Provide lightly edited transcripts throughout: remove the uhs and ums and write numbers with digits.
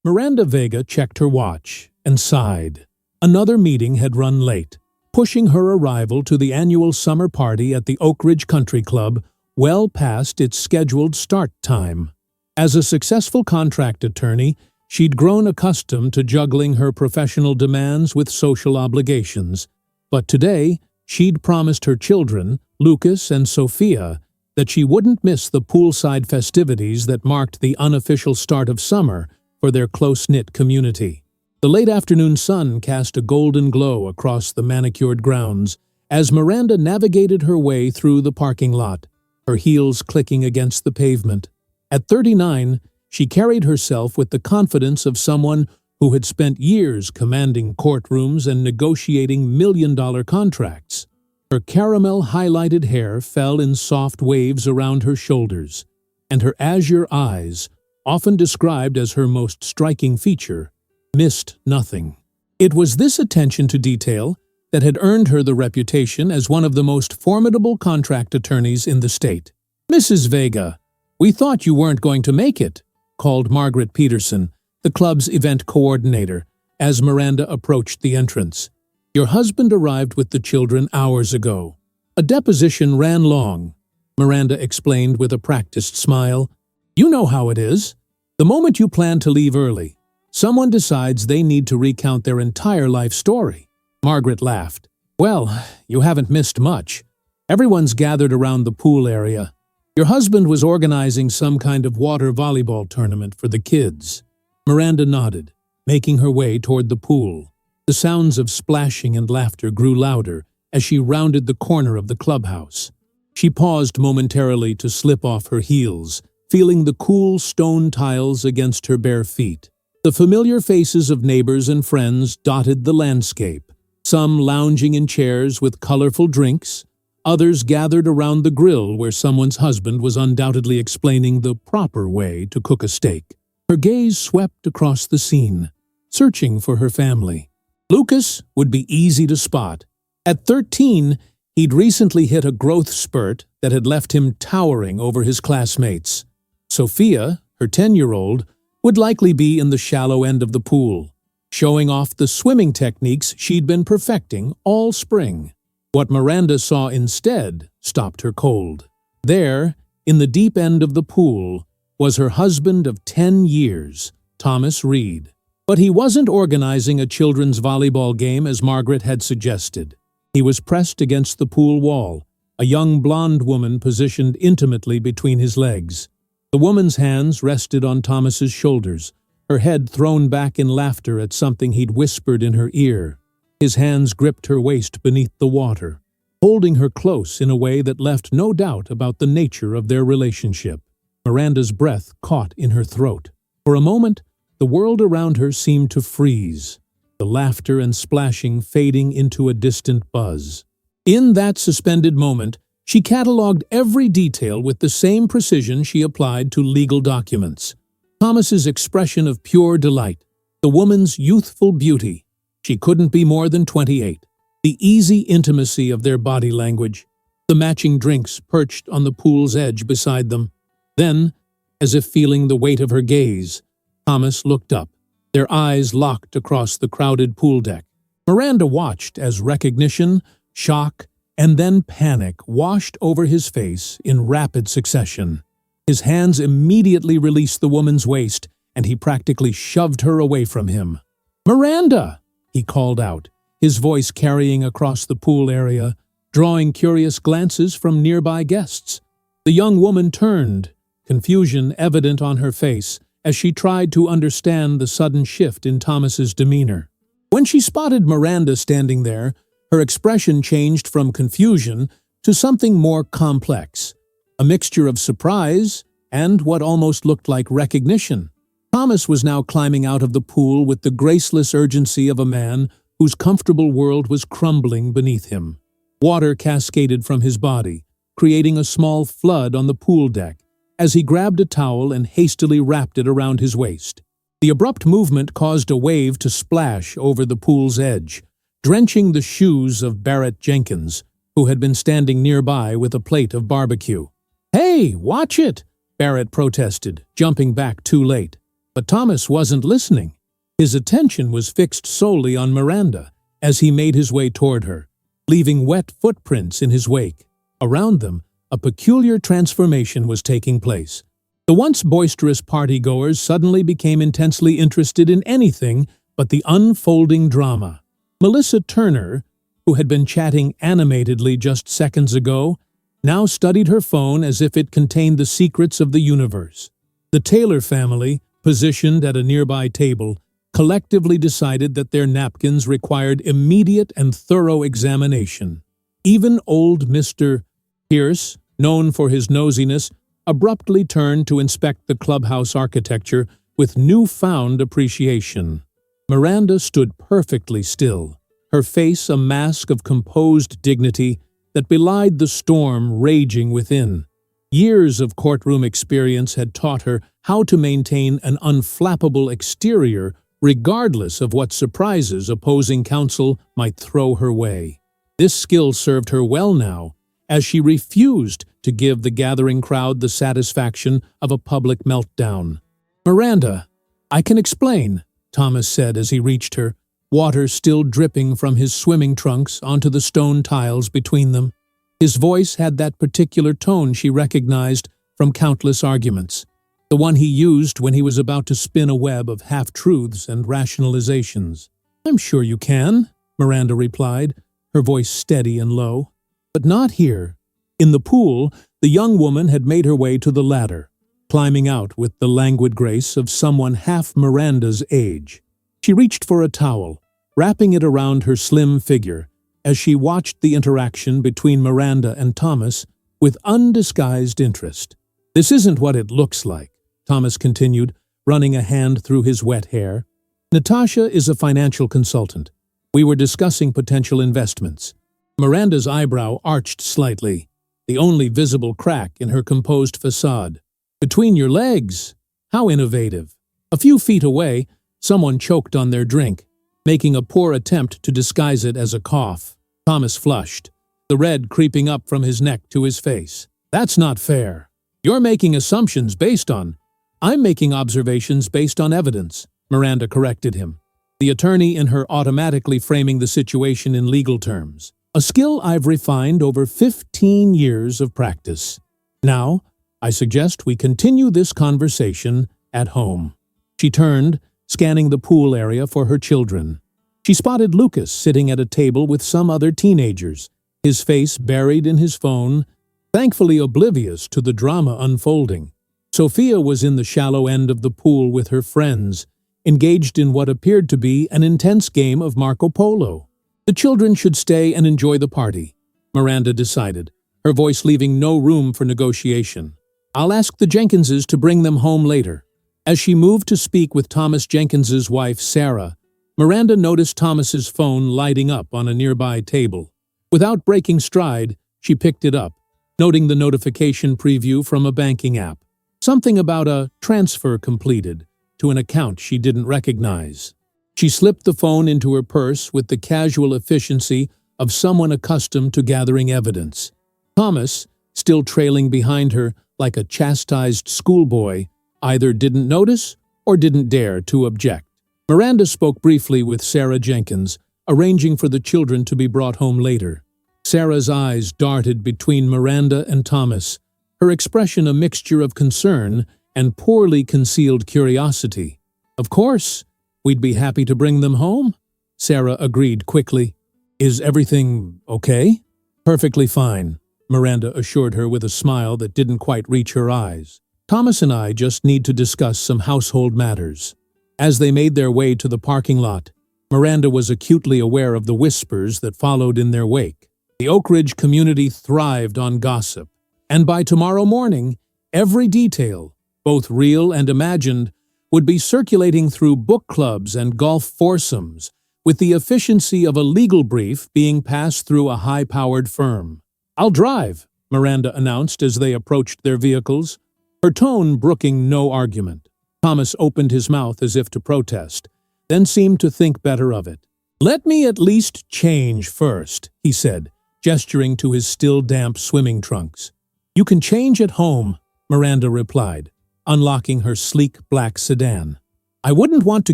Miranda Vega checked her watch and sighed. Another meeting had run late, pushing her arrival to the annual summer party at the Oak Ridge Country Club well past its scheduled start time. As a successful contract attorney, she'd grown accustomed to juggling her professional demands with social obligations. But today, she'd promised her children, Lucas and Sophia, that she wouldn't miss the poolside festivities that marked the unofficial start of summer for their close-knit community. The late afternoon sun cast a golden glow across the manicured grounds as Miranda navigated her way through the parking lot, her heels clicking against the pavement. At 39, she carried herself with the confidence of someone who had spent years commanding courtrooms and negotiating million-dollar contracts. Her caramel-highlighted hair fell in soft waves around her shoulders, and her azure eyes, often described as her most striking feature, missed nothing. It was this attention to detail that had earned her the reputation as one of the most formidable contract attorneys in the state. "Mrs. Vega, we thought you weren't going to make it," called Margaret Peterson, the club's event coordinator, as Miranda approached the entrance. "Your husband arrived with the children hours ago." "A deposition ran long," Miranda explained with a practiced smile. "You know how it is. The moment you plan to leave early, someone decides they need to recount their entire life story." Margaret laughed. "Well, you haven't missed much. Everyone's gathered around the pool area. Your husband was organizing some kind of water volleyball tournament for the kids." Miranda nodded, making her way toward the pool. The sounds of splashing and laughter grew louder as she rounded the corner of the clubhouse. She paused momentarily to slip off her heels, feeling the cool stone tiles against her bare feet. The familiar faces of neighbors and friends dotted the landscape, some lounging in chairs with colorful drinks, others gathered around the grill where someone's husband was undoubtedly explaining the proper way to cook a steak. Her gaze swept across the scene, searching for her family. Lucas would be easy to spot. At 13, he'd recently hit a growth spurt that had left him towering over his classmates. Sophia, her 10-year-old, would likely be in the shallow end of the pool, showing off the swimming techniques she'd been perfecting all spring. What Miranda saw instead stopped her cold. There, in the deep end of the pool, was her husband of 10 years, Thomas Reed. But he wasn't organizing a children's volleyball game as Margaret had suggested. He was pressed against the pool wall, a young blonde woman positioned intimately between his legs. The woman's hands rested on Thomas's shoulders, her head thrown back in laughter at something he'd whispered in her ear. His hands gripped her waist beneath the water, holding her close in a way that left no doubt about the nature of their relationship. Miranda's breath caught in her throat. For a moment, the world around her seemed to freeze, the laughter and splashing fading into a distant buzz. In that suspended moment, she catalogued every detail with the same precision she applied to legal documents. Thomas's expression of pure delight, the woman's youthful beauty. She couldn't be more than 28. The easy intimacy of their body language, the matching drinks perched on the pool's edge beside them. Then, as if feeling the weight of her gaze, Thomas looked up, their eyes locked across the crowded pool deck. Miranda watched as recognition, shock, and then panic washed over his face in rapid succession. His hands immediately released the woman's waist, and he practically shoved her away from him. "Miranda!" he called out, his voice carrying across the pool area, drawing curious glances from nearby guests. The young woman turned, confusion evident on her face, as she tried to understand the sudden shift in Thomas's demeanor. When she spotted Miranda standing there, her expression changed from confusion to something more complex, a mixture of surprise and what almost looked like recognition. Thomas was now climbing out of the pool with the graceless urgency of a man whose comfortable world was crumbling beneath him. Water cascaded from his body, creating a small flood on the pool deck, as he grabbed a towel and hastily wrapped it around his waist. The abrupt movement caused a wave to splash over the pool's edge, drenching the shoes of Barrett Jenkins, who had been standing nearby with a plate of barbecue. "Hey, watch it!" Barrett protested, jumping back too late. But Thomas wasn't listening. His attention was fixed solely on Miranda as he made his way toward her, leaving wet footprints in his wake. Around them, a peculiar transformation was taking place. The once boisterous partygoers suddenly became intensely interested in anything but the unfolding drama. Melissa Turner, who had been chatting animatedly just seconds ago, now studied her phone as if it contained the secrets of the universe. The Taylor family, positioned at a nearby table, collectively decided that their napkins required immediate and thorough examination. Even old Mr. Pierce, known for his nosiness, abruptly turned to inspect the clubhouse architecture with newfound appreciation. Miranda stood perfectly still, her face a mask of composed dignity that belied the storm raging within. Years of courtroom experience had taught her how to maintain an unflappable exterior regardless of what surprises opposing counsel might throw her way. This skill served her well now, as she refused to give the gathering crowd the satisfaction of a public meltdown. "Miranda, I can explain," Thomas said as he reached her, water still dripping from his swimming trunks onto the stone tiles between them. His voice had that particular tone she recognized from countless arguments, the one he used when he was about to spin a web of half-truths and rationalizations. "I'm sure you can," Miranda replied, her voice steady and low. "But not here." In the pool, the young woman had made her way to the ladder, climbing out with the languid grace of someone half Miranda's age. She reached for a towel, wrapping it around her slim figure, as she watched the interaction between Miranda and Thomas with undisguised interest. "This isn't what it looks like," Thomas continued, running a hand through his wet hair. "Natasha is a financial consultant. We were discussing potential investments." Miranda's eyebrow arched slightly, the only visible crack in her composed facade. "Between your legs? How innovative." A few feet away, someone choked on their drink, making a poor attempt to disguise it as a cough. Thomas flushed, the red creeping up from his neck to his face. "That's not fair. You're making assumptions based on—" "I'm making observations based on evidence," Miranda corrected him, the attorney in her automatically framing the situation in legal terms. "A skill I've refined over 15 years of practice. Now, I suggest we continue this conversation at home." She turned, scanning the pool area for her children. She spotted Lucas sitting at a table with some other teenagers, his face buried in his phone, thankfully oblivious to the drama unfolding. Sophia was in the shallow end of the pool with her friends, engaged in what appeared to be an intense game of Marco Polo. The children should stay and enjoy the party, Miranda decided, her voice leaving no room for negotiation. "I'll ask the Jenkinses to bring them home later." As she moved to speak with Thomas Jenkins's wife, Sarah, Miranda noticed Thomas's phone lighting up on a nearby table. Without breaking stride, she picked it up, noting the notification preview from a banking app. Something about a transfer completed to an account she didn't recognize. She slipped the phone into her purse with the casual efficiency of someone accustomed to gathering evidence. Thomas, still trailing behind her like a chastised schoolboy, either didn't notice or didn't dare to object. Miranda spoke briefly with Sarah Jenkins, arranging for the children to be brought home later. Sarah's eyes darted between Miranda and Thomas, her expression a mixture of concern and poorly concealed curiosity. "Of course, we'd be happy to bring them home," Sarah agreed quickly. "Is everything okay?" "Perfectly fine," Miranda assured her with a smile that didn't quite reach her eyes. "Thomas and I just need to discuss some household matters." As they made their way to the parking lot, Miranda was acutely aware of the whispers that followed in their wake. The Oak Ridge community thrived on gossip, and by tomorrow morning, every detail, both real and imagined, would be circulating through book clubs and golf foursomes, with the efficiency of a legal brief being passed through a high-powered firm. "I'll drive," Miranda announced as they approached their vehicles, her tone brooking no argument. Thomas opened his mouth as if to protest, then seemed to think better of it. "Let me at least change first," he said, gesturing to his still damp swimming trunks. "You can change at home," Miranda replied, unlocking her sleek black sedan. I wouldn't want to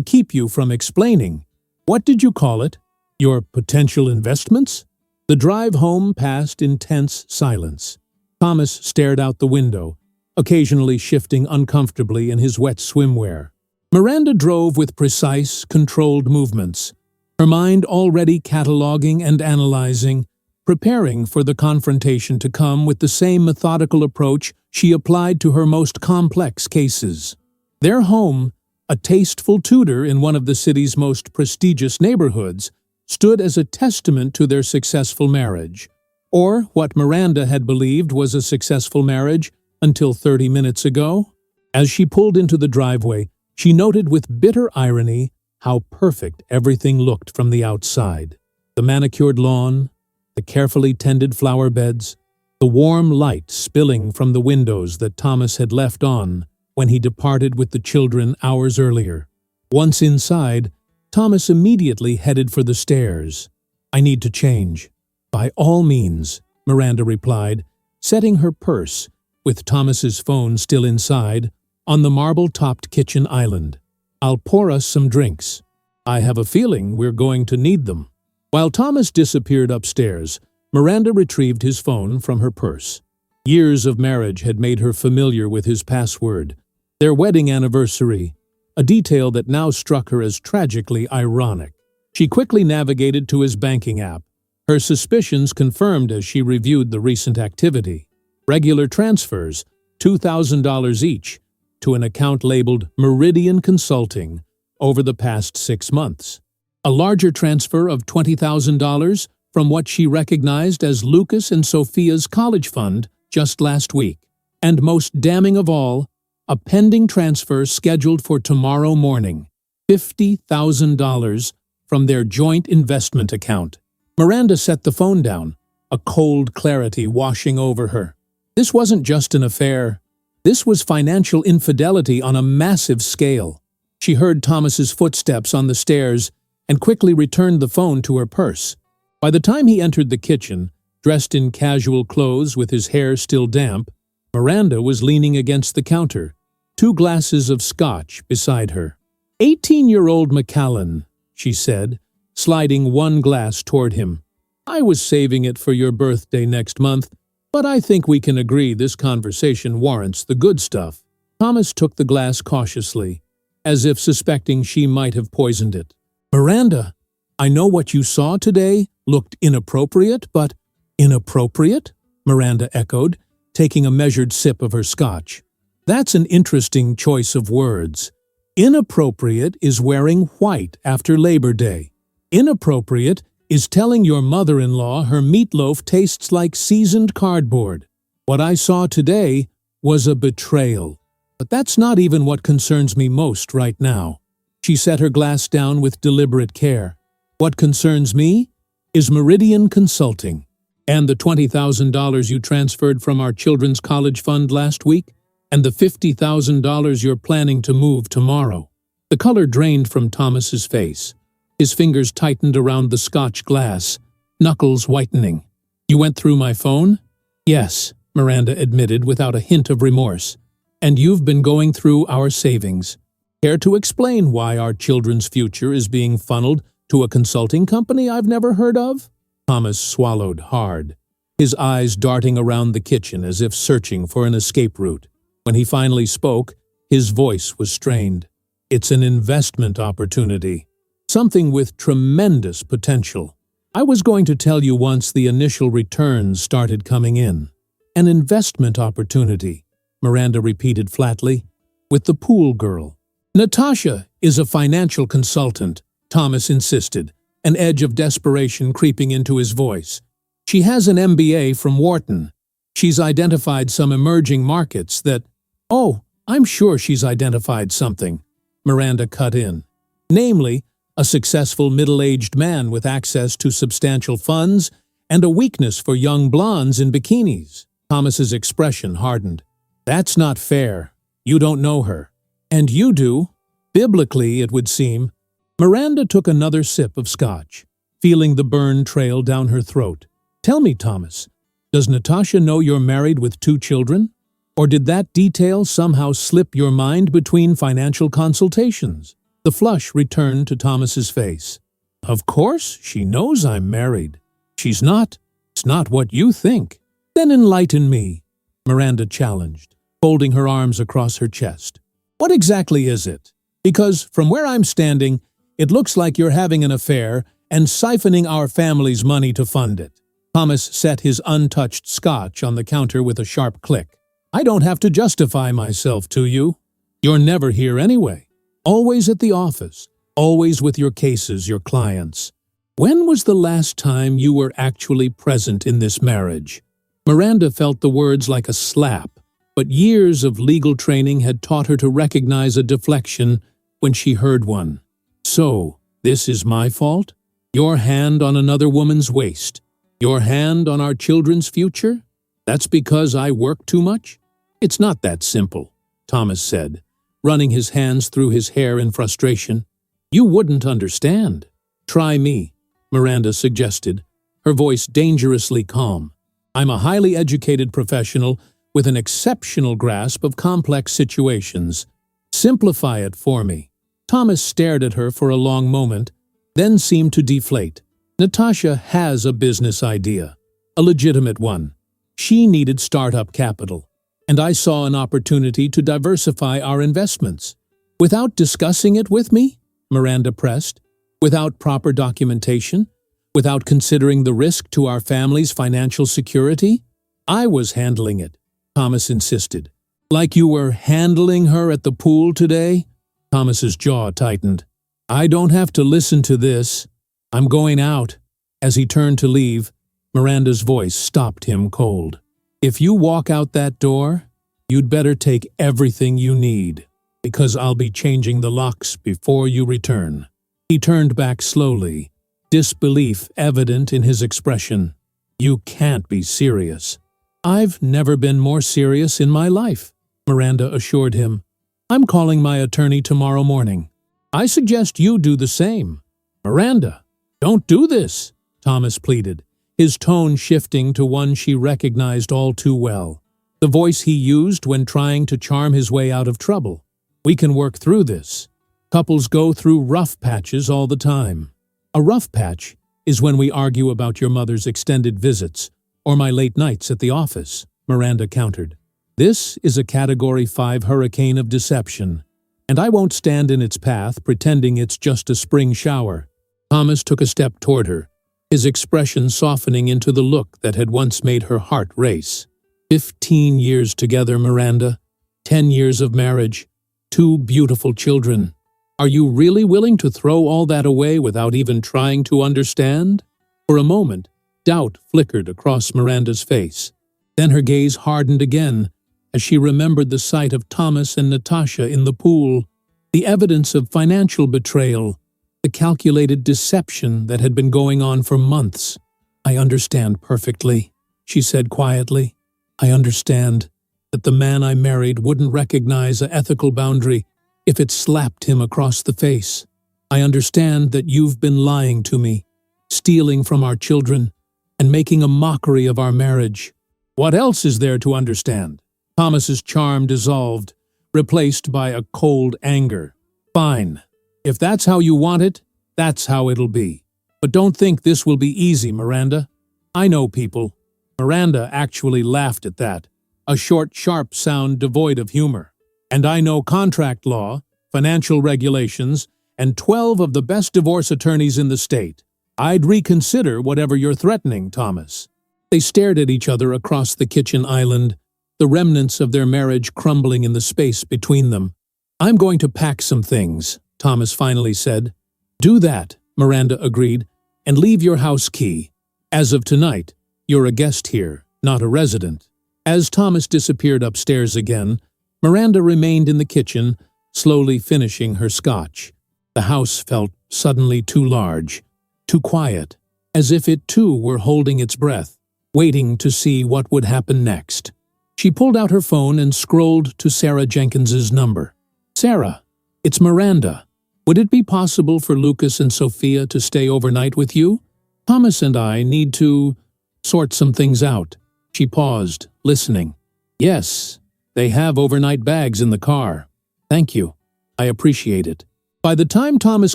keep you from explaining. What did you call it? Your potential investments? The drive home passed in tense silence. Thomas stared out the window, occasionally shifting uncomfortably in his wet swimwear. Miranda drove with precise, controlled movements, her mind already cataloging and analyzing, preparing for the confrontation to come with the same methodical approach she applied to her most complex cases. Their home, a tasteful Tudor in one of the city's most prestigious neighborhoods, stood as a testament to their successful marriage, or what Miranda had believed was a successful marriage until 30 minutes ago. As she pulled into the driveway, she noted with bitter irony how perfect everything looked from the outside. The manicured lawn, the carefully tended flower beds, the warm light spilling from the windows that Thomas had left on when he departed with the children hours earlier. Once inside, Thomas immediately headed for the stairs. I need to change. By all means, Miranda replied, setting her purse, with Thomas's phone still inside, on the marble-topped kitchen island. I'll pour us some drinks. I have a feeling we're going to need them. While Thomas disappeared upstairs, Miranda retrieved his phone from her purse. Years of marriage had made her familiar with his password, their wedding anniversary, a detail that now struck her as tragically ironic. She quickly navigated to his banking app, her suspicions confirmed as she reviewed the recent activity. Regular transfers, $2,000 each, to an account labeled Meridian Consulting over the past 6 months. A larger transfer of $20,000 from what she recognized as Lucas and Sophia's college fund just last week. And most damning of all, a pending transfer scheduled for tomorrow morning, $50,000 from their joint investment account. Miranda set the phone down, a cold clarity washing over her. This wasn't just an affair. This was financial infidelity on a massive scale. She heard Thomas's footsteps on the stairs and quickly returned the phone to her purse. By the time he entered the kitchen, dressed in casual clothes with his hair still damp, Miranda was leaning against the counter, 2 glasses of scotch beside her. 18-year-old McCallan, she said, sliding 1 glass toward him. I was saving it for your birthday next month, but I think we can agree this conversation warrants the good stuff. Thomas took the glass cautiously, as if suspecting she might have poisoned it. Miranda, I know what you saw today looked inappropriate, but inappropriate? Miranda echoed, taking a measured sip of her scotch. That's an interesting choice of words. Inappropriate is wearing white after Labor Day. Inappropriate is telling your mother-in-law her meatloaf tastes like seasoned cardboard. What I saw today was a betrayal. But that's not even what concerns me most right now. She set her glass down with deliberate care. What concerns me is Meridian Consulting and the $20,000 you transferred from our children's college fund last week and the $50,000 you're planning to move tomorrow. The color drained from Thomas's face. His fingers tightened around the scotch glass, knuckles whitening. You went through my phone? Yes, Miranda admitted without a hint of remorse. And you've been going through our savings. Care to explain why our children's future is being funneled to a consulting company I've never heard of? Thomas swallowed hard, his eyes darting around the kitchen as if searching for an escape route. When he finally spoke, his voice was strained. It's an investment opportunity. Something with tremendous potential. I was going to tell you once the initial returns started coming in. An investment opportunity, Miranda repeated flatly, with the pool girl. Natasha is a financial consultant, Thomas insisted, an edge of desperation creeping into his voice. She has an MBA from Wharton. She's identified some emerging markets that… Oh, I'm sure she's identified something, Miranda cut in. Namely, a successful middle-aged man with access to substantial funds and a weakness for young blondes in bikinis. Thomas's expression hardened. That's not fair. You don't know her. And you do. Biblically, it would seem. Miranda took another sip of scotch, feeling the burn trail down her throat. Tell me, Thomas, does Natasha know you're married with 2 children? Or did that detail somehow slip your mind between financial consultations? The flush returned to Thomas's face. Of course, she knows I'm married. She's not. It's not what you think. Then enlighten me, Miranda challenged, folding her arms across her chest. What exactly is it? Because from where I'm standing, it looks like you're having an affair and siphoning our family's money to fund it. Thomas set his untouched scotch on the counter with a sharp click. I don't have to justify myself to you. You're never here anyway. Always at the office. Always with your cases, your clients. When was the last time you were actually present in this marriage? Miranda felt the words like a slap, but years of legal training had taught her to recognize a deflection when she heard one. So, this is my fault? Your hand on another woman's waist? Your hand on our children's future? That's because I work too much? It's not that simple, Thomas said, running his hands through his hair in frustration. You wouldn't understand. Try me, Miranda suggested, her voice dangerously calm. I'm a highly educated professional with an exceptional grasp of complex situations. Simplify it for me. Thomas stared at her for a long moment, then seemed to deflate. Natasha has a business idea, a legitimate one. She needed startup capital, and I saw an opportunity to diversify our investments. Without discussing it with me? Miranda pressed. Without proper documentation? Without considering the risk to our family's financial security? I was handling it, Thomas insisted. Like you were handling her at the pool today? Thomas's jaw tightened. I don't have to listen to this. I'm going out. As he turned to leave, Miranda's voice stopped him cold. If you walk out that door, you'd better take everything you need, because I'll be changing the locks before you return. He turned back slowly, disbelief evident in his expression. You can't be serious. I've never been more serious in my life, Miranda assured him. I'm calling my attorney tomorrow morning. I suggest you do the same. Miranda, don't do this, Thomas pleaded, his tone shifting to one she recognized all too well. The voice he used when trying to charm his way out of trouble. We can work through this. Couples go through rough patches all the time. A rough patch is when we argue about your mother's extended visits or my late nights at the office, Miranda countered. This is a Category 5 hurricane of deception, and I won't stand in its path pretending it's just a spring shower. Thomas took a step toward her, his expression softening into the look that had once made her heart race. 15 years together, Miranda. 10 years of marriage. 2 beautiful children. Are you really willing to throw all that away without even trying to understand? For a moment, doubt flickered across Miranda's face. Then her gaze hardened again as she remembered the sight of Thomas and Natasha in the pool, the evidence of financial betrayal, the calculated deception that had been going on for months. I understand perfectly, she said quietly. I understand that the man I married wouldn't recognize an ethical boundary if it slapped him across the face. I understand that you've been lying to me, stealing from our children, and making a mockery of our marriage. What else is there to understand? Thomas's charm dissolved, replaced by a cold anger. Fine. If that's how you want it, that's how it'll be. But don't think this will be easy, Miranda. I know people. Miranda actually laughed at that, a short, sharp sound devoid of humor. And I know contract law, financial regulations, and 12 of the best divorce attorneys in the state. I'd reconsider whatever you're threatening, Thomas. They stared at each other across the kitchen island, the remnants of their marriage crumbling in the space between them. I'm going to pack some things, Thomas finally said. Do that, Miranda agreed, and leave your house key. As of tonight, you're a guest here, not a resident. As Thomas disappeared upstairs again, Miranda remained in the kitchen, slowly finishing her scotch. The house felt suddenly too large, too quiet, as if it too were holding its breath, waiting to see what would happen next. She pulled out her phone and scrolled to Sarah Jenkins's number. Sarah, it's Miranda. Would it be possible for Lucas and Sophia to stay overnight with you? Thomas and I need to sort some things out. She paused, listening. Yes, they have overnight bags in the car. Thank you. I appreciate it. By the time Thomas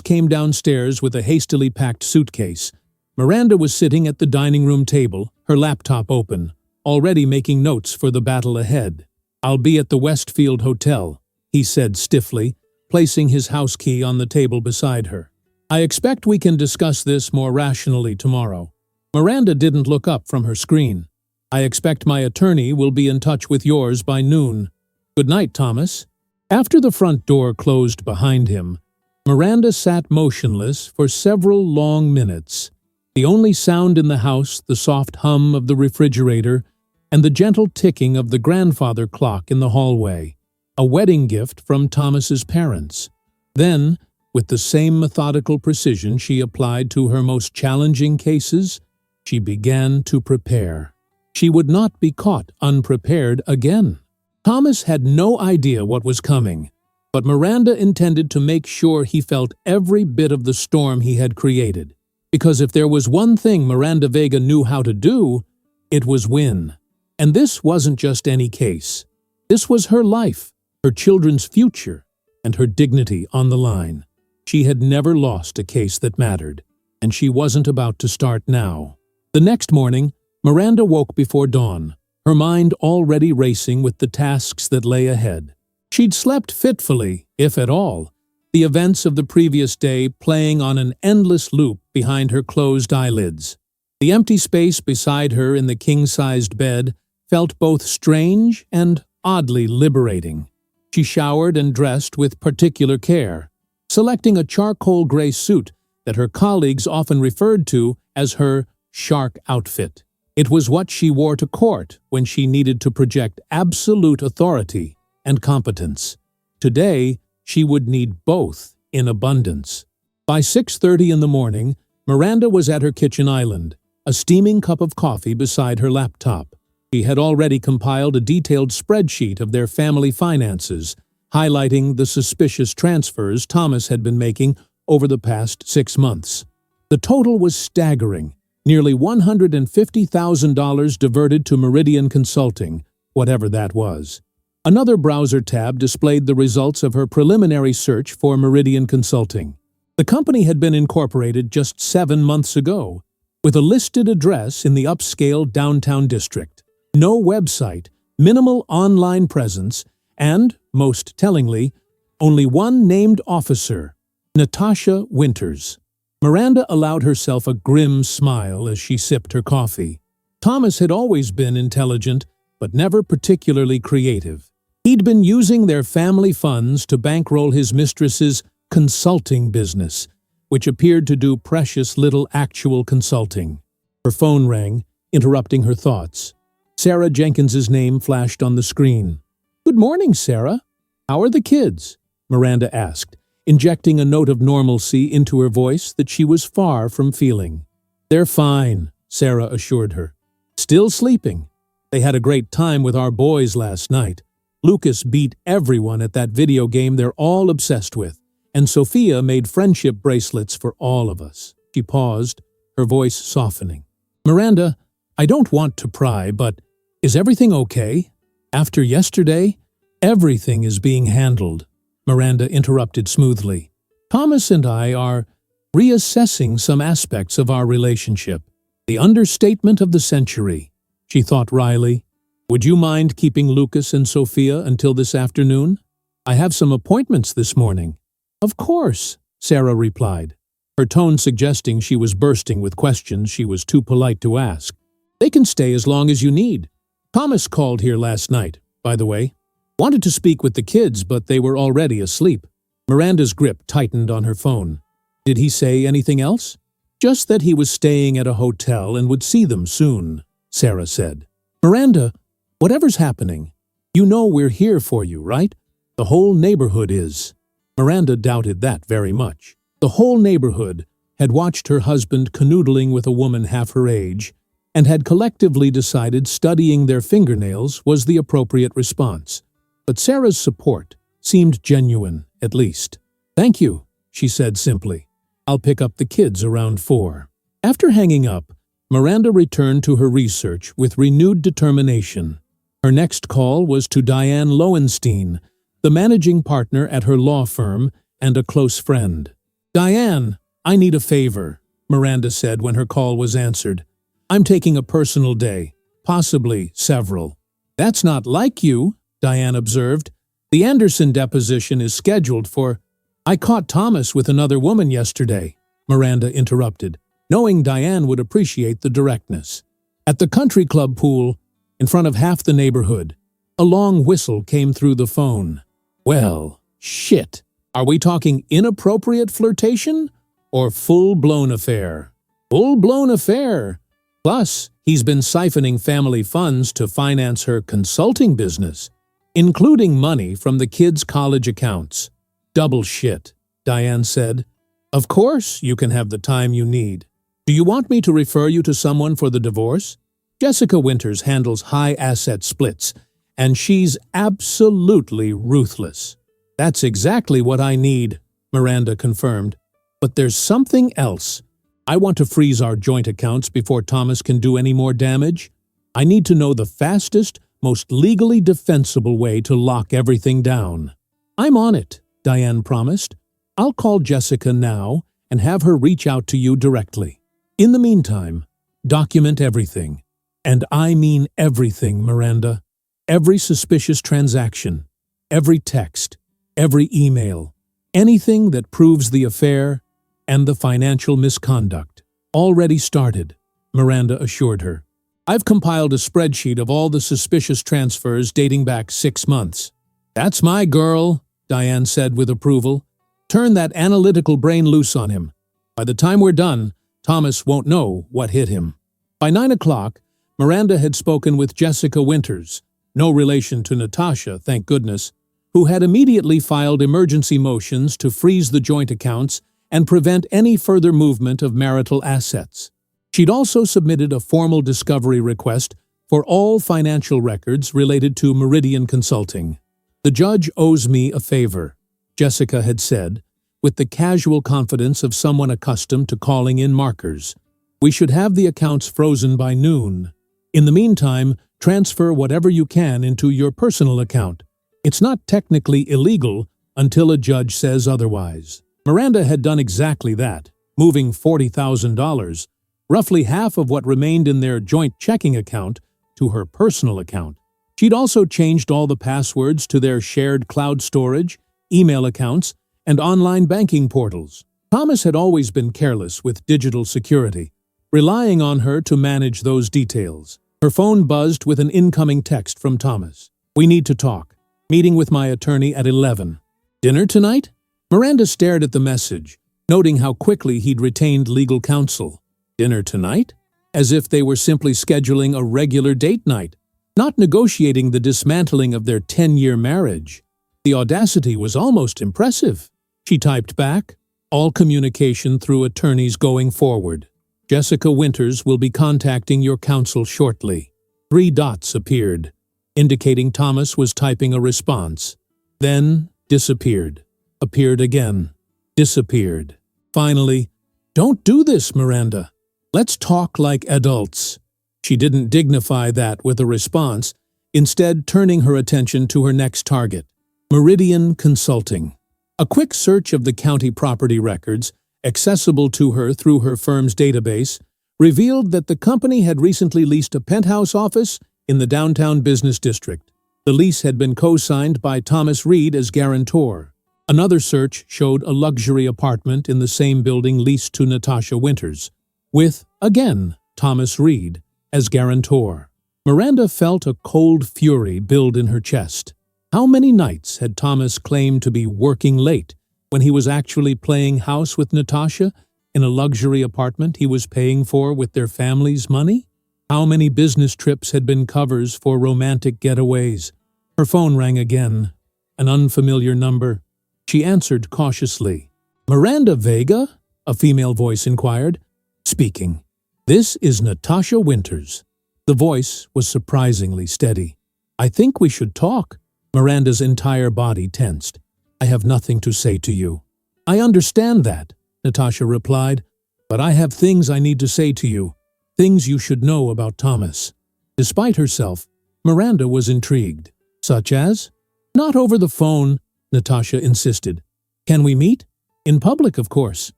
came downstairs with a hastily packed suitcase, Miranda was sitting at the dining room table, her laptop open, already making notes for the battle ahead. "I'll be at the Westfield Hotel," he said stiffly, placing his house key on the table beside her. "I expect we can discuss this more rationally tomorrow." Miranda didn't look up from her screen. "I expect my attorney will be in touch with yours by noon. Good night, Thomas." After the front door closed behind him, Miranda sat motionless for several long minutes, the only sound in the house the soft hum of the refrigerator and the gentle ticking of the grandfather clock in the hallway, a wedding gift from Thomas's parents. Then, with the same methodical precision she applied to her most challenging cases, she began to prepare. She would not be caught unprepared again. Thomas had no idea what was coming, but Miranda intended to make sure he felt every bit of the storm he had created. Because if there was one thing Miranda Vega knew how to do, it was win. And this wasn't just any case. This was her life, her children's future, and her dignity on the line. She had never lost a case that mattered, and she wasn't about to start now. The next morning, Miranda woke before dawn, her mind already racing with the tasks that lay ahead. She'd slept fitfully, if at all, the events of the previous day playing on an endless loop behind her closed eyelids. The empty space beside her in the king-sized bed felt both strange and oddly liberating. She showered and dressed with particular care, selecting a charcoal gray suit that her colleagues often referred to as her shark outfit. It was what she wore to court when she needed to project absolute authority and competence. Today, she would need both in abundance. By 6:30 in the morning, Miranda was at her kitchen island, a steaming cup of coffee beside her laptop. She had already compiled a detailed spreadsheet of their family finances, highlighting the suspicious transfers Thomas had been making over the past 6 months. The total was staggering, nearly $150,000 diverted to Meridian Consulting, whatever that was. Another browser tab displayed the results of her preliminary search for Meridian Consulting. The company had been incorporated just 7 months ago, with a listed address in the upscale downtown district. No website, minimal online presence, and, most tellingly, only one named officer, Natasha Winters. Miranda allowed herself a grim smile as she sipped her coffee. Thomas had always been intelligent, but never particularly creative. He'd been using their family funds to bankroll his mistress's consulting business, which appeared to do precious little actual consulting. Her phone rang, interrupting her thoughts. Sarah Jenkins's name flashed on the screen. "Good morning, Sarah. How are the kids?" Miranda asked, injecting a note of normalcy into her voice that she was far from feeling. "They're fine," Sarah assured her. "Still sleeping. They had a great time with our boys last night. Lucas beat everyone at that video game they're all obsessed with, and Sophia made friendship bracelets for all of us." She paused, her voice softening. "Miranda, I don't want to pry, but is everything okay? After yesterday, everything is being handled," Miranda interrupted smoothly. "Thomas and I are reassessing some aspects of our relationship. The understatement of the century," she thought wryly. "Would you mind keeping Lucas and Sophia until this afternoon? I have some appointments this morning." "Of course," Sarah replied, her tone suggesting she was bursting with questions she was too polite to ask. "They can stay as long as you need. Thomas called here last night, by the way. Wanted to speak with the kids, but they were already asleep." Miranda's grip tightened on her phone. "Did he say anything else?" "Just that he was staying at a hotel and would see them soon," Sarah said. "Miranda, whatever's happening, you know we're here for you, right? The whole neighborhood is." Miranda doubted that very much. The whole neighborhood had watched her husband canoodling with a woman half her age and had collectively decided studying their fingernails was the appropriate response. But Sarah's support seemed genuine, at least. "Thank you," she said simply. "I'll pick up the kids around 4. After hanging up, Miranda returned to her research with renewed determination. Her next call was to Diane Lowenstein, the managing partner at her law firm and a close friend. "Diane, I need a favor," Miranda said when her call was answered. "I'm taking a personal day, possibly several." "That's not like you," Diane observed. "The Anderson deposition is scheduled for—" "I caught Thomas with another woman yesterday," Miranda interrupted, knowing Diane would appreciate the directness. At the country club pool, in front of half the neighborhood, a long whistle came through the phone. "Well, shit. Are we talking inappropriate flirtation or full-blown affair?" "Full-blown affair. Plus, he's been siphoning family funds to finance her consulting business, including money from the kids' college accounts." "Double shit," Diane said. "Of course you can have the time you need. Do you want me to refer you to someone for the divorce? Jessica Winters handles high asset splits, and she's absolutely ruthless." "That's exactly what I need," Miranda confirmed. "But there's something else. I want to freeze our joint accounts before Thomas can do any more damage. I need to know the fastest, most legally defensible way to lock everything down." "I'm on it," Diane promised. "I'll call Jessica now and have her reach out to you directly. In the meantime, document everything. And I mean everything, Miranda. Every suspicious transaction, every text, every email, anything that proves the affair and the financial misconduct." "Already started," Miranda assured her. "I've compiled a spreadsheet of all the suspicious transfers dating back 6 months." "That's my girl," Diane said with approval. "Turn that analytical brain loose on him. By the time we're done, Thomas won't know what hit him." By 9 o'clock, Miranda had spoken with Jessica Winters, no relation to Natasha, thank goodness, who had immediately filed emergency motions to freeze the joint accounts and prevent any further movement of marital assets. She'd also submitted a formal discovery request for all financial records related to Meridian Consulting. "The judge owes me a favor," Jessica had said, with the casual confidence of someone accustomed to calling in markers. "We should have the accounts frozen by noon. In the meantime, transfer whatever you can into your personal account. It's not technically illegal until a judge says otherwise." Miranda had done exactly that, moving $40,000, roughly half of what remained in their joint checking account, to her personal account. She'd also changed all the passwords to their shared cloud storage, email accounts, and online banking portals. Thomas had always been careless with digital security, relying on her to manage those details. Her phone buzzed with an incoming text from Thomas. "We need to talk. Meeting with my attorney at 11. "Dinner tonight?" Miranda stared at the message, noting how quickly he'd retained legal counsel. "Dinner tonight?" As if they were simply scheduling a regular date night, not negotiating the dismantling of their 10-year marriage. The audacity was almost impressive. She typed back, "All communication through attorneys going forward. Jessica Winters will be contacting your counsel shortly." 3 dots appeared, indicating Thomas was typing a response. Then disappeared. Appeared again. Disappeared. Finally, "Don't do this, Miranda. Let's talk like adults." She didn't dignify that with a response, instead turning her attention to her next target, Meridian Consulting. A quick search of the county property records, accessible to her through her firm's database, revealed that the company had recently leased a penthouse office in the downtown business district. The lease had been co-signed by Thomas Reed as guarantor. Another search showed a luxury apartment in the same building leased to Natasha Winters, with, again, Thomas Reed as guarantor. Miranda felt a cold fury build in her chest. How many nights had Thomas claimed to be working late when he was actually playing house with Natasha in a luxury apartment he was paying for with their family's money? How many business trips had been covers for romantic getaways? Her phone rang again, an unfamiliar number. She answered cautiously. "Miranda Vega?" a female voice inquired. "Speaking. This is Natasha Winters." The voice was surprisingly steady. "I think we should talk." Miranda's entire body tensed. "I have nothing to say to you." "I understand that," Natasha replied, "but I have things I need to say to you, things you should know about Thomas." Despite herself, Miranda was intrigued. "Such as?" "Not over the phone," Natasha insisted. Can we meet? In public, of course.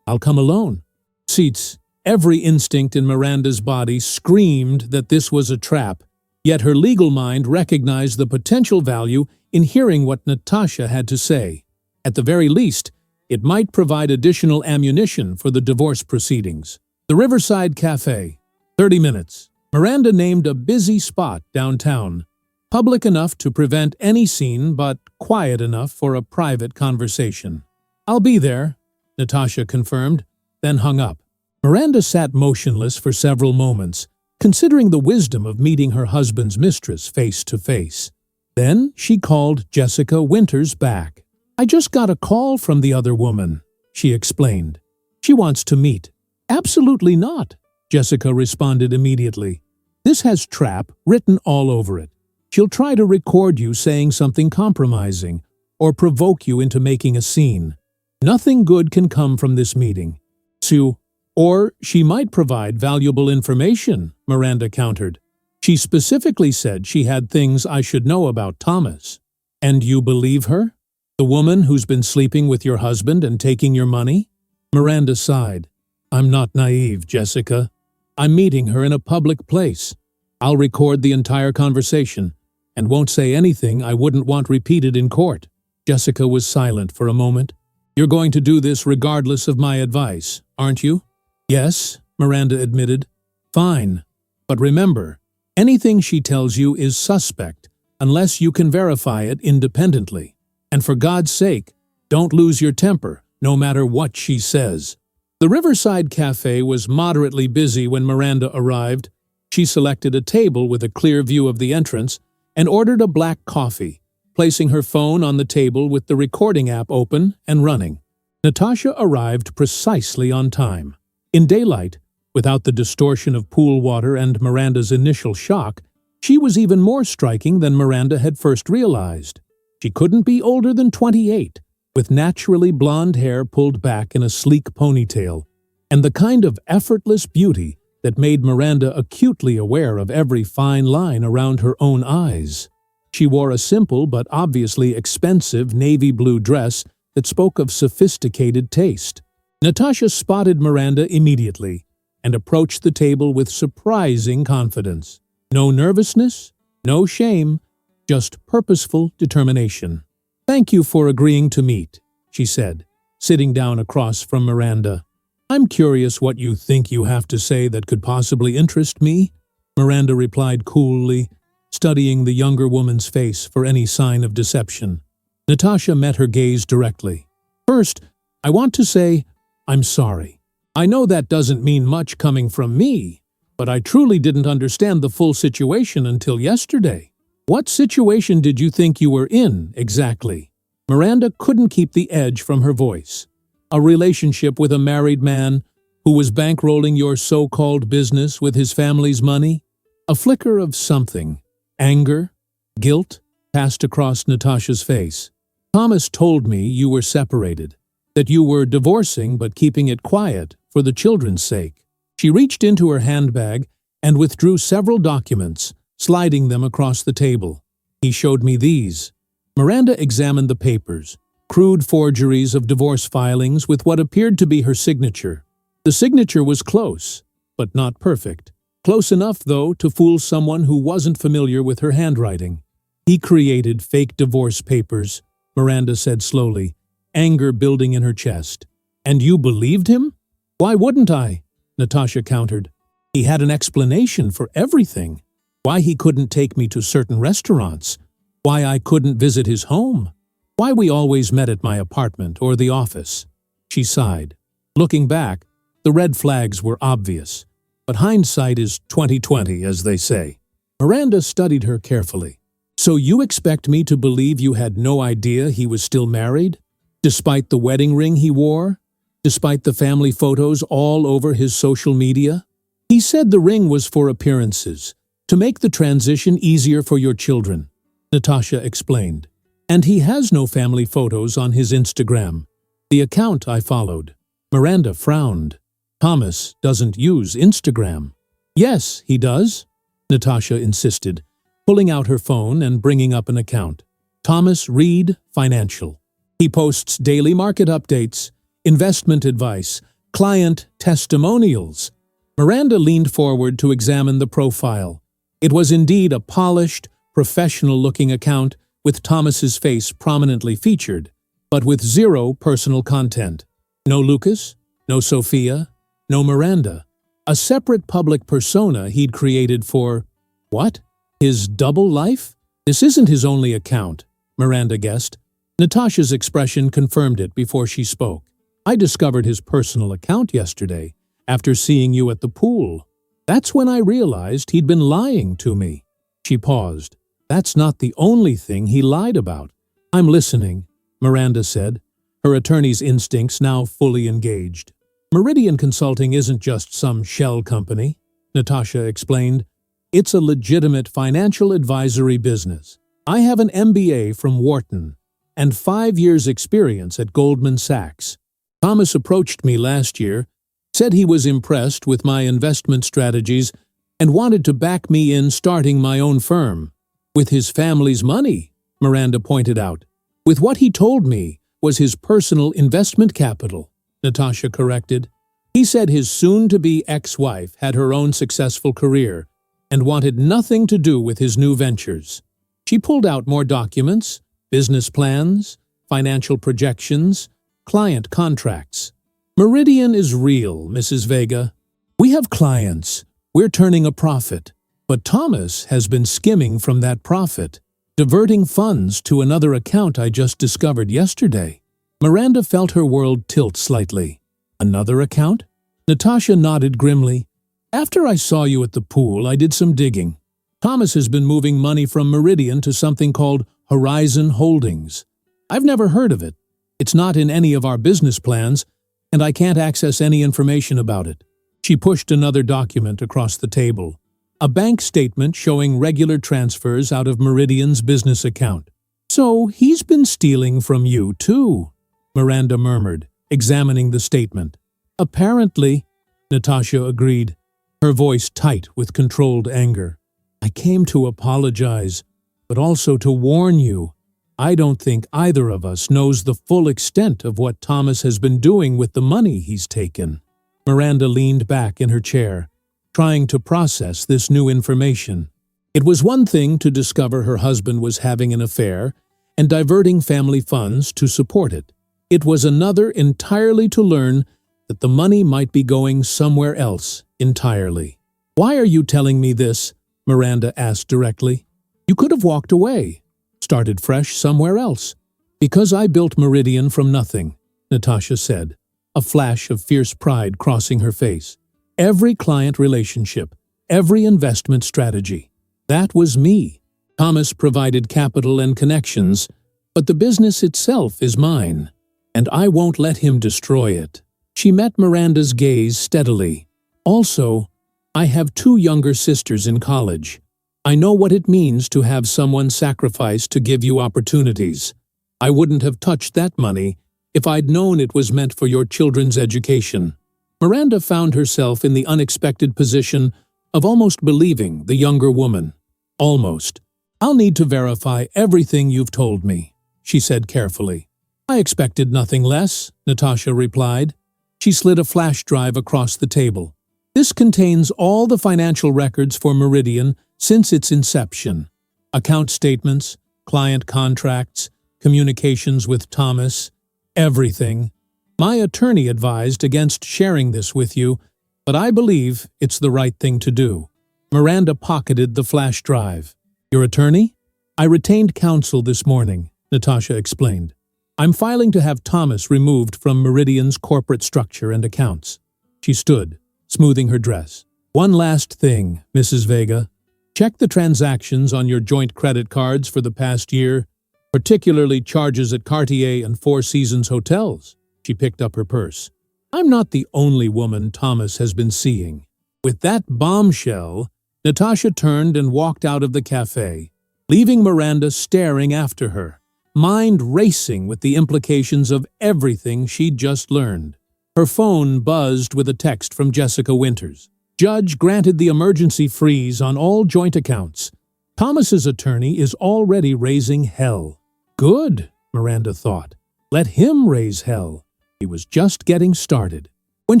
I'll come alone. Seats. Every instinct in Miranda's body screamed that this was a trap, yet her legal mind recognized the potential value in hearing what Natasha had to say. At the very least, it might provide additional ammunition for the divorce proceedings. The Riverside Cafe. 30 minutes. Miranda named a busy spot downtown, public enough to prevent any scene but quiet enough for a private conversation. I'll be there, Natasha confirmed, then hung up. Miranda sat motionless for several moments, considering the wisdom of meeting her husband's mistress face to face. Then she called Jessica Winters back. I just got a call from the other woman, she explained. She wants to meet. Absolutely not, Jessica responded immediately. This has trap written all over it. She'll try to record you saying something compromising or provoke you into making a scene. Nothing good can come from this meeting. Sue, or she might provide valuable information, Miranda countered. She specifically said she had things I should know about Thomas. And you believe her? The woman who's been sleeping with your husband and taking your money? Miranda sighed. I'm not naive, Jessica. I'm meeting her in a public place. I'll record the entire conversation and won't say anything I wouldn't want repeated in court. Jessica was silent for a moment. You're going to do this regardless of my advice, aren't you? Yes, Miranda admitted. Fine. But remember, anything she tells you is suspect unless you can verify it independently. And for God's sake, don't lose your temper, no matter what she says. The Riverside Cafe was moderately busy when Miranda arrived. She selected a table with a clear view of the entrance and ordered a black coffee, placing her phone on the table with the recording app open and running. Natasha arrived precisely on time. In daylight, without the distortion of pool water and Miranda's initial shock, she was even more striking than Miranda had first realized. She couldn't be older than 28, with naturally blonde hair pulled back in a sleek ponytail, and the kind of effortless beauty that made Miranda acutely aware of every fine line around her own eyes. She wore a simple but obviously expensive navy blue dress that spoke of sophisticated taste. Natasha spotted Miranda immediately and approached the table with surprising confidence. No nervousness, no shame, just purposeful determination. Thank you for agreeing to meet, she said, sitting down across from Miranda. I'm curious what you think you have to say that could possibly interest me, Miranda replied coolly, studying the younger woman's face for any sign of deception. Natasha met her gaze directly. First, I want to say, I'm sorry. I know that doesn't mean much coming from me, but I truly didn't understand the full situation until yesterday. What situation did you think you were in, exactly? Miranda couldn't keep the edge from her voice. A relationship with a married man who was bankrolling your so-called business with his family's money? A flicker of something, anger, guilt, passed across Natasha's face. Thomas told me you were separated, that you were divorcing but keeping it quiet for the children's sake. She reached into her handbag and withdrew several documents, sliding them across the table. He showed me these. Miranda examined the papers, crude forgeries of divorce filings with what appeared to be her signature. The signature was close, but not perfect. Close enough, though, to fool someone who wasn't familiar with her handwriting. He created fake divorce papers, Miranda said slowly, anger building in her chest. And you believed him? Why wouldn't I? Natasha countered. He had an explanation for everything. Why he couldn't take me to certain restaurants. Why I couldn't visit his home. Why we always met at my apartment or the office. She sighed. Looking back, the red flags were obvious. But hindsight is 20/20, as they say. Miranda studied her carefully. So you expect me to believe you had no idea he was still married? Despite the wedding ring he wore? Despite the family photos all over his social media? He said the ring was for appearances, to make the transition easier for your children, Natasha explained. And he has no family photos on his Instagram, the account I followed. Miranda frowned. Thomas doesn't use Instagram. Yes, he does, Natasha insisted, pulling out her phone and bringing up an account. Thomas Reed Financial. He posts daily market updates, investment advice, client testimonials. Miranda leaned forward to examine the profile. It was indeed a polished, professional-looking account with Thomas's face prominently featured, but with zero personal content. No Lucas, no Sophia, no Miranda. A separate public persona he'd created for, what? His double life? This isn't his only account, Miranda guessed. Natasha's expression confirmed it before she spoke. I discovered his personal account yesterday, after seeing you at the pool. That's when I realized he'd been lying to me. She paused. That's not the only thing he lied about. I'm listening, Miranda said, her attorney's instincts now fully engaged. Meridian Consulting isn't just some shell company, Natasha explained. It's a legitimate financial advisory business. I have an MBA from Wharton and 5 years' experience at Goldman Sachs. Thomas approached me last year, said he was impressed with my investment strategies and wanted to back me in starting my own firm. With his family's money, Miranda pointed out. With what he told me was his personal investment capital, Natasha corrected. He said his soon-to-be ex-wife had her own successful career and wanted nothing to do with his new ventures. She pulled out more documents, business plans, financial projections, client contracts. Meridian is real, Mrs. Vega. We have clients. We're turning a profit. But Thomas has been skimming from that profit, diverting funds to another account I just discovered yesterday. Miranda felt her world tilt slightly. Another account? Natasha nodded grimly. After I saw you at the pool, I did some digging. Thomas has been moving money from Meridian to something called Horizon Holdings. I've never heard of it. It's not in any of our business plans, and I can't access any information about it. She pushed another document across the table. A bank statement showing regular transfers out of Meridian's business account. So he's been stealing from you too, Miranda murmured, examining the statement. Apparently, Natasha agreed, her voice tight with controlled anger. I came to apologize, but also to warn you. I don't think either of us knows the full extent of what Thomas has been doing with the money he's taken. Miranda leaned back in her chair, trying to process this new information. It was one thing to discover her husband was having an affair and diverting family funds to support it. It was another entirely to learn that the money might be going somewhere else entirely. Why are you telling me this? Miranda asked directly. You could have walked away, started fresh somewhere else. Because I built Meridian from nothing, Natasha said, a flash of fierce pride crossing her face. Every client relationship, every investment strategy. That was me. Thomas provided capital and connections, but the business itself is mine, and I won't let him destroy it. She met Miranda's gaze steadily. Also, I have 2 younger sisters in college. I know what it means to have someone sacrifice to give you opportunities. I wouldn't have touched that money if I'd known it was meant for your children's education. Miranda found herself in the unexpected position of almost believing the younger woman. Almost. I'll need to verify everything you've told me, she said carefully. I expected nothing less, Natasha replied. She slid a flash drive across the table. This contains all the financial records for Meridian since its inception. Account statements, client contracts, communications with Thomas, everything. My attorney advised against sharing this with you, but I believe it's the right thing to do. Miranda pocketed the flash drive. Your attorney? I retained counsel this morning, Natasha explained. I'm filing to have Thomas removed from Meridian's corporate structure and accounts. She stood, smoothing her dress. One last thing, Mrs. Vega. Check the transactions on your joint credit cards for the past year, particularly charges at Cartier and Four Seasons hotels. She picked up her purse. I'm not the only woman Thomas has been seeing. With that bombshell, Natasha turned and walked out of the cafe, leaving Miranda staring after her, mind racing with the implications of everything she'd just learned. Her phone buzzed with a text from Jessica Winters. Judge granted the emergency freeze on all joint accounts. Thomas's attorney is already raising hell. Good, Miranda thought. Let him raise hell. He was just getting started. When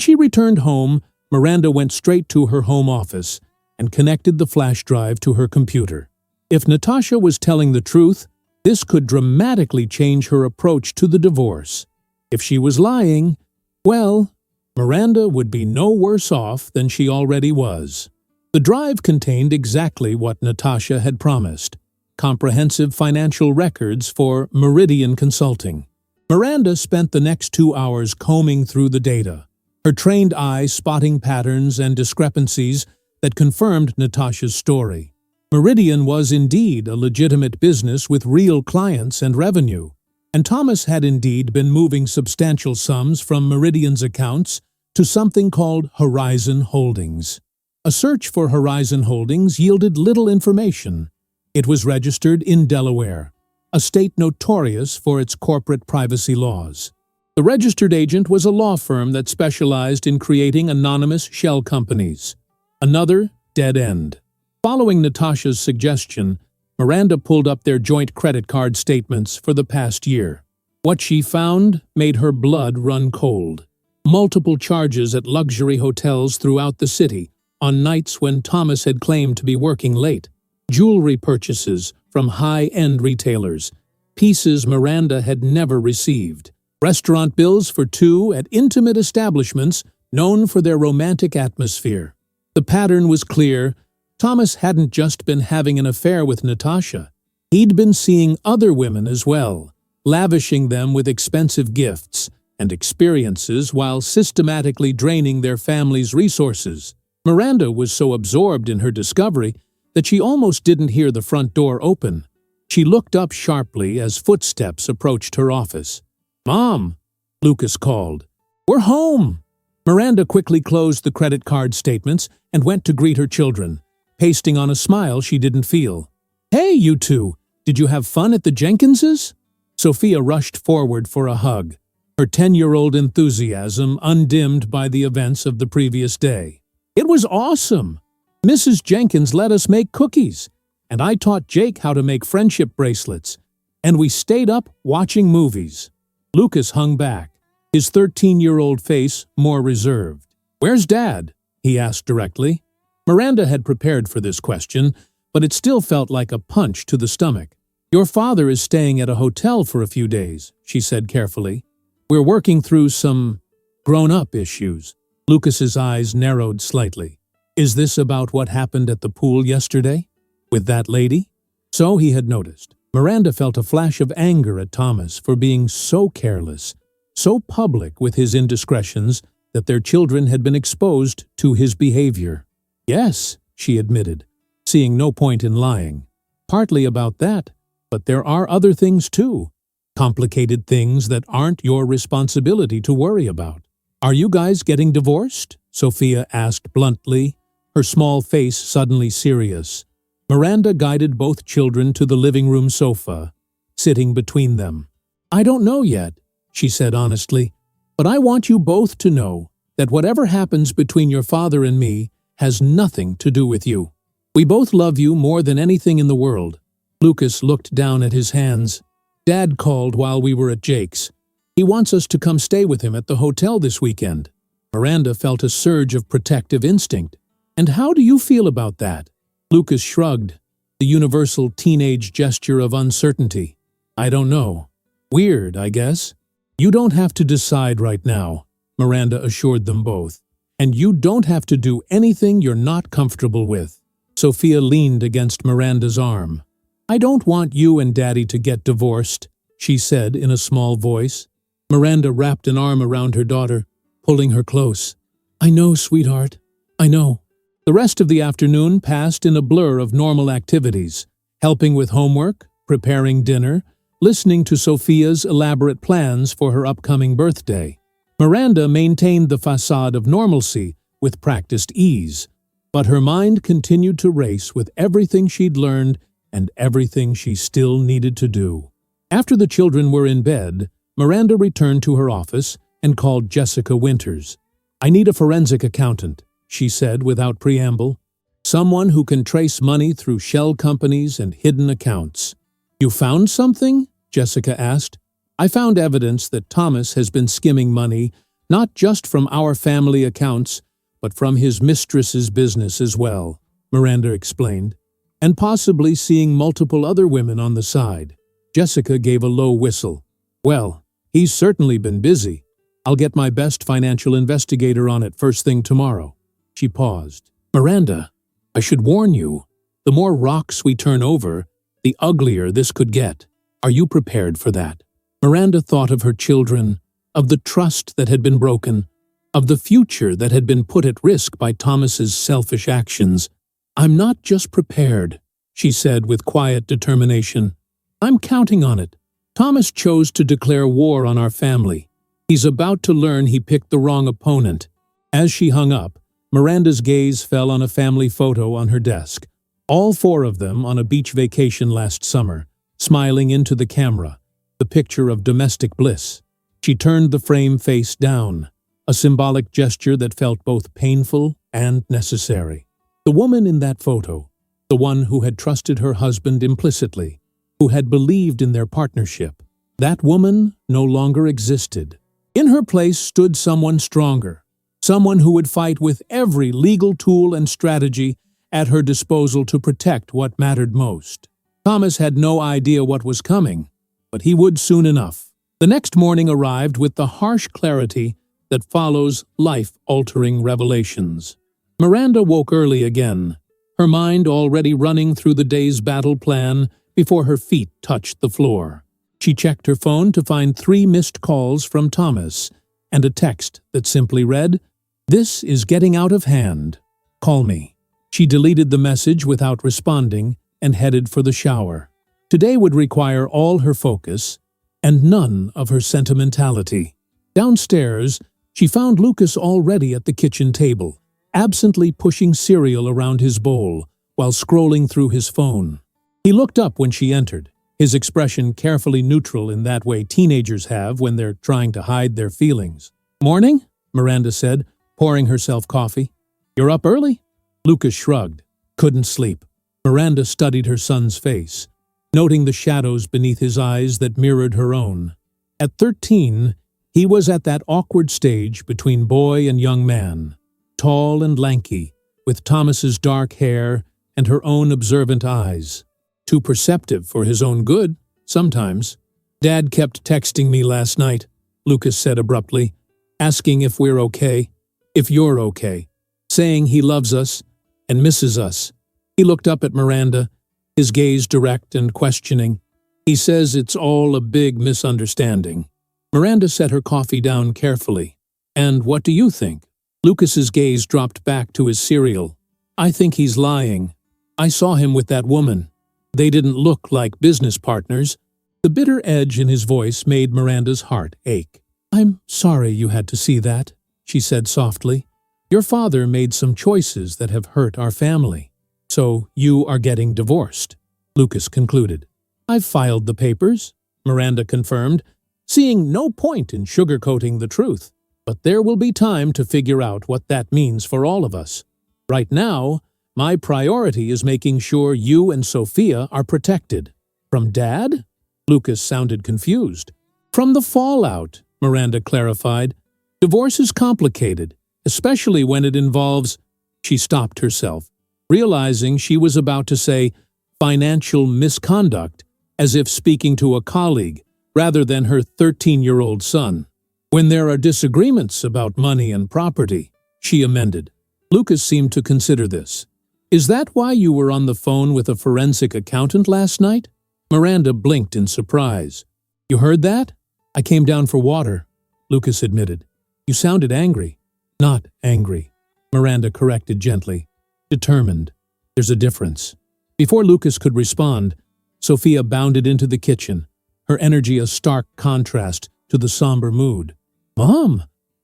she returned home, Miranda went straight to her home office and connected the flash drive to her computer. If Natasha was telling the truth, this could dramatically change her approach to the divorce. If she was lying, well, Miranda would be no worse off than she already was. The drive contained exactly what Natasha had promised: comprehensive financial records for Meridian Consulting. Miranda spent the next 2 hours combing through the data, her trained eye spotting patterns and discrepancies that confirmed Natasha's story. Meridian was indeed a legitimate business with real clients and revenue, and Thomas had indeed been moving substantial sums from Meridian's accounts to something called Horizon Holdings. A search for Horizon Holdings yielded little information. It was registered in Delaware, a state notorious for its corporate privacy laws. The registered agent was a law firm that specialized in creating anonymous shell companies. Another dead end. Following Natasha's suggestion, Miranda pulled up their joint credit card statements for the past year. What she found made her blood run cold. Multiple charges at luxury hotels throughout the city on nights when Thomas had claimed to be working late. Jewelry purchases from high-end retailers, pieces Miranda had never received. Restaurant bills for 2 at intimate establishments known for their romantic atmosphere. The pattern was clear. Thomas hadn't just been having an affair with Natasha. He'd been seeing other women as well, lavishing them with expensive gifts and experiences while systematically draining their family's resources. Miranda was so absorbed in her discovery that she almost didn't hear the front door open. She looked up sharply as footsteps approached her office. "Mom," Lucas called. "We're home." Miranda quickly closed the credit card statements and went to greet her children, pasting on a smile she didn't feel. "Hey, you two, did you have fun at the Jenkinses?" Sophia rushed forward for a hug, her 10-year-old enthusiasm undimmed by the events of the previous day. "It was awesome. Mrs. Jenkins let us make cookies, and I taught Jake how to make friendship bracelets, and we stayed up watching movies." Lucas hung back, his 13-year-old face more reserved. "Where's Dad?" he asked directly. Miranda had prepared for this question, but it still felt like a punch to the stomach. "Your father is staying at a hotel for a few days," she said carefully. "We're working through some grown-up issues." Lucas's eyes narrowed slightly. "Is this about what happened at the pool yesterday? With that lady?" So he had noticed. Miranda felt a flash of anger at Thomas for being so careless, so public with his indiscretions that their children had been exposed to his behavior. "Yes," she admitted, seeing no point in lying. "Partly about that, but there are other things too. Complicated things that aren't your responsibility to worry about." "Are you guys getting divorced?" Sophia asked bluntly, her small face suddenly serious. Miranda guided both children to the living room sofa, sitting between them. "I don't know yet," she said honestly, "but I want you both to know that whatever happens between your father and me has nothing to do with you. We both love you more than anything in the world." Lucas looked down at his hands. "Dad called while we were at Jake's. He wants us to come stay with him at the hotel this weekend." Miranda felt a surge of protective instinct. "And how do you feel about that?" Lucas shrugged, the universal teenage gesture of uncertainty. "I don't know. Weird, I guess." "You don't have to decide right now," Miranda assured them both. "And you don't have to do anything you're not comfortable with." Sophia leaned against Miranda's arm. "I don't want you and Daddy to get divorced," she said in a small voice. Miranda wrapped an arm around her daughter, pulling her close. "I know, sweetheart. I know." The rest of the afternoon passed in a blur of normal activities, helping with homework, preparing dinner, listening to Sophia's elaborate plans for her upcoming birthday. Miranda maintained the facade of normalcy with practiced ease, but her mind continued to race with everything she'd learned and everything she still needed to do. After the children were in bed, Miranda returned to her office and called Jessica Winters. "I need a forensic accountant," she said without preamble. "Someone who can trace money through shell companies and hidden accounts." "You found something?" Jessica asked. I found evidence that Thomas has been skimming money, not just from our family accounts, but from his mistress's business as well, Miranda explained, and possibly seeing multiple other women on the side. Jessica gave a low whistle. Well, he's certainly been busy. I'll get my best financial investigator on it first thing tomorrow. She paused. Miranda, I should warn you, the more rocks we turn over, the uglier this could get. Are you prepared for that? Miranda thought of her children, of the trust that had been broken, of the future that had been put at risk by Thomas's selfish actions. I'm not just prepared, she said with quiet determination. I'm counting on it. Thomas chose to declare war on our family. He's about to learn he picked the wrong opponent. As she hung up, Miranda's gaze fell on a family photo on her desk. All four of them on a beach vacation last summer, smiling into the camera, the picture of domestic bliss. She turned the frame face down, a symbolic gesture that felt both painful and necessary. The woman in that photo, the one who had trusted her husband implicitly, who had believed in their partnership, that woman no longer existed. In her place stood someone stronger, someone who would fight with every legal tool and strategy at her disposal to protect what mattered most. Thomas had no idea what was coming, but he would soon enough. The next morning arrived with the harsh clarity that follows life-altering revelations. Miranda woke early again, her mind already running through the day's battle plan before her feet touched the floor. She checked her phone to find 3 missed calls from Thomas and a text that simply read, "This is getting out of hand. Call me." She deleted the message without responding and headed for the shower. Today would require all her focus and none of her sentimentality. Downstairs, she found Lucas already at the kitchen table, absently pushing cereal around his bowl while scrolling through his phone. He looked up when she entered, his expression carefully neutral in that way teenagers have when they're trying to hide their feelings. "Morning," Miranda said, pouring herself coffee. "You're up early?" Lucas shrugged. Couldn't sleep. Miranda studied her son's face, noting the shadows beneath his eyes that mirrored her own. At 13, he was at that awkward stage between boy and young man, tall and lanky, with Thomas's dark hair and her own observant eyes. Too perceptive for his own good, sometimes. "Dad kept texting me last night," Lucas said abruptly, "asking if we're okay, if you're okay, saying he loves us and misses us." He looked up at Miranda, his gaze direct and questioning. "He says it's all a big misunderstanding." Miranda set her coffee down carefully. "And what do you think?" Lucas's gaze dropped back to his cereal. "I think he's lying. I saw him with that woman. They didn't look like business partners." The bitter edge in his voice made Miranda's heart ache. "I'm sorry you had to see that," she said softly. "Your father made some choices that have hurt our family. So you are getting divorced," Lucas concluded. "I've filed the papers," Miranda confirmed, seeing no point in sugarcoating the truth. "But there will be time to figure out what that means for all of us. Right now, my priority is making sure you and Sophia are protected." "From Dad?" Lucas sounded confused. "From the fallout," Miranda clarified. "Divorce is complicated, especially when it involves—" She stopped herself, realizing she was about to say financial misconduct, as if speaking to a colleague rather than her 13-year-old son. "When there are disagreements about money and property," she amended. Lucas seemed to consider this. "Is that why you were on the phone with a forensic accountant last night?" Miranda blinked in surprise. "You heard that?" "I came down for water," Lucas admitted. "You sounded angry." "Not angry," Miranda corrected gently. "Determined. There's a difference." Before Lucas could respond, Sophia bounded into the kitchen, her energy a stark contrast to the somber mood. "Mom,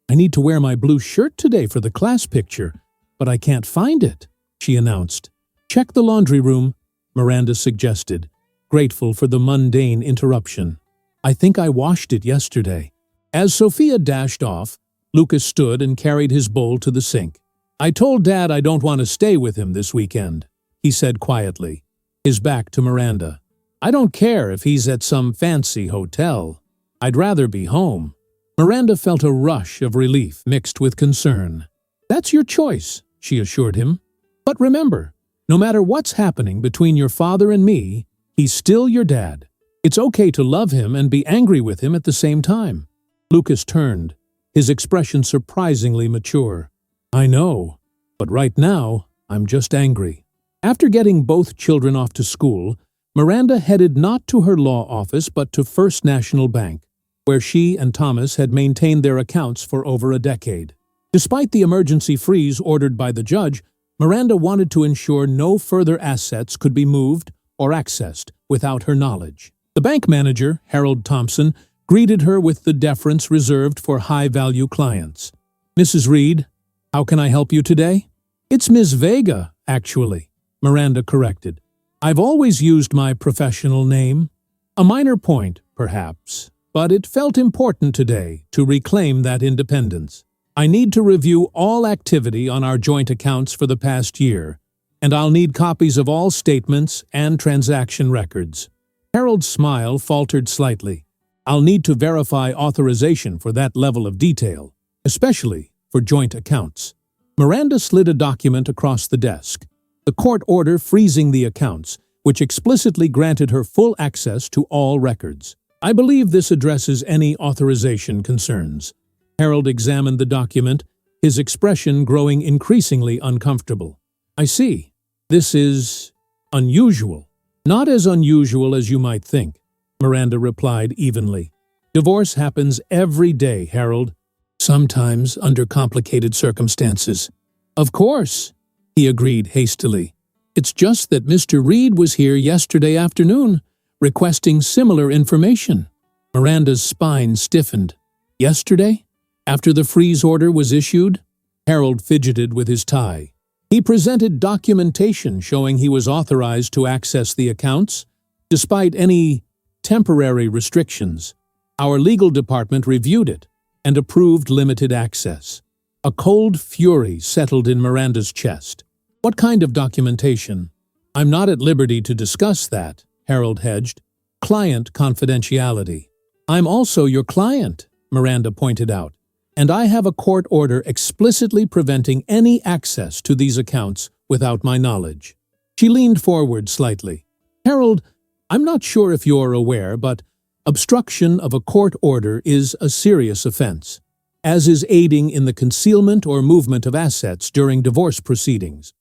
I need to wear my blue shirt today for the class picture, but I can't find it," she announced. "Check the laundry room," Miranda suggested, grateful for the mundane interruption. "I think I washed it yesterday." As Sophia dashed off, Lucas stood and carried his bowl to the sink. "I told Dad I don't want to stay with him this weekend," he said quietly, his back to Miranda. "I don't care if he's at some fancy hotel. I'd rather be home." Miranda felt a rush of relief mixed with concern. "That's your choice," she assured him. "But remember, no matter what's happening between your father and me, he's still your dad. It's okay to love him and be angry with him at the same time." Lucas turned, his expression surprisingly mature. "I know, but right now, I'm just angry." After getting both children off to school, Miranda headed not to her law office but to First National Bank, where she and Thomas had maintained their accounts for over a decade. Despite the emergency freeze ordered by the judge, Miranda wanted to ensure no further assets could be moved or accessed without her knowledge. The bank manager, Harold Thompson, greeted her with the deference reserved for high-value clients. "Mrs. Reed, how can I help you today?" "It's Ms. Vega, actually," Miranda corrected. "I've always used my professional name. A minor point, perhaps, but it felt important today to reclaim that independence. I need to review all activity on our joint accounts for the past year, and I'll need copies of all statements and transaction records." Harold's smile faltered slightly. "I'll need to verify authorization for that level of detail, especially for joint accounts." Miranda slid a document across the desk, the court order freezing the accounts, which explicitly granted her full access to all records. "I believe this addresses any authorization concerns." Harold examined the document, his expression growing increasingly uncomfortable. "I see. This is unusual." "Not as unusual as you might think," Miranda replied evenly. "Divorce happens every day, Harold, sometimes under complicated circumstances." "Of course," he agreed hastily. "It's just that Mr. Reed was here yesterday afternoon, requesting similar information." Miranda's spine stiffened. "Yesterday? After the freeze order was issued?" Harold fidgeted with his tie. He presented documentation showing he was authorized to access the accounts, despite any temporary restrictions. Our legal department reviewed it and approved limited access. A cold fury settled in Miranda's chest. "What kind of documentation?" "I'm not at liberty to discuss that," Harold hedged. "Client confidentiality." "I'm also your client," Miranda pointed out, "and I have a court order explicitly preventing any access to these accounts without my knowledge." She leaned forward slightly. "Harold, I'm not sure if you're aware, but obstruction of a court order is a serious offense, as is aiding in the concealment or movement of assets during divorce proceedings."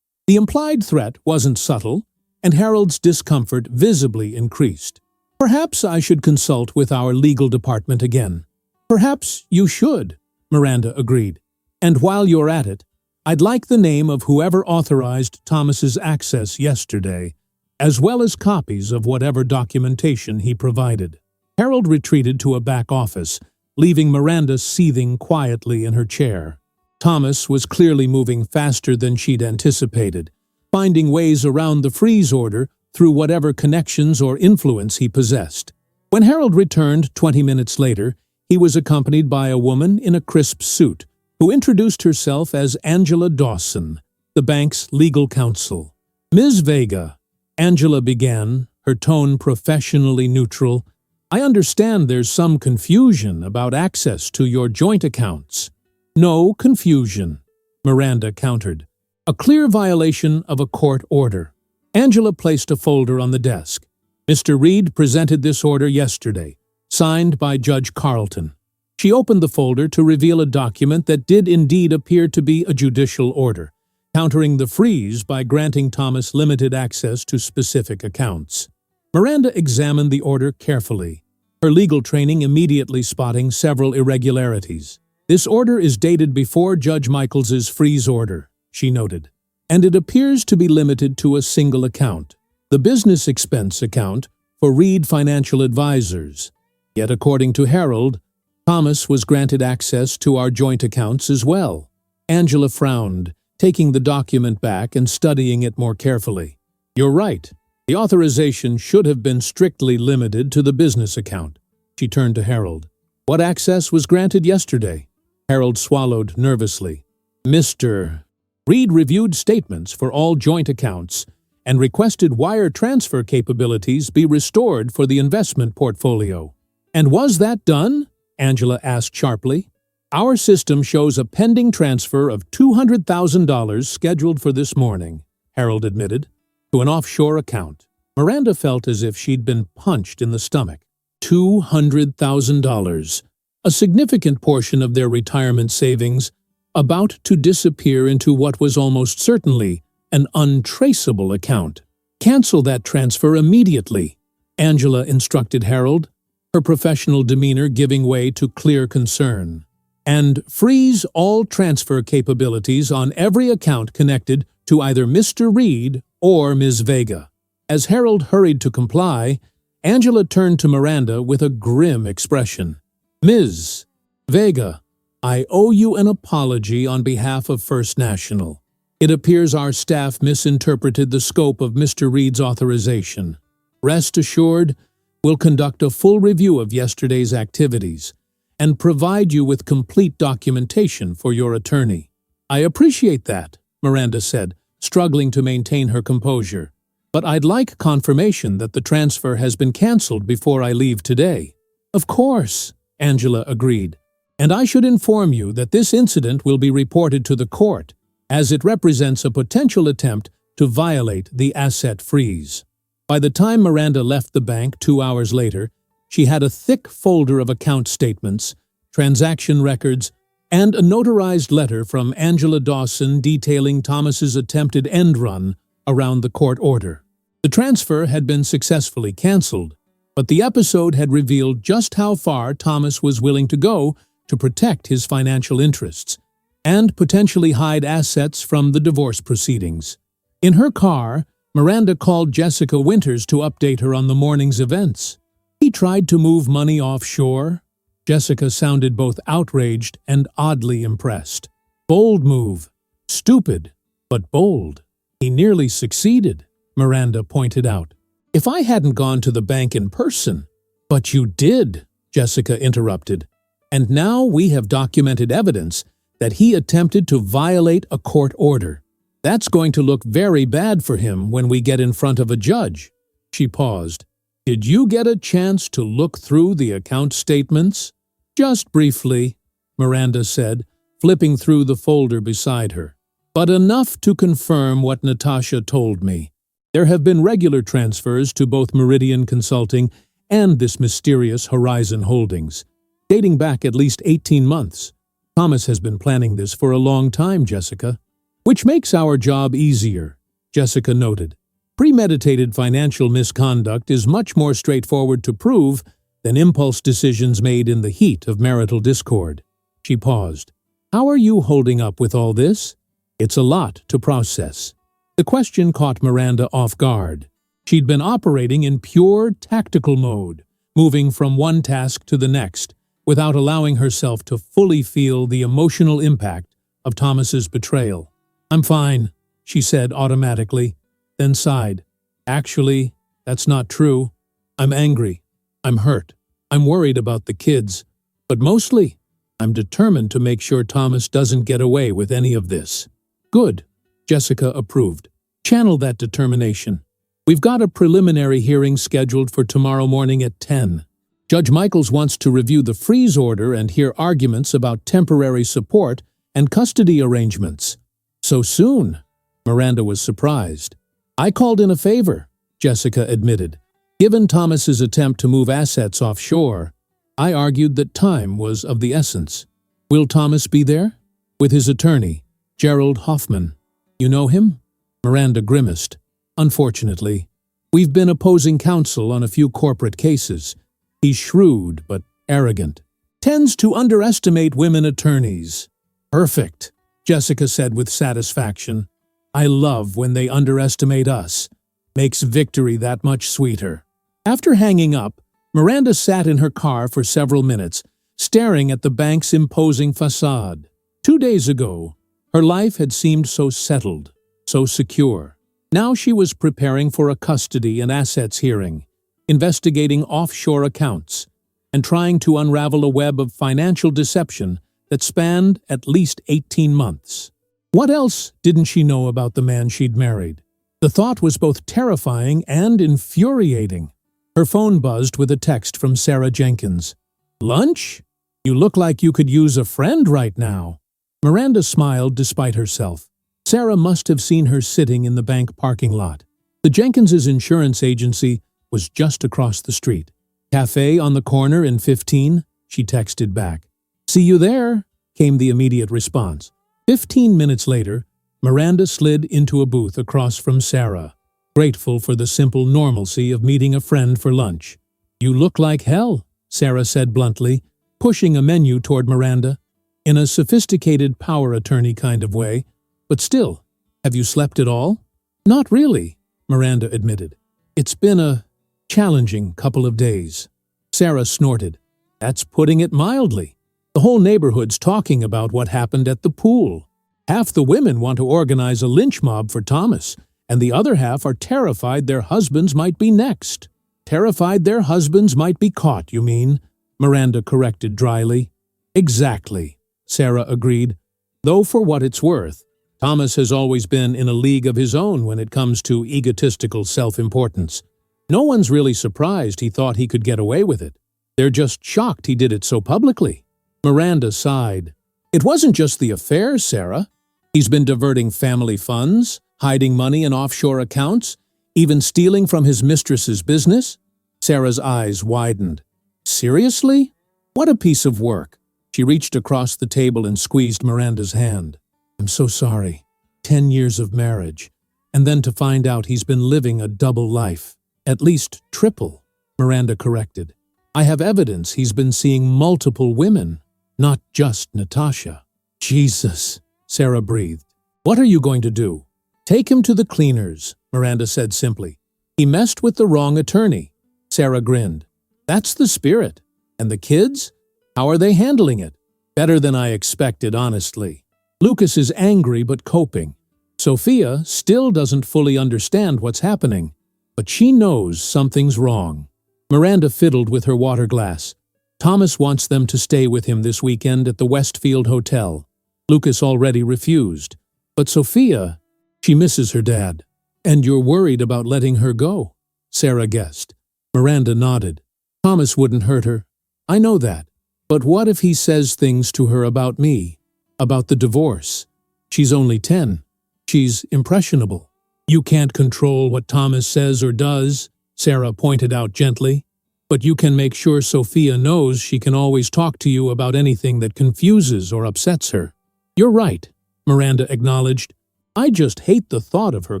The implied threat wasn't subtle, and Harold's discomfort visibly increased. "Perhaps I should consult with our legal department again." "Perhaps you should," Miranda agreed. "And while you're at it, I'd like the name of whoever authorized Thomas's access yesterday, as well as copies of whatever documentation he provided." Harold retreated to a back office, leaving Miranda seething quietly in her chair. Thomas was clearly moving faster than she'd anticipated, finding ways around the freeze order through whatever connections or influence he possessed. When Harold returned 20 minutes later, he was accompanied by a woman in a crisp suit, who introduced herself as Angela Dawson, the bank's legal counsel. "Ms. Vega," Angela began, her tone professionally neutral, "I understand there's some confusion about access to your joint accounts." "No confusion," Miranda countered. "A clear violation of a court order." Angela placed a folder on the desk. "Mr. Reed presented this order yesterday, signed by Judge Carlton." She opened the folder to reveal a document that did indeed appear to be a judicial order, countering the freeze by granting Thomas limited access to specific accounts. Miranda examined the order carefully, her legal training immediately spotting several irregularities. "This order is dated before Judge Michaels's freeze order," she noted, "and it appears to be limited to a single account, the business expense account for Reed Financial Advisors. Yet according to Harold, Thomas was granted access to our joint accounts as well." Angela frowned, taking the document back and studying it more carefully. "You're right. The authorization should have been strictly limited to the business account." She turned to Harold. "What access was granted yesterday?" Harold swallowed nervously. "Mr. Reed reviewed statements for all joint accounts and requested wire transfer capabilities be restored for the investment portfolio." "And was that done?" Angela asked sharply. "Our system shows a pending transfer of $200,000 scheduled for this morning," Harold admitted, "to an offshore account." Miranda felt as if she'd been punched in the stomach. $200,000, a significant portion of their retirement savings, about to disappear into what was almost certainly an untraceable account. "Cancel that transfer immediately," Angela instructed Harold, her professional demeanor giving way to clear concern. "And freeze all transfer capabilities on every account connected to either Mr. Reed or Ms. Vega." As Harold hurried to comply, Angela turned to Miranda with a grim expression. "Ms. Vega, I owe you an apology on behalf of First National. It appears our staff misinterpreted the scope of Mr. Reed's authorization. Rest assured, we'll conduct a full review of yesterday's activities and provide you with complete documentation for your attorney." "I appreciate that," Miranda said, struggling to maintain her composure. "But I'd like confirmation that the transfer has been canceled before I leave today." "Of course," Angela agreed. "And I should inform you that this incident will be reported to the court, as it represents a potential attempt to violate the asset freeze." By the time Miranda left the bank 2 hours later, she had a thick folder of account statements, transaction records, and a notarized letter from Angela Dawson detailing Thomas's attempted end run around the court order. The transfer had been successfully canceled, but the episode had revealed just how far Thomas was willing to go to protect his financial interests and potentially hide assets from the divorce proceedings. In her car, Miranda called Jessica Winters to update her on the morning's events. "He tried to move money offshore?" Jessica sounded both outraged and oddly impressed. "Bold move. Stupid, but bold. He nearly succeeded," Miranda pointed out. "If I hadn't gone to the bank in person—" "But you did," Jessica interrupted. "And now we have documented evidence that he attempted to violate a court order. That's going to look very bad for him when we get in front of a judge." She paused. "Did you get a chance to look through the account statements?" "Just briefly," Miranda said, flipping through the folder beside her. "But enough to confirm what Natasha told me. There have been regular transfers to both Meridian Consulting and this mysterious Horizon Holdings, dating back at least 18 months. Thomas has been planning this for a long time, Jessica." "Which makes our job easier," Jessica noted. "Premeditated financial misconduct is much more straightforward to prove than impulse decisions made in the heat of marital discord." She paused. "How are you holding up with all this? It's a lot to process." The question caught Miranda off guard. She'd been operating in pure tactical mode, moving from one task to the next, without allowing herself to fully feel the emotional impact of Thomas's betrayal. "I'm fine," she said automatically, then sighed. "Actually, that's not true. I'm angry. I'm hurt. I'm worried about the kids. But mostly, I'm determined to make sure Thomas doesn't get away with any of this." "Good," Jessica approved. "Channel that determination. We've got a preliminary hearing scheduled for tomorrow morning at 10. Judge Michaels wants to review the freeze order and hear arguments about temporary support and custody arrangements." "So soon?" Miranda was surprised. "I called in a favor," Jessica admitted. "Given Thomas's attempt to move assets offshore, I argued that time was of the essence." "Will Thomas be there?" "With his attorney, Gerald Hoffman. You know him?" Miranda grimaced. "Unfortunately, we've been opposing counsel on a few corporate cases. He's shrewd but arrogant. Tends to underestimate women attorneys." "Perfect," Jessica said with satisfaction. "I love when they underestimate us. Makes victory that much sweeter." After hanging up, Miranda sat in her car for several minutes, staring at the bank's imposing facade. 2 days ago, her life had seemed so settled, so secure. Now she was preparing for a custody and assets hearing, investigating offshore accounts, and trying to unravel a web of financial deception that spanned at least 18 months. What else didn't she know about the man she'd married? The thought was both terrifying and infuriating. Her phone buzzed with a text from Sarah Jenkins. "Lunch? You look like you could use a friend right now." Miranda smiled despite herself. Sarah must have seen her sitting in the bank parking lot. The Jenkinses' insurance agency was just across the street. "Cafe on the corner in 15, she texted back. "See you there," came the immediate response. 15 minutes later, Miranda slid into a booth across from Sarah, grateful for the simple normalcy of meeting a friend for lunch. "You look like hell," Sarah said bluntly, pushing a menu toward Miranda, in a sophisticated power attorney kind of way. "But still, have you slept at all?" "Not really," Miranda admitted. "It's been a challenging couple of days." Sarah snorted. "That's putting it mildly. The whole neighborhood's talking about what happened at the pool. Half the women want to organize a lynch mob for Thomas, and the other half are terrified their husbands might be next." "Terrified their husbands might be caught, you mean?" Miranda corrected dryly. "Exactly," Sarah agreed. "Though for what it's worth, Thomas has always been in a league of his own when it comes to egotistical self-importance. No one's really surprised he thought he could get away with it. They're just shocked he did it so publicly." Miranda sighed. "It wasn't just the affair, Sarah. He's been diverting family funds, hiding money in offshore accounts, even stealing from his mistress's business." Sarah's eyes widened. "Seriously? What a piece of work." She reached across the table and squeezed Miranda's hand. "I'm so sorry. 10 years of marriage. And then to find out he's been living a double life. At least triple," Miranda corrected. "I have evidence he's been seeing multiple women, not just Natasha." "Jesus," Sarah breathed. "What are you going to do?" "Take him to the cleaners," Miranda said simply. "He messed with the wrong attorney." Sarah grinned. "That's the spirit. And the kids? How are they handling it?" "Better than I expected, honestly. Lucas is angry but coping. Sophia still doesn't fully understand what's happening, but she knows something's wrong." Miranda fiddled with her water glass. "Thomas wants them to stay with him this weekend at the Westfield Hotel. Lucas already refused. But Sophia, she misses her dad. And you're worried about letting her go," Sarah guessed. Miranda nodded. "Thomas wouldn't hurt her. I know that. But what if he says things to her about me? About the divorce? She's only 10. She's impressionable." "You can't control what Thomas says or does," Sarah pointed out gently. "But you can make sure Sophia knows she can always talk to you about anything that confuses or upsets her." "You're right," Miranda acknowledged. "I just hate the thought of her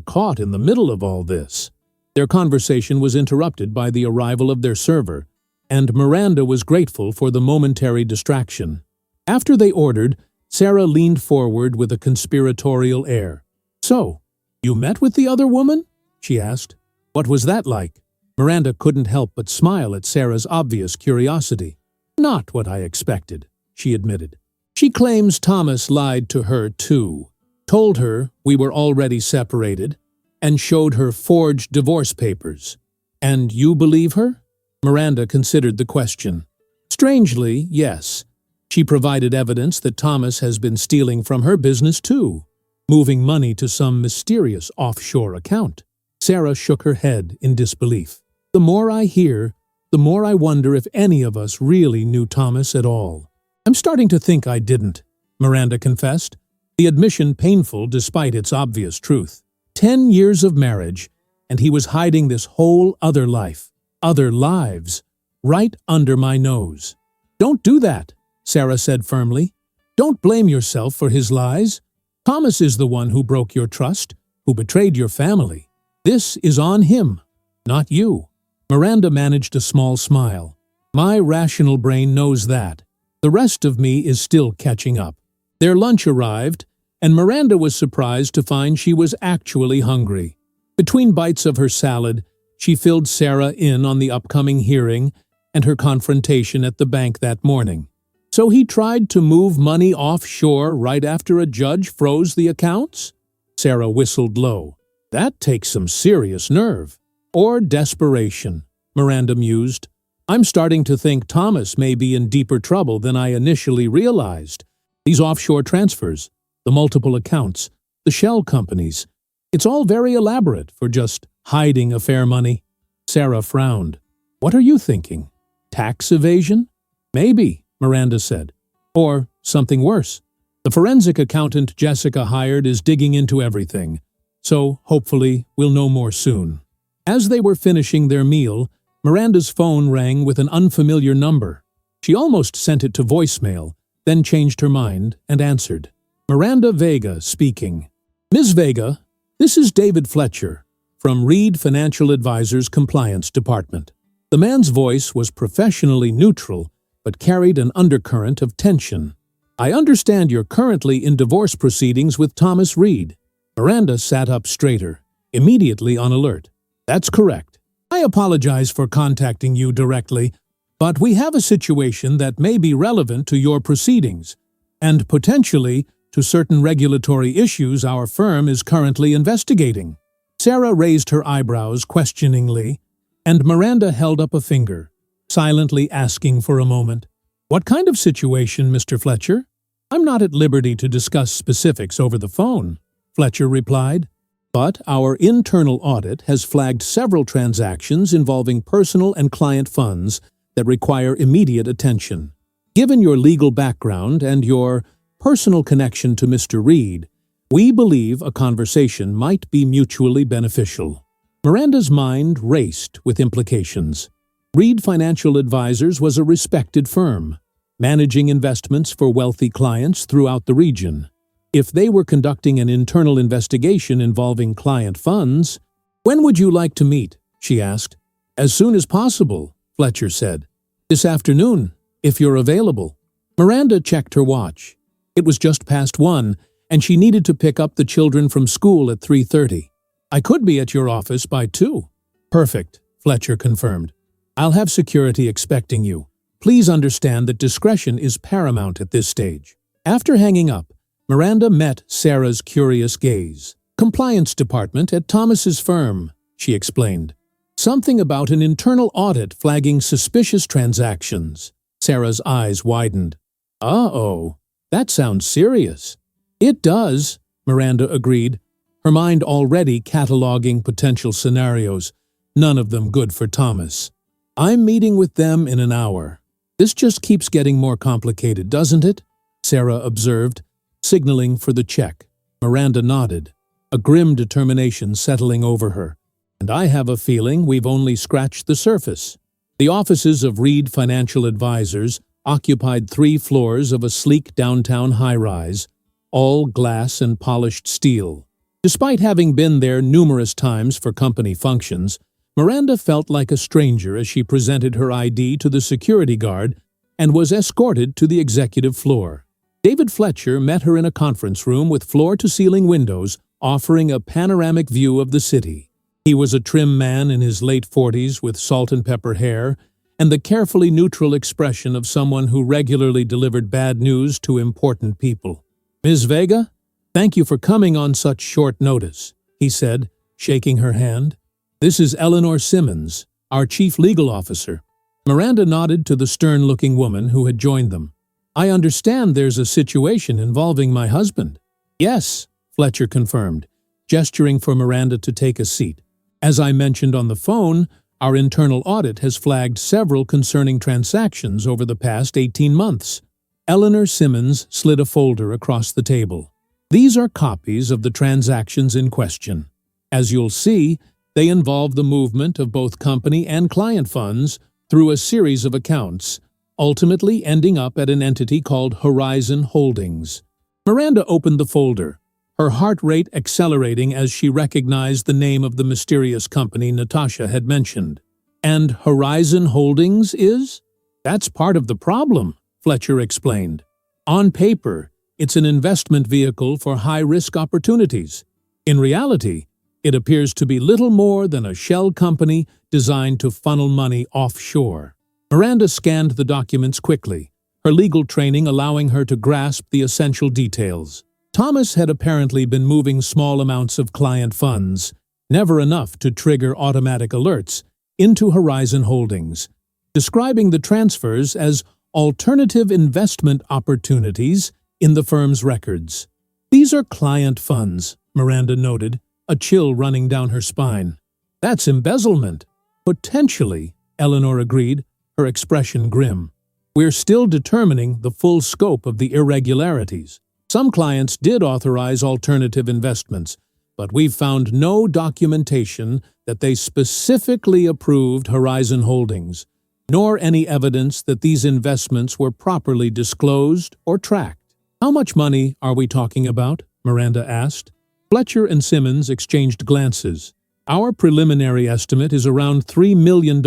caught in the middle of all this." Their conversation was interrupted by the arrival of their server, and Miranda was grateful for the momentary distraction. After they ordered, Sarah leaned forward with a conspiratorial air. "So, you met with the other woman?" she asked. "What was that like?" Miranda couldn't help but smile at Sarah's obvious curiosity. "Not what I expected," she admitted. "She claims Thomas lied to her too, told her we were already separated, and showed her forged divorce papers. And you believe her?" Miranda considered the question. "Strangely, yes. She provided evidence that Thomas has been stealing from her business too, moving money to some mysterious offshore account." Sarah shook her head in disbelief. "The more I hear, the more I wonder if any of us really knew Thomas at all." "I'm starting to think I didn't," Miranda confessed, the admission painful despite its obvious truth. 10 years of marriage, and he was hiding this whole other life, other lives, right under my nose. "Don't do that," Sarah said firmly. "Don't blame yourself for his lies. Thomas is the one who broke your trust, who betrayed your family. This is on him, not you." Miranda managed a small smile. "My rational brain knows that. The rest of me is still catching up." Their lunch arrived, and Miranda was surprised to find she was actually hungry. Between bites of her salad, she filled Sarah in on the upcoming hearing and her confrontation at the bank that morning. "So he tried to move money offshore right after a judge froze the accounts?" Sarah whistled low. "That takes some serious nerve. Or desperation," Miranda mused. "I'm starting to think Thomas may be in deeper trouble than I initially realized. These offshore transfers, the multiple accounts, the shell companies, it's all very elaborate for just hiding affair money." Sarah frowned. What are you thinking? Tax evasion? Maybe, Miranda said. Or something worse. The forensic accountant Jessica hired is digging into everything, so hopefully we'll know more soon. As they were finishing their meal, Miranda's phone rang with an unfamiliar number. She almost sent it to voicemail, then changed her mind and answered. Miranda Vega speaking. Ms. Vega, this is David Fletcher from Reed Financial Advisors Compliance Department. The man's voice was professionally neutral, but carried an undercurrent of tension. I understand you're currently in divorce proceedings with Thomas Reed. Miranda sat up straighter, immediately on alert. That's correct. I apologize for contacting you directly, but we have a situation that may be relevant to your proceedings, and potentially to certain regulatory issues our firm is currently investigating. Sarah raised her eyebrows questioningly, and Miranda held up a finger, silently asking for a moment. What kind of situation, Mr. Fletcher? I'm not at liberty to discuss specifics over the phone, Fletcher replied. But our internal audit has flagged several transactions involving personal and client funds that require immediate attention. Given your legal background and your personal connection to Mr. Reed, we believe a conversation might be mutually beneficial. Miranda's mind raced with implications. Reed Financial Advisors was a respected firm, managing investments for wealthy clients throughout the region. If they were conducting an internal investigation involving client funds, when would you like to meet? She asked. As soon as possible, Fletcher said. This afternoon, if you're available. Miranda checked her watch. It was just past 1, and she needed to pick up the children from school at 3:30. I could be at your office by 2. Perfect, Fletcher confirmed. I'll have security expecting you. Please understand that discretion is paramount at this stage. After hanging up, Miranda met Sarah's curious gaze. Compliance department at Thomas's firm, she explained. Something about an internal audit flagging suspicious transactions. Sarah's eyes widened. Uh-oh, that sounds serious. It does, Miranda agreed, her mind already cataloging potential scenarios, none of them good for Thomas. I'm meeting with them in an hour. This just keeps getting more complicated, doesn't it? Sarah observed, signaling for the check. Miranda nodded, a grim determination settling over her. And I have a feeling we've only scratched the surface. The offices of Reed Financial Advisors occupied 3 floors of a sleek downtown high-rise, all glass and polished steel. Despite having been there numerous times for company functions, Miranda felt like a stranger as she presented her ID to the security guard and was escorted to the executive floor. David Fletcher met her in a conference room with floor-to-ceiling windows offering a panoramic view of the city. He was a trim man in his late 40s with salt-and-pepper hair and the carefully neutral expression of someone who regularly delivered bad news to important people. Ms. Vega, thank you for coming on such short notice, he said, shaking her hand. This is Eleanor Simmons, our chief legal officer. Miranda nodded to the stern-looking woman who had joined them. I understand there's a situation involving my husband. Yes, Fletcher confirmed, gesturing for Miranda to take a seat. As I mentioned on the phone, our internal audit has flagged several concerning transactions over the past 18 months. Eleanor Simmons slid a folder across the table. These are copies of the transactions in question. As you'll see, they involve the movement of both company and client funds through a series of accounts, ultimately ending up at an entity called Horizon Holdings. Miranda opened the folder, her heart rate accelerating as she recognized the name of the mysterious company Natasha had mentioned. And Horizon Holdings is? That's part of the problem, Fletcher explained. On paper, it's an investment vehicle for high-risk opportunities. In reality, it appears to be little more than a shell company designed to funnel money offshore. Miranda scanned the documents quickly, her legal training allowing her to grasp the essential details. Thomas had apparently been moving small amounts of client funds, never enough to trigger automatic alerts, into Horizon Holdings, describing the transfers as alternative investment opportunities in the firm's records. These are client funds, Miranda noted, a chill running down her spine. That's embezzlement. Potentially, Eleanor agreed, her expression grim. We're still determining the full scope of the irregularities. Some clients did authorize alternative investments, but we've found no documentation that they specifically approved Horizon Holdings, nor any evidence that these investments were properly disclosed or tracked. How much money are we talking about? Miranda asked. Fletcher and Simmons exchanged glances. Our preliminary estimate is around $3 million,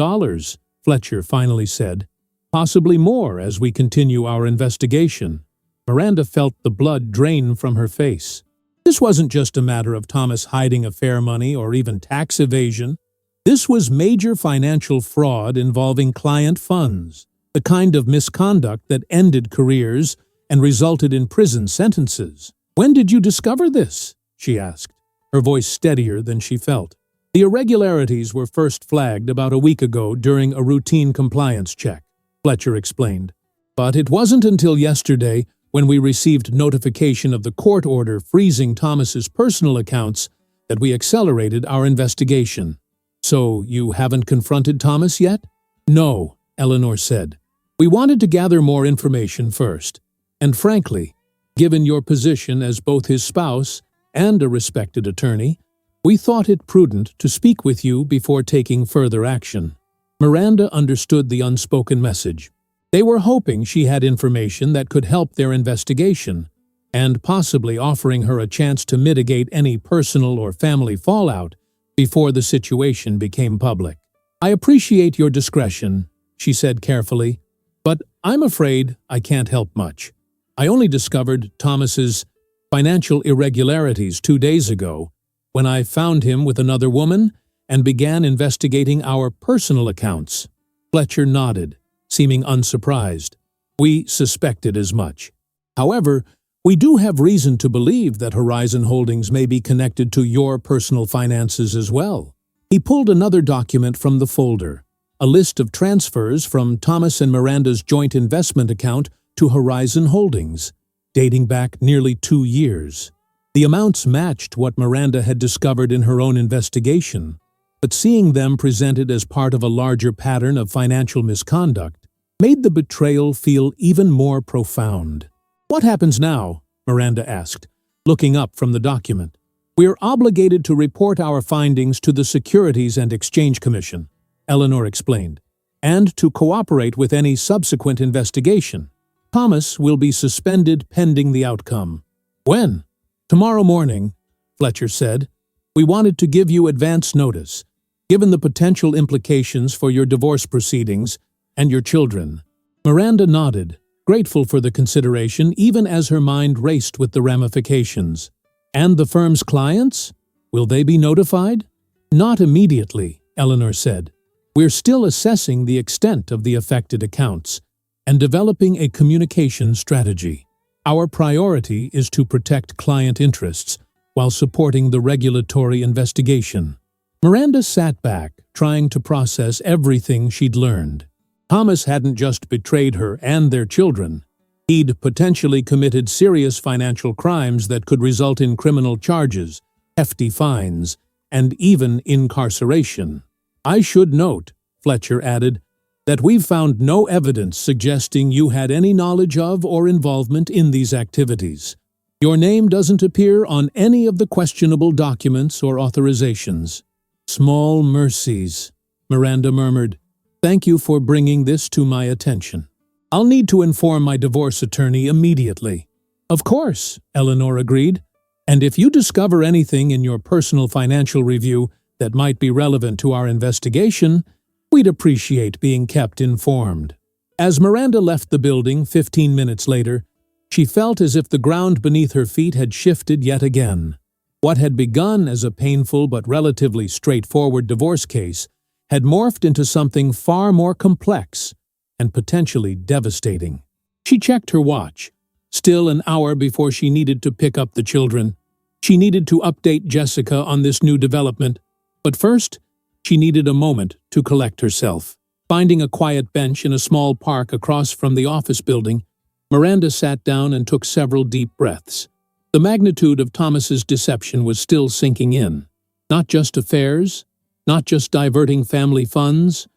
Fletcher finally said. Possibly more as we continue our investigation. Miranda felt the blood drain from her face. This wasn't just a matter of Thomas hiding affair money or even tax evasion. This was major financial fraud involving client funds, the kind of misconduct that ended careers and resulted in prison sentences. When did you discover this? She asked, her voice steadier than she felt. The irregularities were first flagged about a week ago during a routine compliance check, Fletcher explained. But it wasn't until yesterday, when we received notification of the court order freezing Thomas's personal accounts, that we accelerated our investigation. So you haven't confronted Thomas yet? No, Eleanor said. We wanted to gather more information first. And frankly, given your position as both his spouse and a respected attorney, we thought it prudent to speak with you before taking further action. Miranda understood the unspoken message. They were hoping she had information that could help their investigation, and possibly offering her a chance to mitigate any personal or family fallout before the situation became public. I appreciate your discretion, she said carefully, but I'm afraid I can't help much. I only discovered Thomas's financial irregularities 2 days ago, when I found him with another woman and began investigating our personal accounts. Fletcher nodded, seeming unsurprised. We suspected as much. However, we do have reason to believe that Horizon Holdings may be connected to your personal finances as well. He pulled another document from the folder, a list of transfers from Thomas and Miranda's joint investment account to Horizon Holdings, dating back nearly 2 years. The amounts matched what Miranda had discovered in her own investigation, but seeing them presented as part of a larger pattern of financial misconduct made the betrayal feel even more profound. What happens now? Miranda asked, looking up from the document. We are obligated to report our findings to the Securities and Exchange Commission, Eleanor explained, and to cooperate with any subsequent investigation. Thomas will be suspended pending the outcome. When? Tomorrow morning, Fletcher said. We wanted to give you advance notice, given the potential implications for your divorce proceedings and your children. Miranda nodded, grateful for the consideration even as her mind raced with the ramifications. And the firm's clients? Will they be notified? Not immediately, Eleanor said. We're still assessing the extent of the affected accounts and developing a communication strategy. Our priority is to protect client interests while supporting the regulatory investigation. Miranda sat back, trying to process everything she'd learned. Thomas hadn't just betrayed her and their children. He'd potentially committed serious financial crimes that could result in criminal charges, hefty fines, and even incarceration. I should note, Fletcher added, that we've found no evidence suggesting you had any knowledge of or involvement in these activities. Your name doesn't appear on any of the questionable documents or authorizations. Small mercies, Miranda murmured. Thank you for bringing this to my attention. I'll need to inform my divorce attorney immediately. Of course, Eleanor agreed. And if you discover anything in your personal financial review that might be relevant to our investigation, we'd appreciate being kept informed. As Miranda left the building 15 minutes later, she felt as if the ground beneath her feet had shifted yet again. What had begun as a painful but relatively straightforward divorce case had morphed into something far more complex and potentially devastating. She checked her watch. Still an hour before she needed to pick up the children. She needed to update Jessica on this new development, but first, she needed a moment to collect herself. Finding a quiet bench in a small park across from the office building, Miranda sat down and took several deep breaths. The magnitude of Thomas's deception was still sinking in. Not just affairs, not just diverting family funds,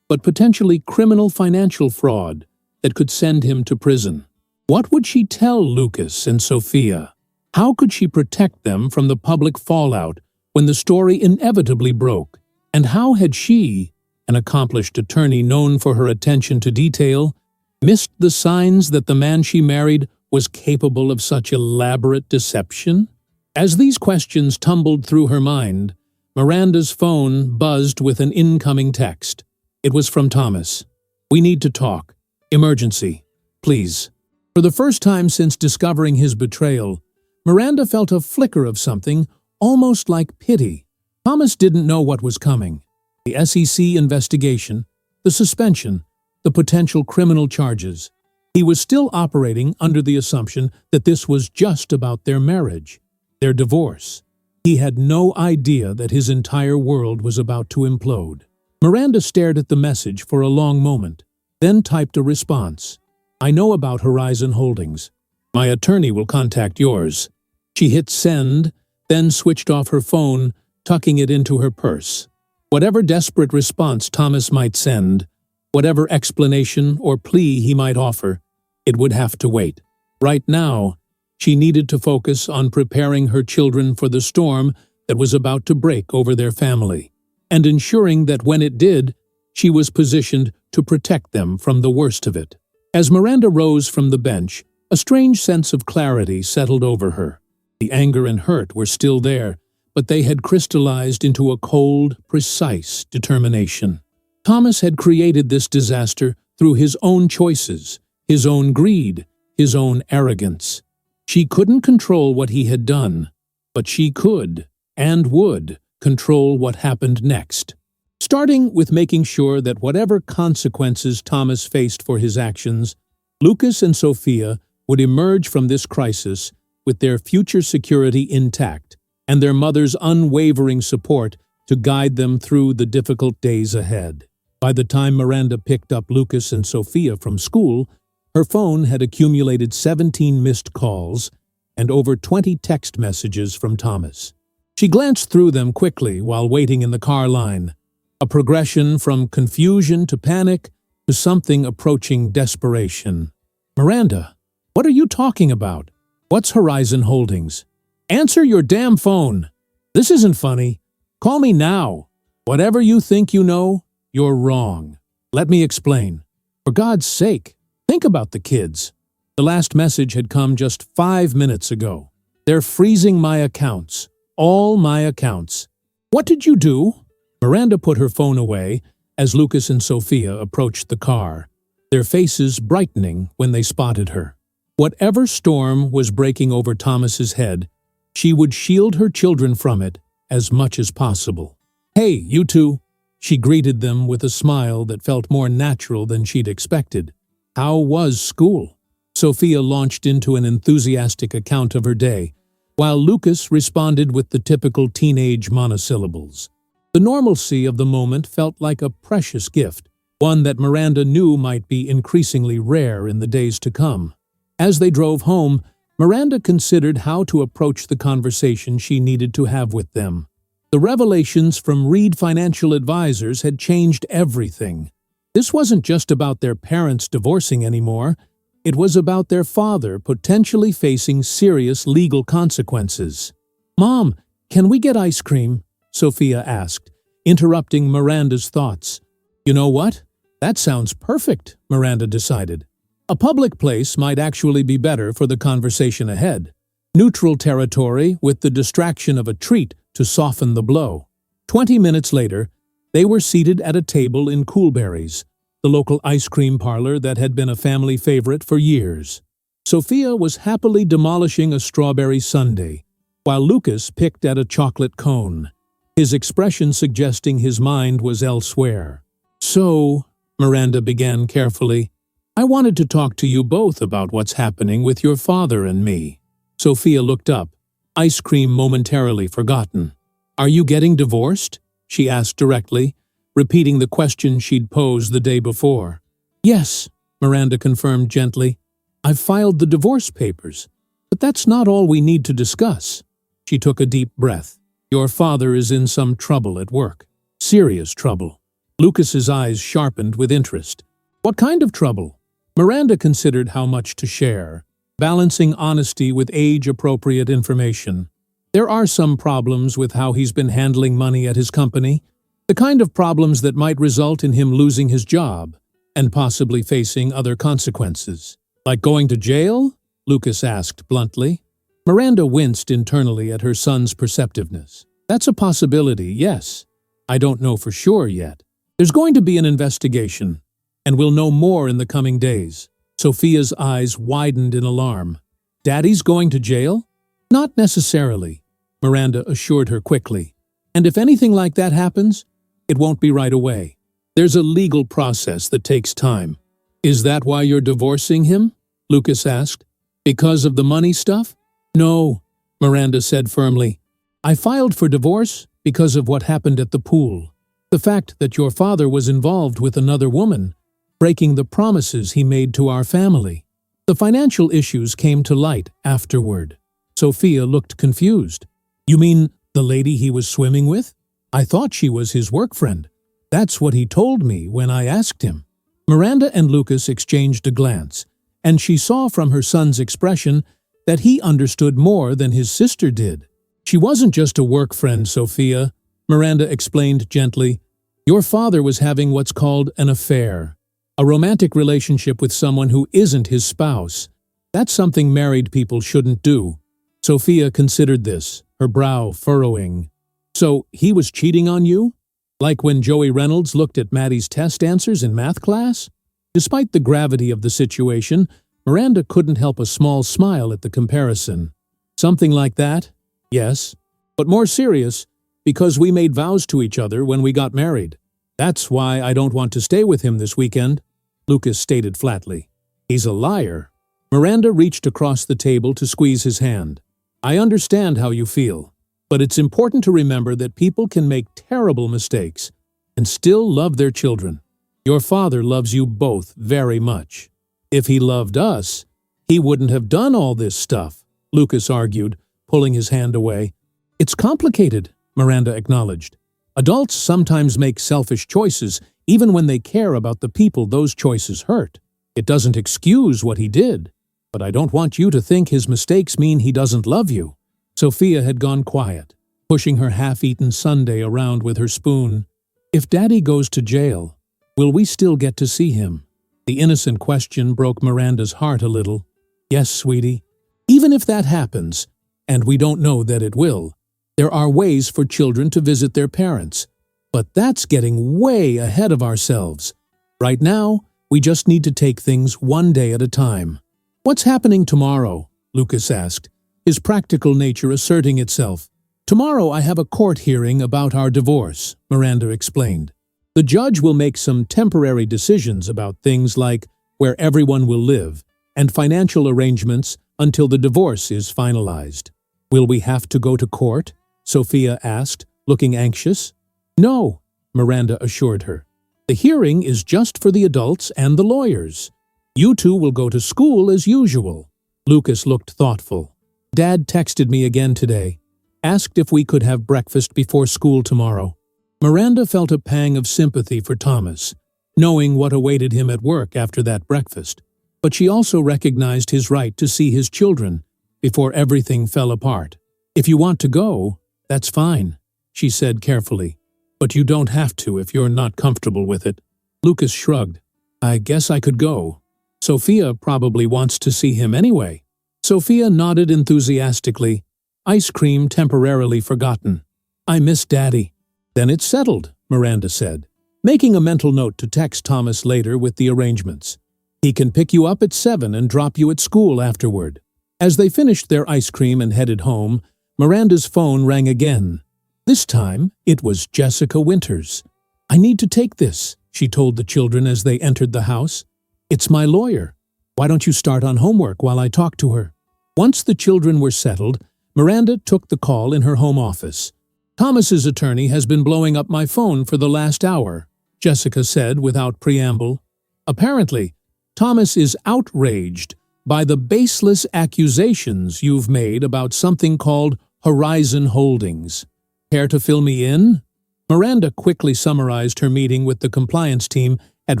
but potentially criminal financial fraud that could send him to prison. What would she tell Lucas and Sophia? How could she protect them from the public fallout when the story inevitably broke? And how had she, an accomplished attorney known for her attention to detail, missed the signs that the man she married was capable of such elaborate deception? As these questions tumbled through her mind, Miranda's phone buzzed with an incoming text. It was from Thomas. "We need to talk. Emergency. Please." For the first time since discovering his betrayal, Miranda felt a flicker of something, almost like pity. Thomas didn't know what was coming. The SEC investigation, the suspension, the potential criminal charges. He was still operating under the assumption that this was just about their marriage, their divorce. He had no idea that his entire world was about to implode. Miranda stared at the message for a long moment, then typed a response. "I know about Horizon Holdings. My attorney will contact yours." She hit send, then switched off her phone, tucking it into her purse. Whatever desperate response Thomas might send, whatever explanation or plea he might offer, it would have to wait. Right now, she needed to focus on preparing her children for the storm that was about to break over their family, and ensuring that when it did, she was positioned to protect them from the worst of it. As Miranda rose from the bench, a strange sense of clarity settled over her. The anger and hurt were still there, but they had crystallized into a cold, precise determination. Thomas had created this disaster through his own choices, his own greed, his own arrogance. She couldn't control what he had done, but she could, and would, control what happened next. Starting with making sure that whatever consequences Thomas faced for his actions, Lucas and Sophia would emerge from this crisis with their future security intact and their mother's unwavering support to guide them through the difficult days ahead. By the time Miranda picked up Lucas and Sophia from school, her phone had accumulated 17 missed calls and over 20 text messages from Thomas. She glanced through them quickly while waiting in the car line, a progression from confusion to panic to something approaching desperation. "Miranda, what are you talking about? What's Horizon Holdings? Answer your damn phone. This isn't funny. Call me now. Whatever you think you know, you're wrong. Let me explain. For God's sake, think about the kids." The last message had come just 5 minutes ago. "They're freezing my accounts. All my accounts." "What did you do?" Miranda put her phone away as Lucas and Sophia approached the car, their faces brightening when they spotted her. Whatever storm was breaking over Thomas's head, she would shield her children from it as much as possible. "Hey, you two," she greeted them with a smile that felt more natural than she'd expected. "How was school?" Sophia launched into an enthusiastic account of her day, while Lucas responded with the typical teenage monosyllables. The normalcy of the moment felt like a precious gift, one that Miranda knew might be increasingly rare in the days to come. As they drove home, Miranda considered how to approach the conversation she needed to have with them. The revelations from Reed Financial Advisors had changed everything. This wasn't just about their parents divorcing anymore. It was about their father potentially facing serious legal consequences. "Mom, can we get ice cream?" Sophia asked, interrupting Miranda's thoughts. "You know what? That sounds perfect," Miranda decided. A public place might actually be better for the conversation ahead. Neutral territory with the distraction of a treat to soften the blow. 20 minutes later, they were seated at a table in Coolberry's, the local ice cream parlor that had been a family favorite for years. Sophia was happily demolishing a strawberry sundae, while Lucas picked at a chocolate cone, his expression suggesting his mind was elsewhere. "So," Miranda began carefully, "I wanted to talk to you both about what's happening with your father and me." Sophia looked up, ice cream momentarily forgotten. "Are you getting divorced?" she asked directly, repeating the question she'd posed the day before. "Yes," Miranda confirmed gently. "I've filed the divorce papers, but that's not all we need to discuss." She took a deep breath. "Your father is in some trouble at work. Serious trouble. Lucas's eyes sharpened with interest. What kind of trouble? Miranda considered how much to share, balancing honesty with age-appropriate information. There are some problems with how he's been handling money at his company, the kind of problems that might result in him losing his job and possibly facing other consequences. Like going to jail? Lucas asked bluntly. Miranda winced internally at her son's perceptiveness. That's a possibility, yes. I don't know for sure yet. There's going to be an investigation, and we'll know more in the coming days. Sophia's eyes widened in alarm. Daddy's going to jail? Not necessarily, Miranda assured her quickly. And if anything like that happens, it won't be right away. There's a legal process that takes time. Is that why you're divorcing him? Lucas asked. Because of the money stuff? No, Miranda said firmly. I filed for divorce because of what happened at the pool. The fact that your father was involved with another woman, breaking the promises he made to our family. The financial issues came to light afterward. Sophia looked confused. You mean the lady he was swimming with? I thought she was his work friend. That's what he told me when I asked him. Miranda and Lucas exchanged a glance, and she saw from her son's expression that he understood more than his sister did. She wasn't just a work friend, Sophia, Miranda explained gently. Your father was having what's called an affair, a romantic relationship with someone who isn't his spouse. That's something married people shouldn't do. Sophia considered this, her brow furrowing. So he was cheating on you? Like when Joey Reynolds looked at Maddie's test answers in math class? Despite the gravity of the situation, Miranda couldn't help a small smile at the comparison. Something like that? Yes. But more serious, because we made vows to each other when we got married. That's why I don't want to stay with him this weekend, Lucas stated flatly. He's a liar. Miranda reached across the table to squeeze his hand. I understand how you feel, but it's important to remember that people can make terrible mistakes and still love their children. Your father loves you both very much. If he loved us, he wouldn't have done all this stuff, Lucas argued, pulling his hand away. It's complicated, Miranda acknowledged. Adults sometimes make selfish choices, even when they care about the people those choices hurt. It doesn't excuse what he did, but I don't want you to think his mistakes mean he doesn't love you. Sophia had gone quiet, pushing her half-eaten sundae around with her spoon. If Daddy goes to jail, will we still get to see him? The innocent question broke Miranda's heart a little. Yes, sweetie. Even if that happens, and we don't know that it will, there are ways for children to visit their parents. But that's getting way ahead of ourselves. Right now, we just need to take things one day at a time. What's happening tomorrow? Lucas asked, his practical nature asserting itself. Tomorrow I have a court hearing about our divorce, Miranda explained. The judge will make some temporary decisions about things like where everyone will live and financial arrangements until the divorce is finalized. Will we have to go to court? Sophia asked, looking anxious. No, Miranda assured her. The hearing is just for the adults and the lawyers. You two will go to school as usual. Lucas looked thoughtful. Dad texted me again today, asked if we could have breakfast before school tomorrow. Miranda felt a pang of sympathy for Thomas, knowing what awaited him at work after that breakfast. But she also recognized his right to see his children before everything fell apart. If you want to go, that's fine, she said carefully. But you don't have to if you're not comfortable with it. Lucas shrugged. I guess I could go. Sophia probably wants to see him anyway. Sophia nodded enthusiastically, ice cream temporarily forgotten. I miss Daddy. Then it's settled, Miranda said, making a mental note to text Thomas later with the arrangements. He can pick you up at 7 and drop you at school afterward. As they finished their ice cream and headed home, Miranda's phone rang again. This time, it was Jessica Winters. I need to take this, she told the children as they entered the house. It's my lawyer. Why don't you start on homework while I talk to her? Once the children were settled, Miranda took the call in her home office. Thomas's attorney has been blowing up my phone for the last hour, Jessica said without preamble. Apparently, Thomas is outraged by the baseless accusations you've made about something called Horizon Holdings. Care to fill me in? Miranda quickly summarized her meeting with the compliance team at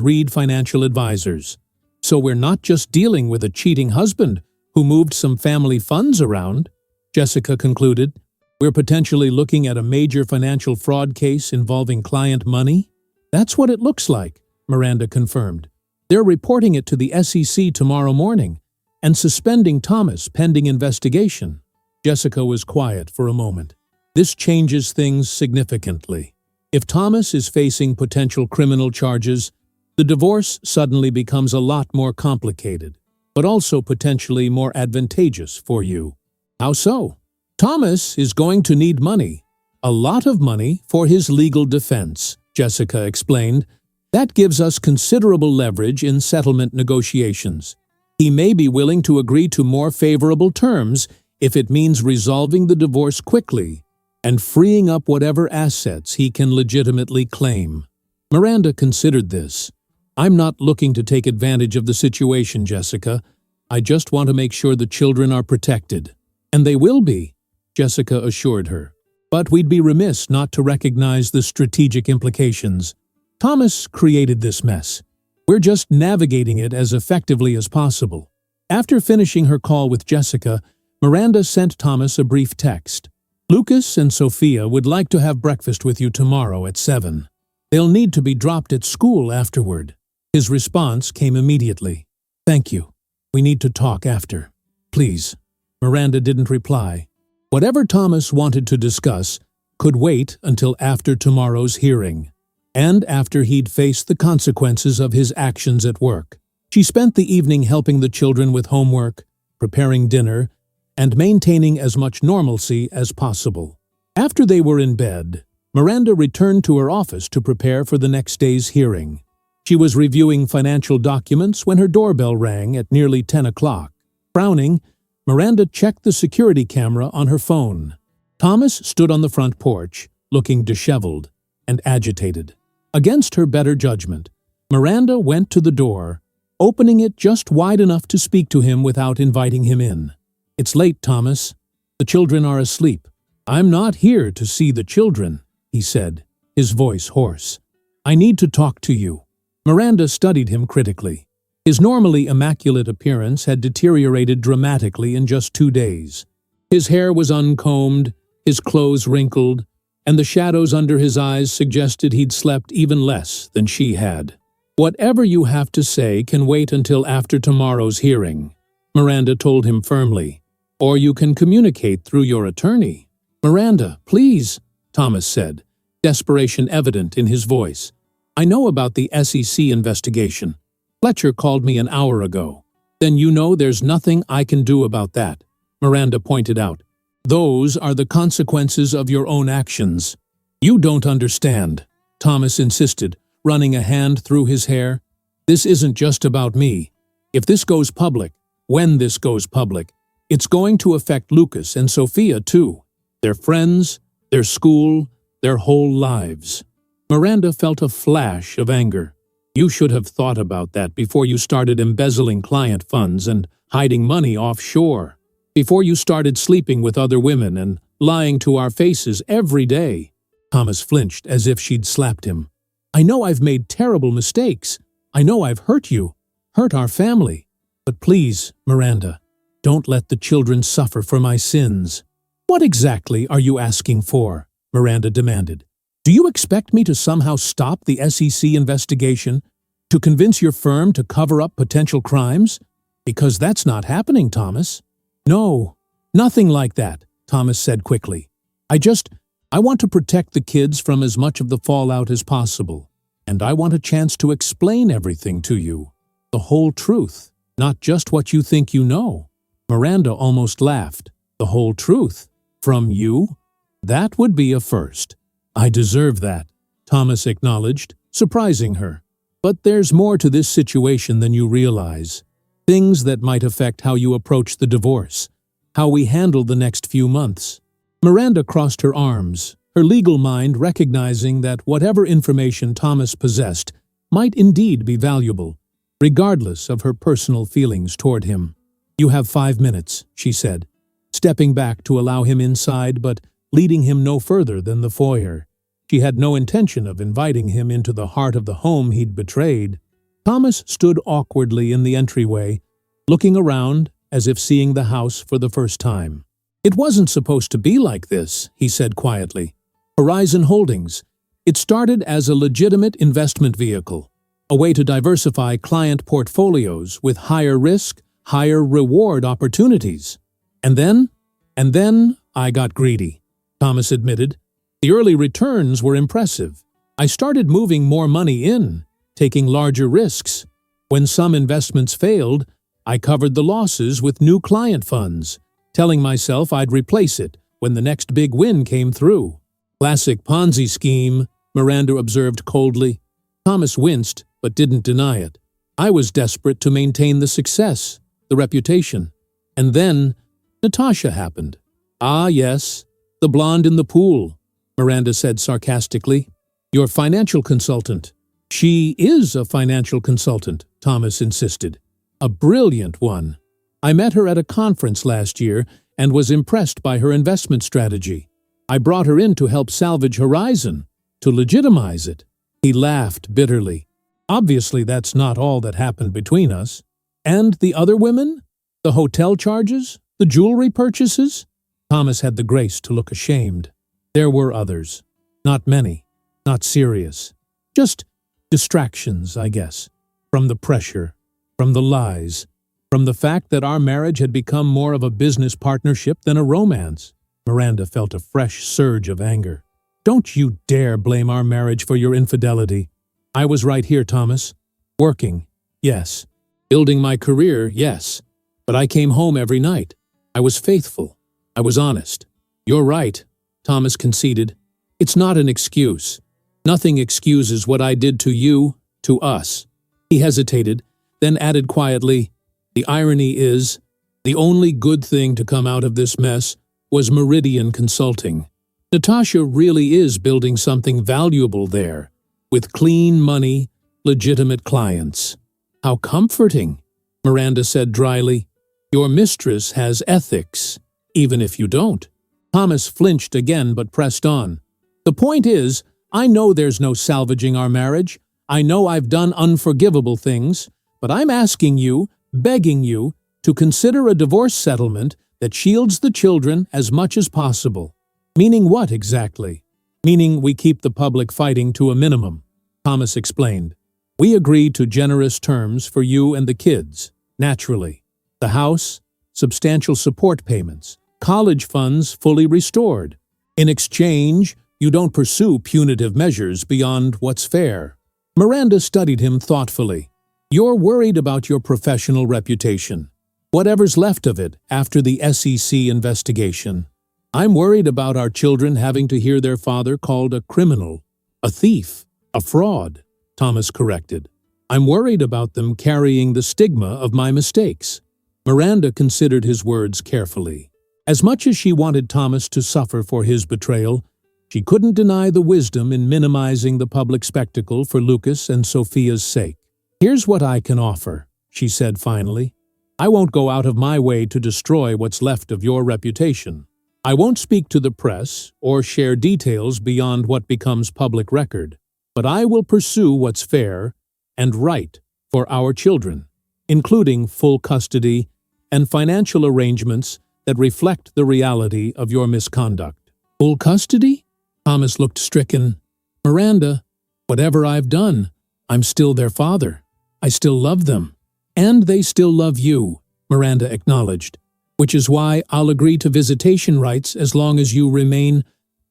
Reed Financial Advisors. "So we're not just dealing with a cheating husband who moved some family funds around," Jessica concluded. "We're potentially looking at a major financial fraud case involving client money." "That's what it looks like," Miranda confirmed. "They're reporting it to the SEC tomorrow morning and suspending Thomas pending investigation." Jessica was quiet for a moment. This changes things significantly. If Thomas is facing potential criminal charges, the divorce suddenly becomes a lot more complicated, but also potentially more advantageous for you. "How so?" "Thomas is going to need money, a lot of money, for his legal defense," Jessica explained. "That gives us considerable leverage in settlement negotiations. He may be willing to agree to more favorable terms if it means resolving the divorce quickly and freeing up whatever assets he can legitimately claim." Miranda considered this. "I'm not looking to take advantage of the situation, Jessica. I just want to make sure the children are protected." "And they will be," Jessica assured her. "But we'd be remiss not to recognize the strategic implications. Thomas created this mess. We're just navigating it as effectively as possible." After finishing her call with Jessica, Miranda sent Thomas a brief text. "Lucas and Sophia would like to have breakfast with you tomorrow at 7. They'll need to be dropped at school afterward." His response came immediately. "Thank you. We need to talk after. Please." Miranda didn't reply. Whatever Thomas wanted to discuss could wait until after tomorrow's hearing, and after he'd faced the consequences of his actions at work. She spent the evening helping the children with homework, preparing dinner, and maintaining as much normalcy as possible. After they were in bed, Miranda returned to her office to prepare for the next day's hearing. She was reviewing financial documents when her doorbell rang at nearly 10 o'clock. Frowning, Miranda checked the security camera on her phone. Thomas stood on the front porch, looking disheveled and agitated. Against her better judgment, Miranda went to the door, opening it just wide enough to speak to him without inviting him in. "It's late, Thomas. The children are asleep." "I'm not here to see the children," he said, his voice hoarse. "I need to talk to you." Miranda studied him critically. His normally immaculate appearance had deteriorated dramatically in just 2 days. His hair was uncombed, his clothes wrinkled, and the shadows under his eyes suggested he'd slept even less than she had. "Whatever you have to say can wait until after tomorrow's hearing," Miranda told him firmly. "Or you can communicate through your attorney." "Miranda, please," Thomas said, desperation evident in his voice. "I know about the SEC investigation. Fletcher called me an hour ago." "Then you know there's nothing I can do about that," Miranda pointed out. "Those are the consequences of your own actions." "You don't understand," Thomas insisted, running a hand through his hair. "This isn't just about me. If this goes public, when this goes public, it's going to affect Lucas and Sophia too. Their friends, their school, their whole lives." Miranda felt a flash of anger. "You should have thought about that before you started embezzling client funds and hiding money offshore. Before you started sleeping with other women and lying to our faces every day." Thomas flinched as if she'd slapped him. "I know I've made terrible mistakes. I know I've hurt you, hurt our family. But please, Miranda, don't let the children suffer for my sins." "What exactly are you asking for?" Miranda demanded. "Do you expect me to somehow stop the SEC investigation? To convince your firm to cover up potential crimes? Because that's not happening, Thomas." "No, nothing like that," Thomas said quickly. I want to protect the kids from as much of the fallout as possible. And I want a chance to explain everything to you. The whole truth, not just what you think you know." Miranda almost laughed. "The whole truth? From you? That would be a first." "I deserve that," Thomas acknowledged, surprising her. "But there's more to this situation than you realize. Things that might affect how you approach the divorce, how we handle the next few months." Miranda crossed her arms, her legal mind recognizing that whatever information Thomas possessed might indeed be valuable, regardless of her personal feelings toward him. "You have 5 minutes," she said, stepping back to allow him inside but leading him no further than the foyer. She had no intention of inviting him into the heart of the home he'd betrayed. Thomas stood awkwardly in the entryway, looking around as if seeing the house for the first time. "It wasn't supposed to be like this," he said quietly. "Horizon Holdings. It started as a legitimate investment vehicle, a way to diversify client portfolios with higher risk, higher reward opportunities. And then I got greedy," Thomas admitted. "The early returns were impressive. I started moving more money in, taking larger risks. When some investments failed, I covered the losses with new client funds, telling myself I'd replace it when the next big win came through." "Classic Ponzi scheme," Miranda observed coldly. Thomas winced, but didn't deny it. "I was desperate to maintain the success, the reputation. And then Natasha happened." "Ah, yes, the blonde in the pool," Miranda said sarcastically. "Your financial consultant." "She is a financial consultant," Thomas insisted. "A brilliant one. I met her at a conference last year and was impressed by her investment strategy. I brought her in to help salvage Horizon, to legitimize it." He laughed bitterly. "Obviously that's not all that happened between us. And the other women? The hotel charges? The jewelry purchases?" Thomas had the grace to look ashamed. "There were others. Not many. Not serious. Just distractions, I guess. From the pressure. From the lies. From the fact that our marriage had become more of a business partnership than a romance." Miranda felt a fresh surge of anger. "Don't you dare blame our marriage for your infidelity. I was right here, Thomas. Working, yes. Building my career, yes. But I came home every night. I was faithful. I was honest." "You're right," Thomas conceded. "It's not an excuse. Nothing excuses what I did to you, to us." He hesitated, then added quietly, "The irony is, the only good thing to come out of this mess was Meridian Consulting. Natasha really is building something valuable there, with clean money, legitimate clients." "How comforting," Miranda said dryly. "Your mistress has ethics, even if you don't." Thomas flinched again but pressed on. "The point is, I know there's no salvaging our marriage. I know I've done unforgivable things, but I'm asking you, begging you, to consider a divorce settlement that shields the children as much as possible." "Meaning what exactly?" "Meaning we keep the public fighting to a minimum," Thomas explained. "We agree to generous terms for you and the kids, naturally. The house, substantial support payments, college funds fully restored. In exchange, you don't pursue punitive measures beyond what's fair." Miranda studied him thoughtfully. "You're worried about your professional reputation, whatever's left of it after the SEC investigation. I'm worried about our children having to hear their father called a criminal, a thief, a fraud," Thomas corrected. "I'm worried about them carrying the stigma of my mistakes." Miranda considered his words carefully. As much as she wanted Thomas to suffer for his betrayal, she couldn't deny the wisdom in minimizing the public spectacle for Lucas and Sophia's sake. "Here's what I can offer," she said finally. "I won't go out of my way to destroy what's left of your reputation. I won't speak to the press or share details beyond what becomes public record, but I will pursue what's fair and right for our children, including full custody and financial arrangements that reflect the reality of your misconduct." "Full custody?" Thomas looked stricken. "Miranda, whatever I've done, I'm still their father. I still love them. And they still love you," Miranda acknowledged, "which is why I'll agree to visitation rights as long as you remain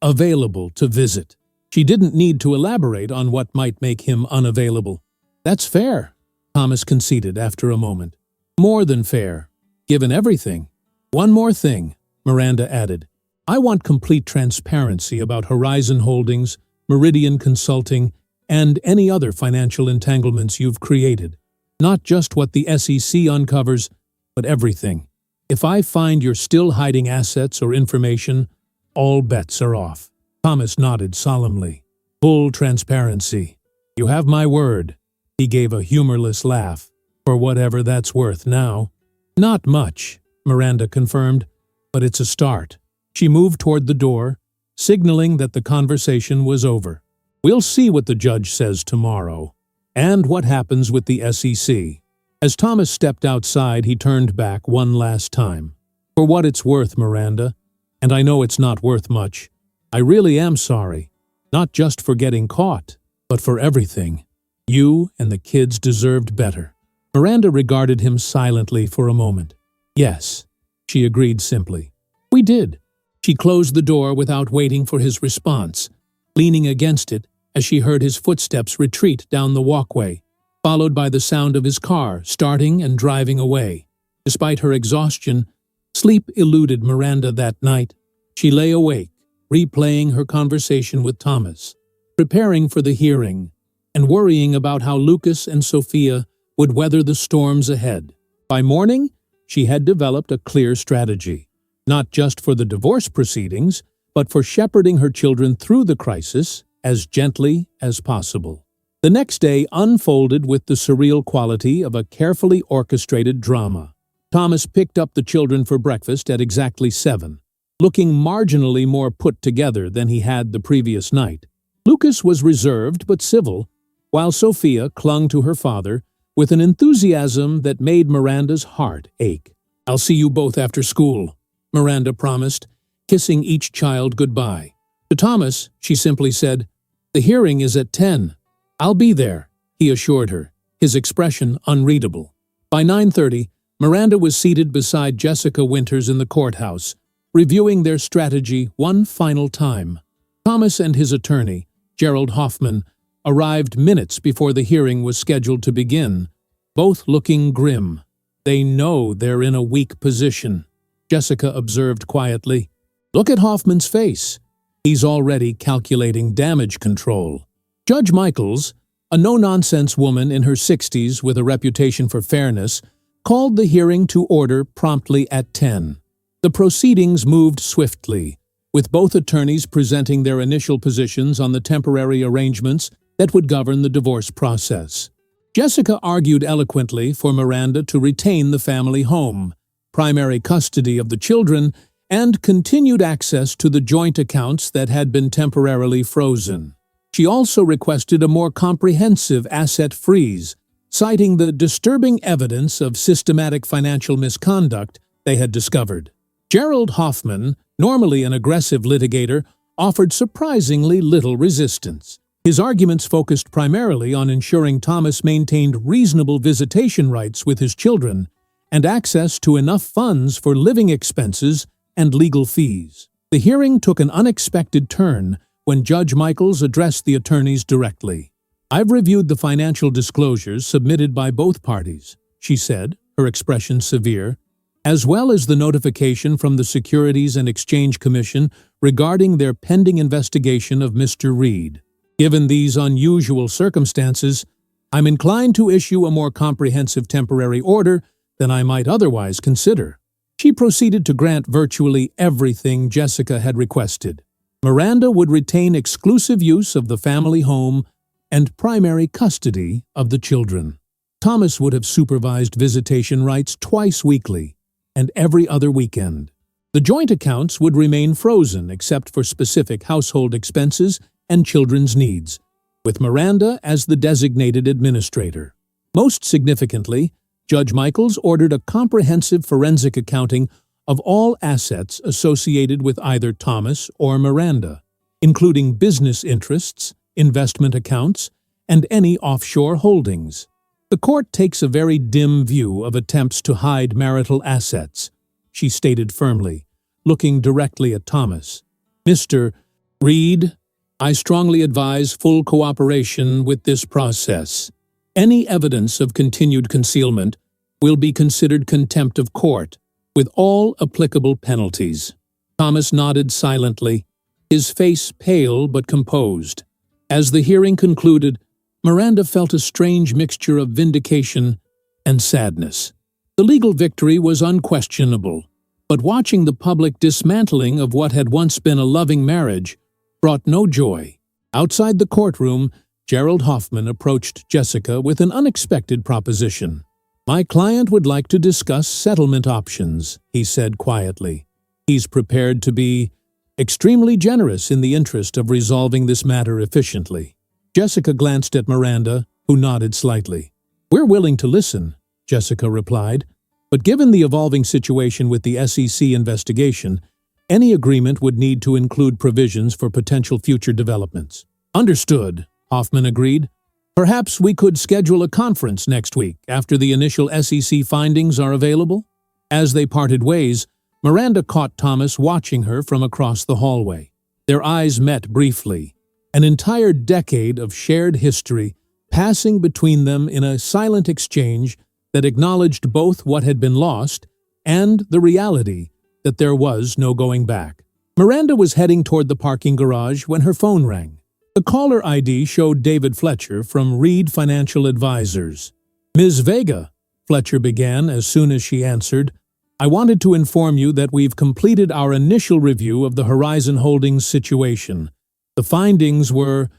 available to visit." She didn't need to elaborate on what might make him unavailable. "That's fair," Thomas conceded after a moment. "More than fair, given everything." "One more thing," Miranda added. "I want complete transparency about Horizon Holdings, Meridian Consulting, and any other financial entanglements you've created. Not just what the SEC uncovers, but everything. If I find you're still hiding assets or information, all bets are off." Thomas nodded solemnly. "Full transparency. You have my word." He gave a humorless laugh. "For whatever that's worth now." "Not much," Miranda confirmed, "but it's a start." She moved toward the door, signaling that the conversation was over. We'll see what the judge says tomorrow, and what happens with the SEC. As Thomas stepped outside, he turned back one last time. For what it's worth, Miranda, and I know it's not worth much, I really am sorry. Not just for getting caught, but for everything. You and the kids deserved better. Miranda regarded him silently for a moment. Yes, she agreed simply. We did. She closed the door without waiting for his response, leaning against it as she heard his footsteps retreat down the walkway, followed by the sound of his car starting and driving away. Despite her exhaustion, sleep eluded Miranda that night. She lay awake, replaying her conversation with Thomas, preparing for the hearing, and worrying about how Lucas and Sophia would weather the storms ahead. By morning, she had developed a clear strategy, not just for the divorce proceedings, but for shepherding her children through the crisis as gently as possible. The next day unfolded with the surreal quality of a carefully orchestrated drama. Thomas picked up the children for breakfast at exactly 7, looking marginally more put together than he had the previous night. Lucas was reserved but civil, while Sophia clung to her father with an enthusiasm that made Miranda's heart ache. "I'll see you both after school," Miranda promised, kissing each child goodbye. To Thomas, she simply said, "The hearing is at 10. I'll be there," he assured her, his expression unreadable. By 9:30, Miranda was seated beside Jessica Winters in the courthouse, reviewing their strategy one final time. Thomas and his attorney, Gerald Hoffman, arrived minutes before the hearing was scheduled to begin, both looking grim. "They know they're in a weak position," Jessica observed quietly. "Look at Hoffman's face. He's already calculating damage control." Judge Michaels, a no-nonsense woman in her 60s with a reputation for fairness, called the hearing to order promptly at 10. The proceedings moved swiftly, with both attorneys presenting their initial positions on the temporary arrangements that would govern the divorce process. Jessica argued eloquently for Miranda to retain the family home, primary custody of the children, and continued access to the joint accounts that had been temporarily frozen. She also requested a more comprehensive asset freeze, citing the disturbing evidence of systematic financial misconduct they had discovered. Gerald Hoffman, normally an aggressive litigator, offered surprisingly little resistance. His arguments focused primarily on ensuring Thomas maintained reasonable visitation rights with his children and access to enough funds for living expenses and legal fees. The hearing took an unexpected turn when Judge Michaels addressed the attorneys directly. "I've reviewed the financial disclosures submitted by both parties," she said, her expression severe, "as well as the notification from the Securities and Exchange Commission regarding their pending investigation of Mr. Reed. Given these unusual circumstances, I'm inclined to issue a more comprehensive temporary order than I might otherwise consider." She proceeded to grant virtually everything Jessica had requested. Miranda would retain exclusive use of the family home and primary custody of the children. Thomas would have supervised visitation rights twice weekly and every other weekend. The joint accounts would remain frozen except for specific household expenses and children's needs, with Miranda as the designated administrator. Most significantly, Judge Michaels ordered a comprehensive forensic accounting of all assets associated with either Thomas or Miranda, including business interests, investment accounts, and any offshore holdings. "The court takes a very dim view of attempts to hide marital assets," she stated firmly, looking directly at Thomas. "Mr. Reed, I strongly advise full cooperation with this process. Any evidence of continued concealment will be considered contempt of court, with all applicable penalties." Thomas nodded silently, his face pale but composed. As the hearing concluded, Miranda felt a strange mixture of vindication and sadness. The legal victory was unquestionable, but watching the public dismantling of what had once been a loving marriage brought no joy. Outside the courtroom, Gerald Hoffman approached Jessica with an unexpected proposition. "My client would like to discuss settlement options," he said quietly. "He's prepared to be extremely generous in the interest of resolving this matter efficiently. Jessica glanced at Miranda, who nodded slightly. "We're willing to listen," Jessica replied, "but given the evolving situation with the SEC investigation, any agreement would need to include provisions for potential future developments." "Understood," Hoffman agreed. "Perhaps we could schedule a conference next week after the initial SEC findings are available?" As they parted ways, Miranda caught Thomas watching her from across the hallway. Their eyes met briefly, an entire decade of shared history passing between them in a silent exchange that acknowledged both what had been lost and the reality that there was no going back. Miranda was heading toward the parking garage when her phone rang. The caller ID showed David Fletcher from Reed Financial Advisors. "Ms. Vega," Fletcher began as soon as she answered, "I wanted to inform you that we've completed our initial review of the Horizon Holdings situation. The findings were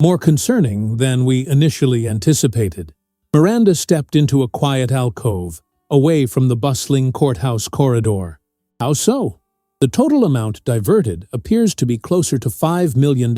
more concerning than we initially anticipated." Miranda stepped into a quiet alcove, away from the bustling courthouse corridor. "How so?" "The total amount diverted appears to be closer to $5 million,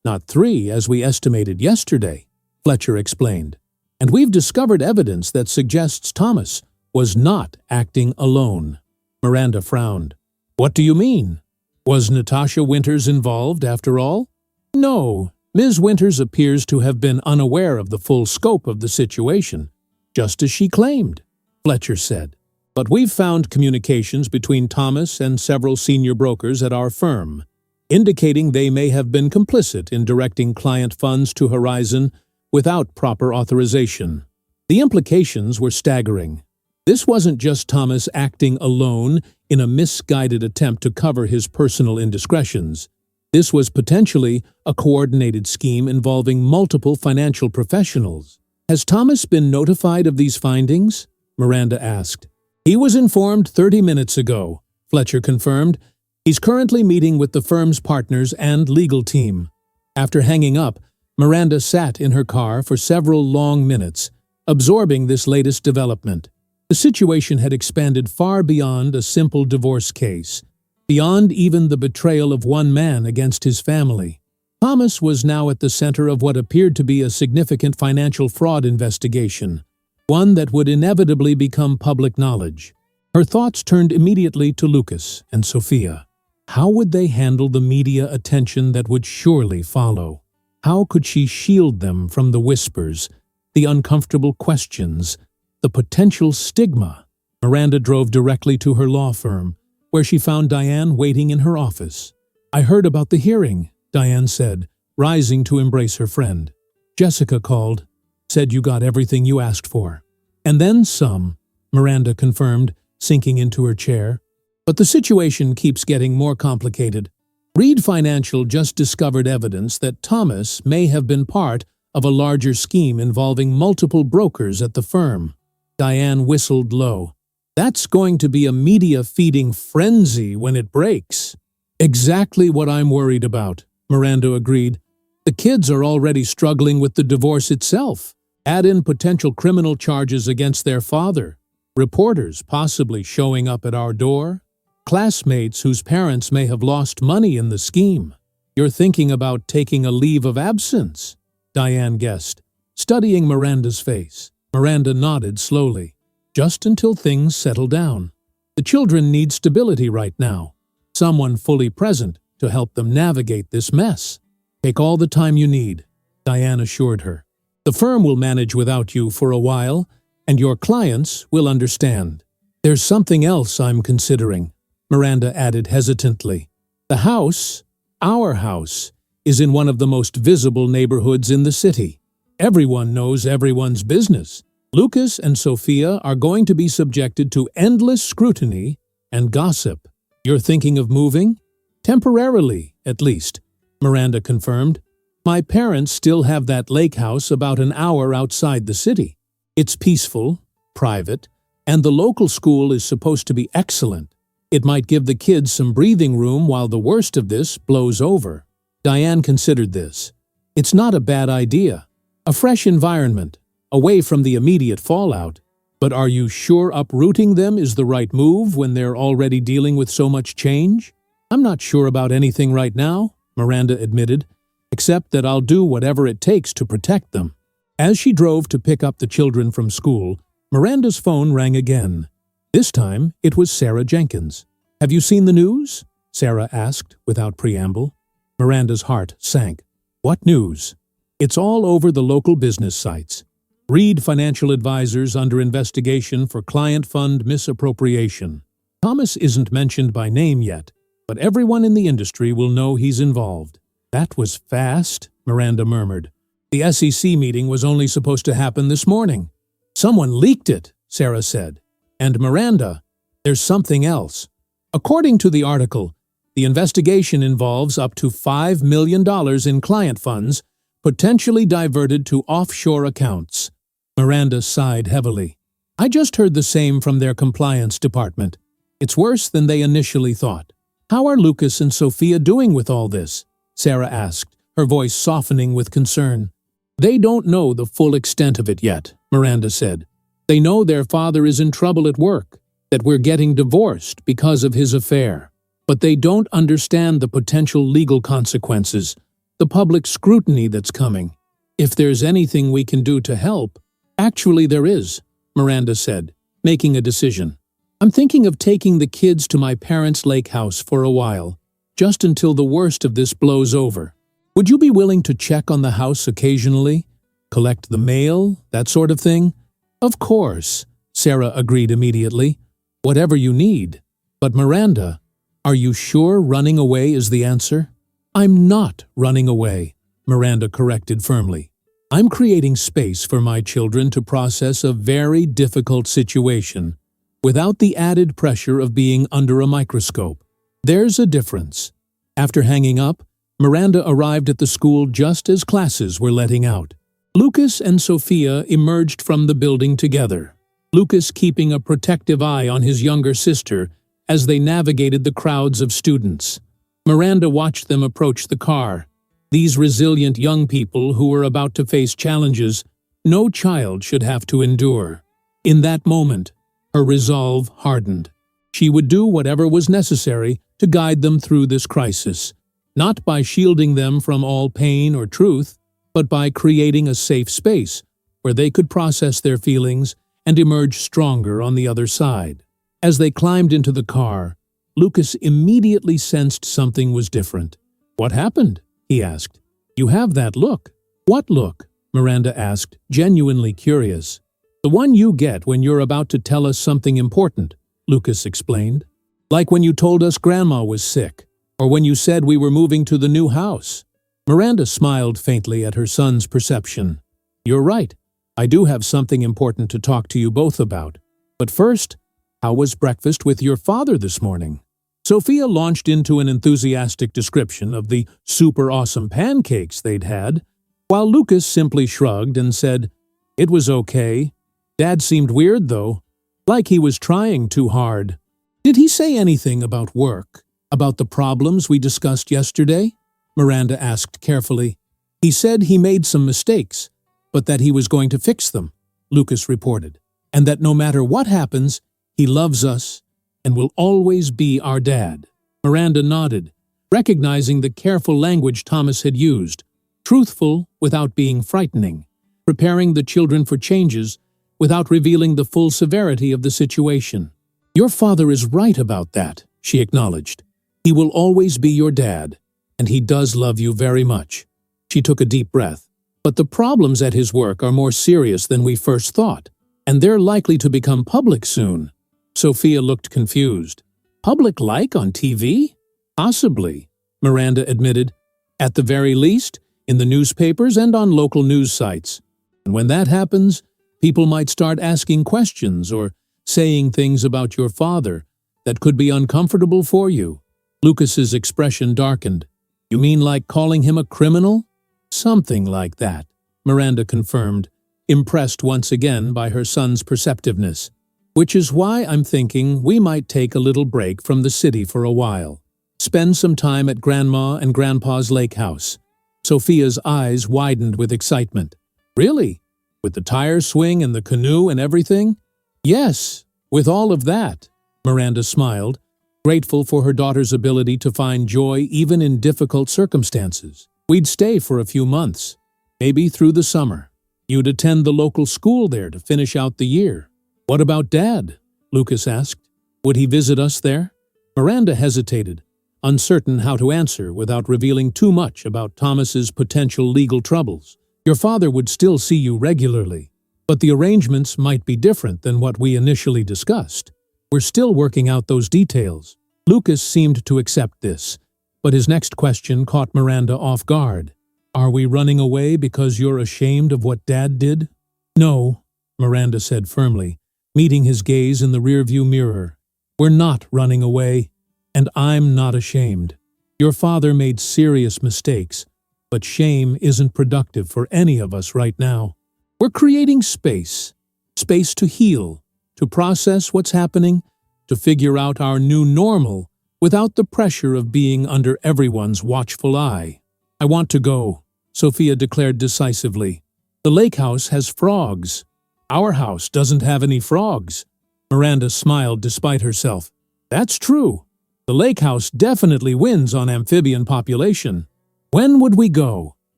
not $3 as we estimated yesterday," Fletcher explained. "And we've discovered evidence that suggests Thomas was not acting alone." Miranda frowned. "What do you mean? Was Natasha Winters involved after all?" "No. Ms. Winters appears to have been unaware of the full scope of the situation, just as she claimed," Fletcher said. "But we've found communications between Thomas and several senior brokers at our firm, indicating they may have been complicit in directing client funds to Horizon without proper authorization. The implications were staggering. This wasn't just Thomas acting alone in a misguided attempt to cover his personal indiscretions. This was potentially a coordinated scheme involving multiple financial professionals. "Has Thomas been notified of these findings?" Miranda asked. "He was informed 30 minutes ago," Fletcher confirmed. "He's currently meeting with the firm's partners and legal team." After hanging up, Miranda sat in her car for several long minutes, absorbing this latest development. The situation had expanded far beyond a simple divorce case, beyond even the betrayal of one man against his family. Thomas was now at the center of what appeared to be a significant financial fraud investigation, one that would inevitably become public knowledge. Her thoughts turned immediately to Lucas and Sophia. How would they handle the media attention that would surely follow? How could she shield them from the whispers, the uncomfortable questions, the potential stigma? Miranda drove directly to her law firm, where she found Diane waiting in her office. "I heard about the hearing," Diane said, rising to embrace her friend. "Jessica called, said you got everything you asked for." "And then some," Miranda confirmed, sinking into her chair. "But the situation keeps getting more complicated. Reed Financial just discovered evidence that Thomas may have been part of a larger scheme involving multiple brokers at the firm." Diane whistled low. "That's going to be a media-feeding frenzy when it breaks." "Exactly what I'm worried about," Miranda agreed. "The kids are already struggling with the divorce itself. Add in potential criminal charges against their father, reporters possibly showing up at our door, classmates whose parents may have lost money in the scheme. You're thinking about taking a leave of absence," Diane guessed, studying Miranda's face. Miranda nodded slowly. "Just until things settle down. The children need stability right now. Someone fully present to help them navigate this mess. Take all the time you need," Diane assured her. "The firm will manage without you for a while, and your clients will understand." "There's something else I'm considering," Miranda added hesitantly. "The house, our house, is in one of the most visible neighborhoods in the city. Everyone knows everyone's business. Lucas and Sophia are going to be subjected to endless scrutiny and gossip." "You're thinking of moving?" "Temporarily, at least," Miranda confirmed. "My parents still have that lake house about an hour outside the city. It's peaceful, private, and the local school is supposed to be excellent. It might give the kids some breathing room while the worst of this blows over." Diane considered this. "It's not a bad idea. A fresh environment, away from the immediate fallout. But are you sure uprooting them is the right move when they're already dealing with so much change?" I'm not sure about anything right now, Miranda admitted, except that I'll do whatever it takes to protect them. As she drove to pick up the children from school, Miranda's phone rang again. This time, it was Sarah Jenkins. "Have you seen the news?" Sarah asked without preamble. Miranda's heart sank. "What news?" "It's all over the local business sites. Reed Financial Advisors under investigation for client fund misappropriation. Thomas isn't mentioned by name yet, but everyone in the industry will know he's involved." "That was fast," Miranda murmured. "The SEC meeting was only supposed to happen this morning." "Someone leaked it," Sarah said. "And Miranda, there's something else. According to the article, the investigation involves up to $5 million in client funds potentially diverted to offshore accounts." Miranda sighed heavily. "I just heard the same from their compliance department. It's worse than they initially thought." "How are Lucas and Sophia doing with all this?" Sarah asked, her voice softening with concern. "They don't know the full extent of it yet," Miranda said. "They know their father is in trouble at work, that we're getting divorced because of his affair. But they don't understand the potential legal consequences, the public scrutiny that's coming. If there's anything we can do to help—" "Actually, there is," Miranda said, making a decision. "I'm thinking of taking the kids to my parents' lake house for a while, just until the worst of this blows over. Would you be willing to check on the house occasionally? Collect the mail, that sort of thing?" "Of course," Sarah agreed immediately. "Whatever you need. But Miranda, are you sure running away is the answer?" "I'm not running away," Miranda corrected firmly. "I'm creating space for my children to process a very difficult situation without the added pressure of being under a microscope. There's a difference." After hanging up, Miranda arrived at the school just as classes were letting out. Lucas and Sophia emerged from the building together, Lucas keeping a protective eye on his younger sister as they navigated the crowds of students. Miranda watched them approach the car. These resilient young people who were about to face challenges no child should have to endure. In that moment, her resolve hardened. She would do whatever was necessary to guide them through this crisis, not by shielding them from all pain or truth, but by creating a safe space where they could process their feelings and emerge stronger on the other side. As they climbed into the car, Lucas immediately sensed something was different. "What happened?" he asked. "You have that look." "What look?" Miranda asked, genuinely curious. "The one you get when you're about to tell us something important," Lucas explained. "Like when you told us Grandma was sick, or when you said we were moving to the new house." Miranda smiled faintly at her son's perception. "You're right. I do have something important to talk to you both about. But first, how was breakfast with your father this morning?" Sophia launched into an enthusiastic description of the super awesome pancakes they'd had, while Lucas simply shrugged and said, "It was okay. Dad seemed weird, though, like he was trying too hard." "Did he say anything about work, about the problems we discussed yesterday?" Miranda asked carefully. "He said he made some mistakes, but that he was going to fix them," Lucas reported, "and that no matter what happens, he loves us and will always be our dad." Miranda nodded, recognizing the careful language Thomas had used, truthful without being frightening, preparing the children for changes without revealing the full severity of the situation. "Your father is right about that," she acknowledged. "He will always be your dad, and he does love you very much." She took a deep breath. "But the problems at his work are more serious than we first thought, and they're likely to become public soon." Sophia looked confused. "Public-like on TV? Possibly," Miranda admitted. "At the very least, in the newspapers and on local news sites. And when that happens, people might start asking questions or saying things about your father that could be uncomfortable for you." Lucas's expression darkened. "You mean like calling him a criminal?" "Something like that," Miranda confirmed, impressed once again by her son's perceptiveness. "Which is why I'm thinking we might take a little break from the city for a while. Spend some time at Grandma and Grandpa's lake house." Sophia's eyes widened with excitement. "Really? With the tire swing and the canoe and everything?" "Yes, with all of that," Miranda smiled, grateful for her daughter's ability to find joy even in difficult circumstances. We'd stay for a few months, maybe through the summer. You'd attend the local school there to finish out the year. What about Dad? Lucas asked. Would he visit us there? Miranda hesitated, uncertain how to answer without revealing too much about Thomas's potential legal troubles. Your father would still see you regularly, but the arrangements might be different than what we initially discussed. We're still working out those details. Lucas seemed to accept this, but his next question caught Miranda off guard. Are we running away because you're ashamed of what Dad did? No, Miranda said firmly, meeting his gaze in the rearview mirror. We're not running away, and I'm not ashamed. Your father made serious mistakes, but shame isn't productive for any of us right now. We're creating space to heal, to process what's happening, to figure out our new normal without the pressure of being under everyone's watchful eye. I want to go, Sophia declared decisively. The lake house has frogs. Our house doesn't have any frogs. Miranda smiled despite herself. That's true. The lake house definitely wins on amphibian population. When would we go?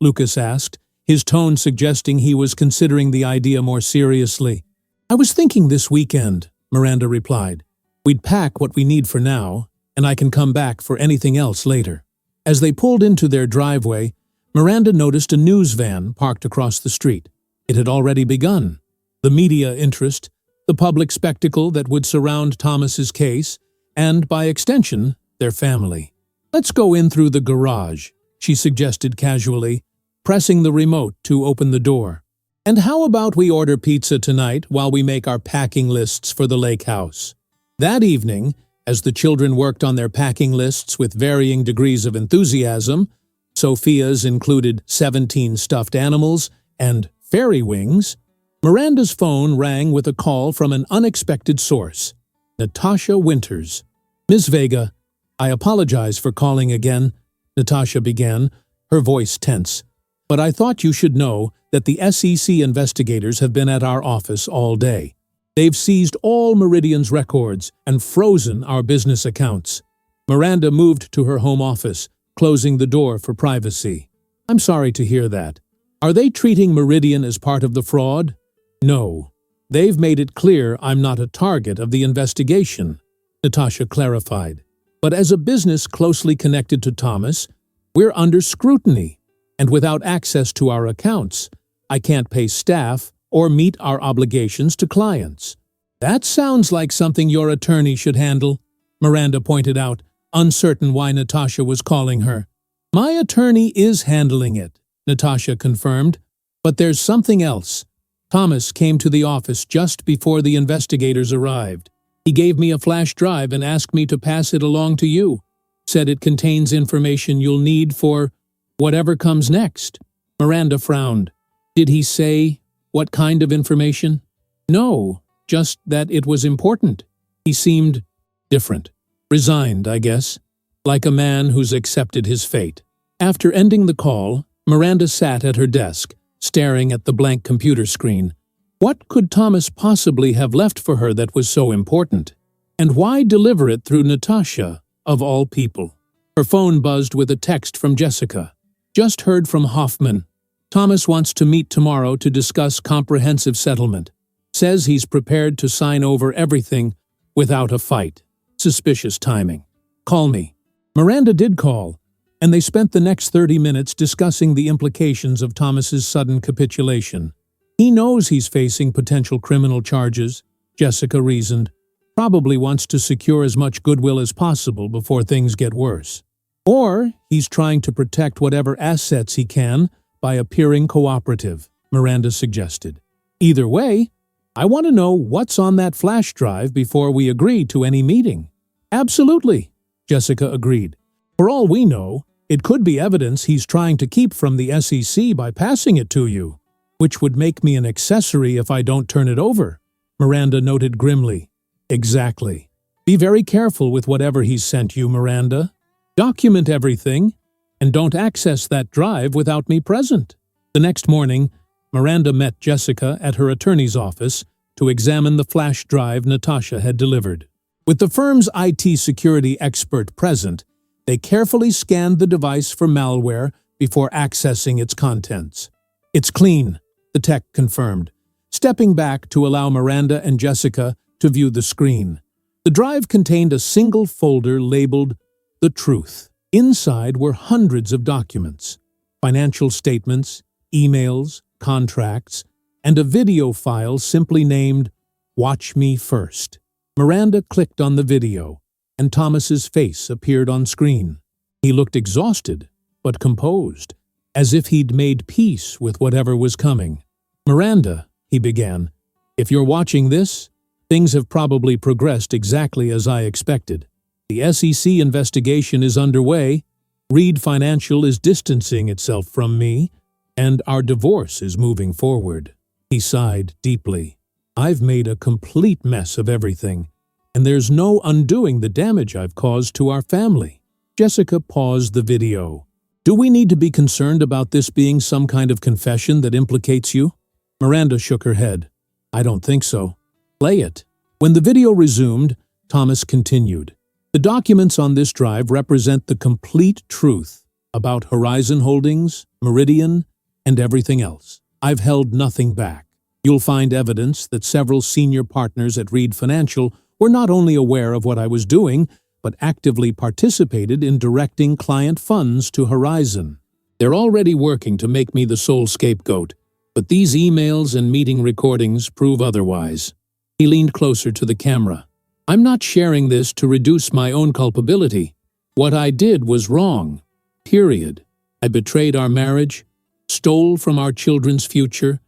Lucas asked, his tone suggesting he was considering the idea more seriously. I was thinking this weekend, Miranda replied. We'd pack what we need for now, and I can come back for anything else later. As they pulled into their driveway, Miranda noticed a news van parked across the street. It had already begun. The media interest, the public spectacle that would surround Thomas's case, and, by extension, their family. Let's go in through the garage, she suggested casually, pressing the remote to open the door. And how about we order pizza tonight while we make our packing lists for the lake house? That evening, as the children worked on their packing lists with varying degrees of enthusiasm, Sophia's included 17 stuffed animals and fairy wings, Miranda's phone rang with a call from an unexpected source. Natasha Winters. Ms. Vega, I apologize for calling again, Natasha began, her voice tense. But I thought you should know that the SEC investigators have been at our office all day. They've seized all Meridian's records and frozen our business accounts. Miranda moved to her home office, closing the door for privacy. I'm sorry to hear that. Are they treating Meridian as part of the fraud? No. They've made it clear I'm not a target of the investigation, Natasha clarified. But as a business closely connected to Thomas, we're under scrutiny, and without access to our accounts, I can't pay staff or meet our obligations to clients. That sounds like something your attorney should handle, Miranda pointed out, uncertain why Natasha was calling her. My attorney is handling it, Natasha confirmed, but there's something else. Thomas came to the office just before the investigators arrived. He gave me a flash drive and asked me to pass it along to you. Said it contains information you'll need for whatever comes next. Miranda frowned. Did he say what kind of information? No, just that it was important. He seemed different. Resigned, I guess. Like a man who's accepted his fate. After ending the call, Miranda sat at her desk, staring at the blank computer screen. What could Thomas possibly have left for her that was so important? And why deliver it through Natasha, of all people? Her phone buzzed with a text from Jessica. Just heard from Hoffman. Thomas wants to meet tomorrow to discuss comprehensive settlement. Says he's prepared to sign over everything without a fight. Suspicious timing. Call me. Miranda did call, and they spent the next 30 minutes discussing the implications of Thomas's sudden capitulation. He knows he's facing potential criminal charges, Jessica reasoned. Probably wants to secure as much goodwill as possible before things get worse. Or he's trying to protect whatever assets he can by appearing cooperative, Miranda suggested. Either way, I want to know what's on that flash drive before we agree to any meeting. Absolutely, Jessica agreed. For all we know, it could be evidence he's trying to keep from the SEC by passing it to you, which would make me an accessory if I don't turn it over, Miranda noted grimly. Exactly. Be very careful with whatever he's sent you, Miranda. Document everything, and don't access that drive without me present. The next morning, Miranda met Jessica at her attorney's office to examine the flash drive Natasha had delivered. With the firm's IT security expert present, they carefully scanned the device for malware before accessing its contents. "It's clean," the tech confirmed, stepping back to allow Miranda and Jessica to view the screen. The drive contained a single folder labeled "The Truth." Inside were hundreds of documents, financial statements, emails, contracts, and a video file simply named "Watch Me First." Miranda clicked on the video, and Thomas's face appeared on screen. He looked exhausted, but composed, as if he'd made peace with whatever was coming. "Miranda," he began, "if you're watching this, things have probably progressed exactly as I expected. The SEC investigation is underway, Reed Financial is distancing itself from me, and our divorce is moving forward." He sighed deeply. "I've made a complete mess of everything, and there's no undoing the damage I've caused to our family." Jessica paused the video. "Do we need to be concerned about this being some kind of confession that implicates you?" Miranda shook her head. "I don't think so. Play it." When the video resumed, Thomas continued. "The documents on this drive represent the complete truth about Horizon Holdings, Meridian, and everything else. I've held nothing back. You'll find evidence that several senior partners at Reed Financial were not only aware of what I was doing, but actively participated in directing client funds to Horizon. They're already working to make me the sole scapegoat, but these emails and meeting recordings prove otherwise." He leaned closer to the camera. "I'm not sharing this to reduce my own culpability. What I did was wrong. Period. I betrayed our marriage, stole from our children's future,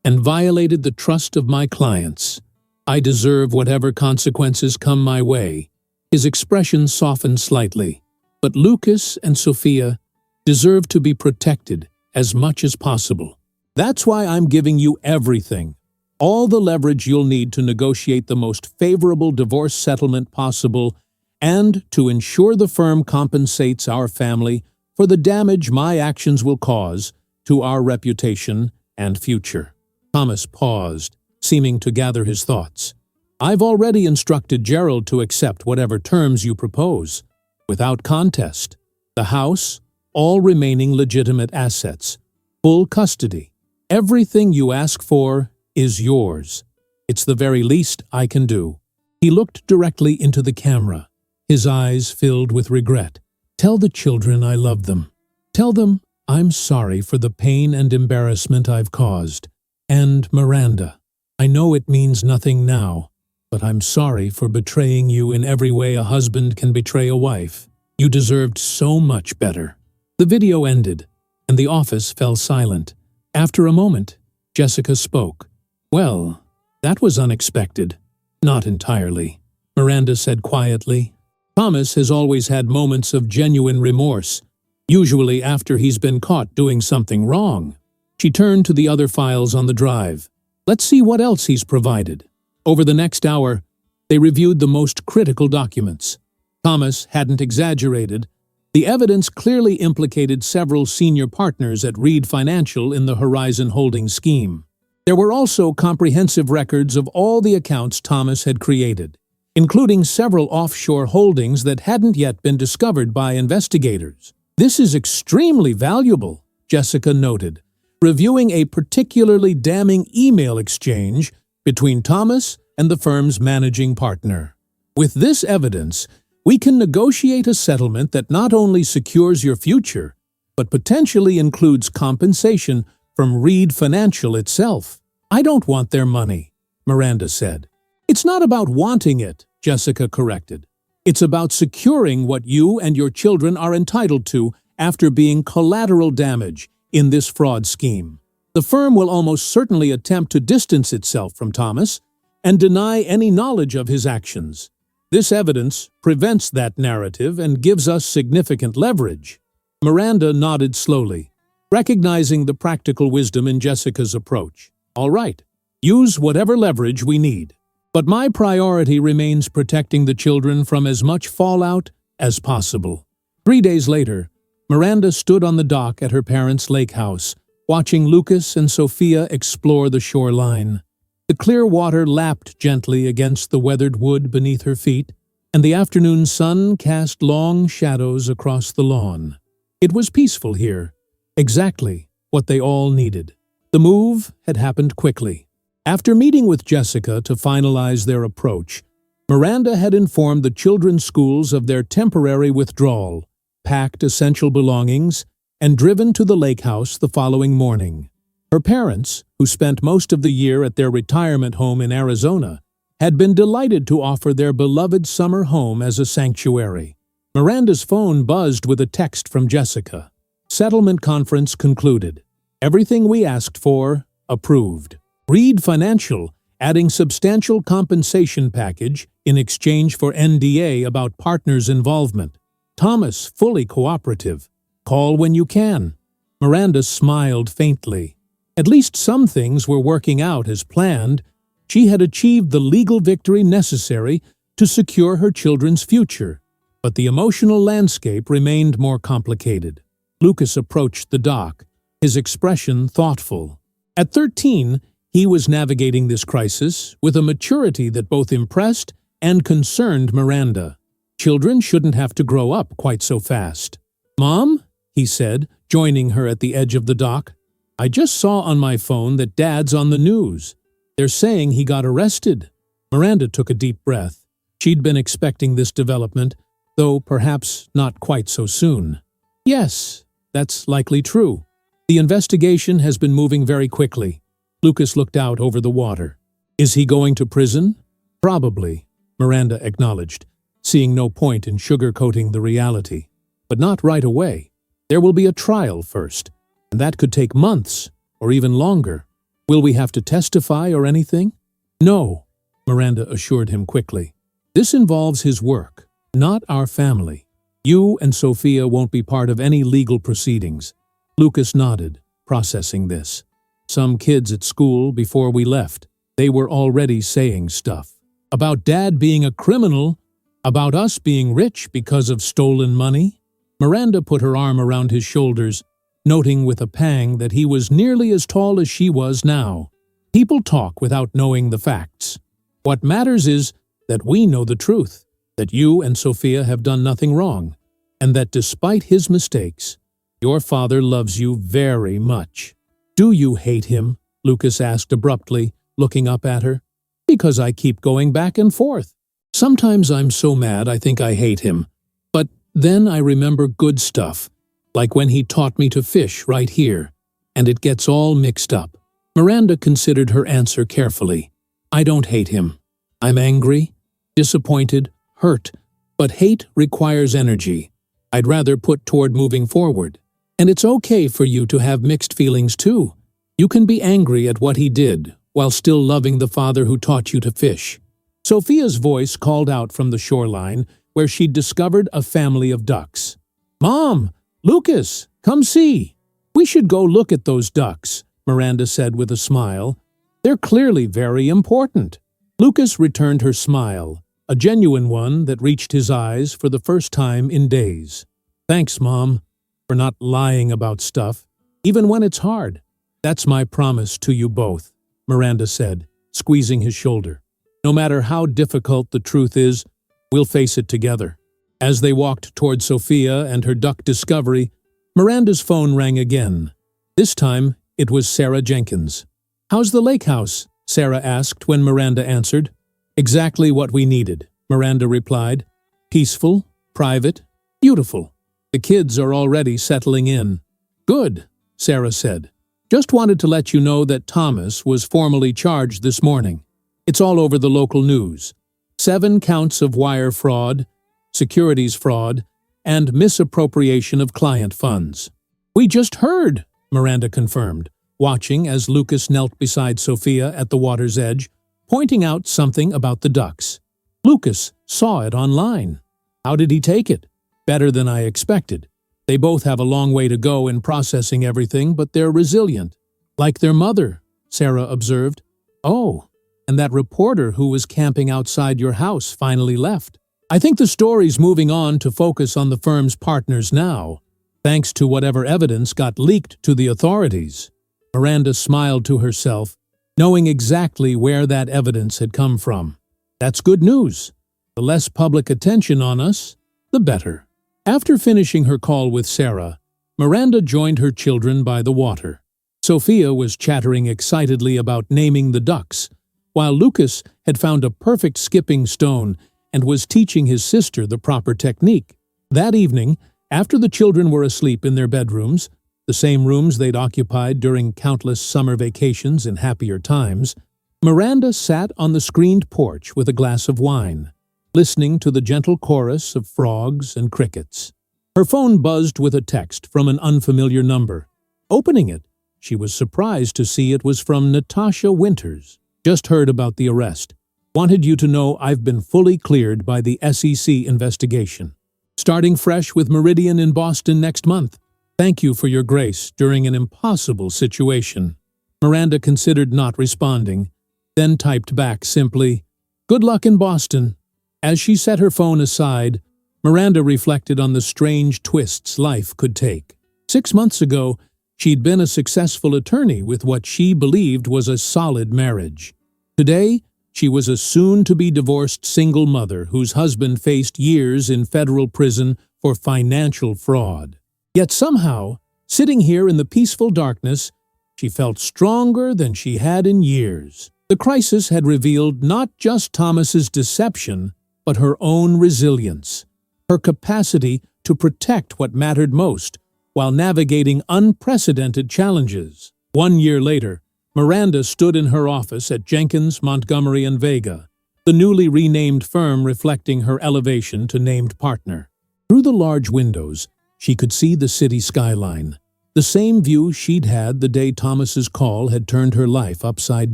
and violated the trust of my clients. I deserve whatever consequences come my way." His expression softened slightly. "But Lucas and Sophia deserve to be protected as much as possible. That's why I'm giving you everything. All the leverage you'll need to negotiate the most favorable divorce settlement possible and to ensure the firm compensates our family for the damage my actions will cause to our reputation and future." Thomas paused, seeming to gather his thoughts. "I've already instructed Gerald to accept whatever terms you propose, without contest. The house, all remaining legitimate assets, full custody. Everything you ask for is yours. It's the very least I can do." He looked directly into the camera, his eyes filled with regret. "Tell the children I love them. Tell them I'm sorry for the pain and embarrassment I've caused. And Miranda, I know it means nothing now, but I'm sorry for betraying you in every way a husband can betray a wife. You deserved so much better." The video ended, and the office fell silent. After a moment, Jessica spoke. "Well, that was unexpected." "Not entirely," Miranda said quietly. "Thomas has always had moments of genuine remorse, usually after he's been caught doing something wrong." She turned to the other files on the drive. "Let's see what else he's provided." Over the next hour, they reviewed the most critical documents. Thomas hadn't exaggerated. The evidence clearly implicated several senior partners at Reed Financial in the Horizon Holdings scheme. There were also comprehensive records of all the accounts Thomas had created, including several offshore holdings that hadn't yet been discovered by investigators. "This is extremely valuable," Jessica noted, reviewing a particularly damning email exchange between Thomas and the firm's managing partner. "With this evidence, we can negotiate a settlement that not only secures your future, but potentially includes compensation from Reed Financial itself." "I don't want their money," Miranda said. "It's not about wanting it," Jessica corrected. "It's about securing what you and your children are entitled to after being collateral damage in this fraud scheme. The firm will almost certainly attempt to distance itself from Thomas and deny any knowledge of his actions. This evidence prevents that narrative and gives us significant leverage." Miranda nodded slowly, recognizing the practical wisdom in Jessica's approach. "All right, use whatever leverage we need. But my priority remains protecting the children from as much fallout as possible." 3 days later, Miranda stood on the dock at her parents' lake house, watching Lucas and Sophia explore the shoreline. The clear water lapped gently against the weathered wood beneath her feet, and the afternoon sun cast long shadows across the lawn. It was peaceful here, exactly what they all needed. The move had happened quickly. After meeting with Jessica to finalize their approach, Miranda had informed the children's schools of their temporary withdrawal, packed essential belongings, and driven to the lake house the following morning. Her parents, who spent most of the year at their retirement home in Arizona, had been delighted to offer their beloved summer home as a sanctuary. Miranda's phone buzzed with a text from Jessica. Settlement conference concluded. Everything we asked for, approved. Read financial, adding substantial compensation package in exchange for NDA about partners' involvement. Thomas, fully cooperative. Call when you can. Miranda smiled faintly. At least some things were working out as planned. She had achieved the legal victory necessary to secure her children's future. But the emotional landscape remained more complicated. Lucas approached the dock, his expression thoughtful. At 13, he was navigating this crisis with a maturity that both impressed and concerned Miranda. Children shouldn't have to grow up quite so fast. "Mom," he said, joining her at the edge of the dock, "I just saw on my phone that Dad's on the news. They're saying he got arrested." Miranda took a deep breath. She'd been expecting this development, though perhaps not quite so soon. "Yes, that's likely true. The investigation has been moving very quickly." Lucas looked out over the water. "Is he going to prison?" "Probably," Miranda acknowledged, seeing no point in sugarcoating the reality. "But not right away. There will be a trial first, and that could take months, or even longer. Will we have to testify or anything?" "No," Miranda assured him quickly. "This involves his work, not our family. You and Sophia won't be part of any legal proceedings." Lucas nodded, processing this. Some kids at school, before we left, they were already saying stuff. About Dad being a criminal, about us being rich because of stolen money. Miranda put her arm around his shoulders, noting with a pang that he was nearly as tall as she was now. People talk without knowing the facts. What matters is that we know the truth, that you and Sophia have done nothing wrong, and that despite his mistakes, your father loves you very much. "Do you hate him?" Lucas asked abruptly, looking up at her. "Because I keep going back and forth. Sometimes I'm so mad I think I hate him. But then I remember good stuff, like when he taught me to fish right here, and it gets all mixed up." Miranda considered her answer carefully. "I don't hate him. I'm angry, disappointed, hurt, but hate requires energy. I'd rather put toward moving forward. And it's okay for you to have mixed feelings too. You can be angry at what he did, while still loving the father who taught you to fish." Sophia's voice called out from the shoreline, where she'd discovered a family of ducks. "Mom! Lucas! Come see! We should go look at those ducks," Miranda said with a smile. "They're clearly very important." Lucas returned her smile, a genuine one that reached his eyes for the first time in days. "Thanks, Mom, for not lying about stuff, even when it's hard. That's my promise to you both," Miranda said, squeezing his shoulder. "No matter how difficult the truth is, we'll face it together." As they walked toward Sophia and her duck discovery, Miranda's phone rang again. This time, it was Sarah Jenkins. "How's the lake house?" Sarah asked when Miranda answered. "Exactly what we needed," Miranda replied. "Peaceful, private, beautiful. The kids are already settling in." "Good," Sarah said. "Just wanted to let you know that Thomas was formally charged this morning. It's all over the local news. 7 counts of wire fraud, securities fraud, and misappropriation of client funds." "We just heard," Miranda confirmed, watching as Lucas knelt beside Sophia at the water's edge, pointing out something about the ducks. Lucas saw it online. How did he take it? "Better than I expected. They both have a long way to go in processing everything, but they're resilient." "Like their mother," Sarah observed. "Oh, and that reporter who was camping outside your house finally left. I think the story's moving on to focus on the firm's partners now, thanks to whatever evidence got leaked to the authorities." Miranda smiled to herself, knowing exactly where that evidence had come from. "That's good news. The less public attention on us, the better. After finishing her call with Sarah, Miranda joined her children by the water. Sophia was chattering excitedly about naming the ducks, while Lucas had found a perfect skipping stone and was teaching his sister the proper technique. That evening, after the children were asleep in their bedrooms, the same rooms they'd occupied during countless summer vacations in happier times, Miranda sat on the screened porch with a glass of wine, listening to the gentle chorus of frogs and crickets. Her phone buzzed with a text from an unfamiliar number. Opening it, she was surprised to see it was from Natasha Winters. Just heard about the arrest. Wanted you to know I've been fully cleared by the SEC investigation. Starting fresh with Meridian in Boston next month. Thank you for your grace during an impossible situation. Miranda considered not responding, then typed back simply, "Good luck in Boston." As she set her phone aside, Miranda reflected on the strange twists life could take. 6 months ago, she'd been a successful attorney with what she believed was a solid marriage. Today, she was a soon-to-be divorced single mother whose husband faced years in federal prison for financial fraud. Yet somehow, sitting here in the peaceful darkness, she felt stronger than she had in years. The crisis had revealed not just Thomas's deception, but her own resilience, her capacity to protect what mattered most while navigating unprecedented challenges. 1 year later, Miranda stood in her office at Jenkins, Montgomery & Vega, the newly renamed firm reflecting her elevation to named partner. Through the large windows, she could see the city skyline, the same view she'd had the day Thomas's call had turned her life upside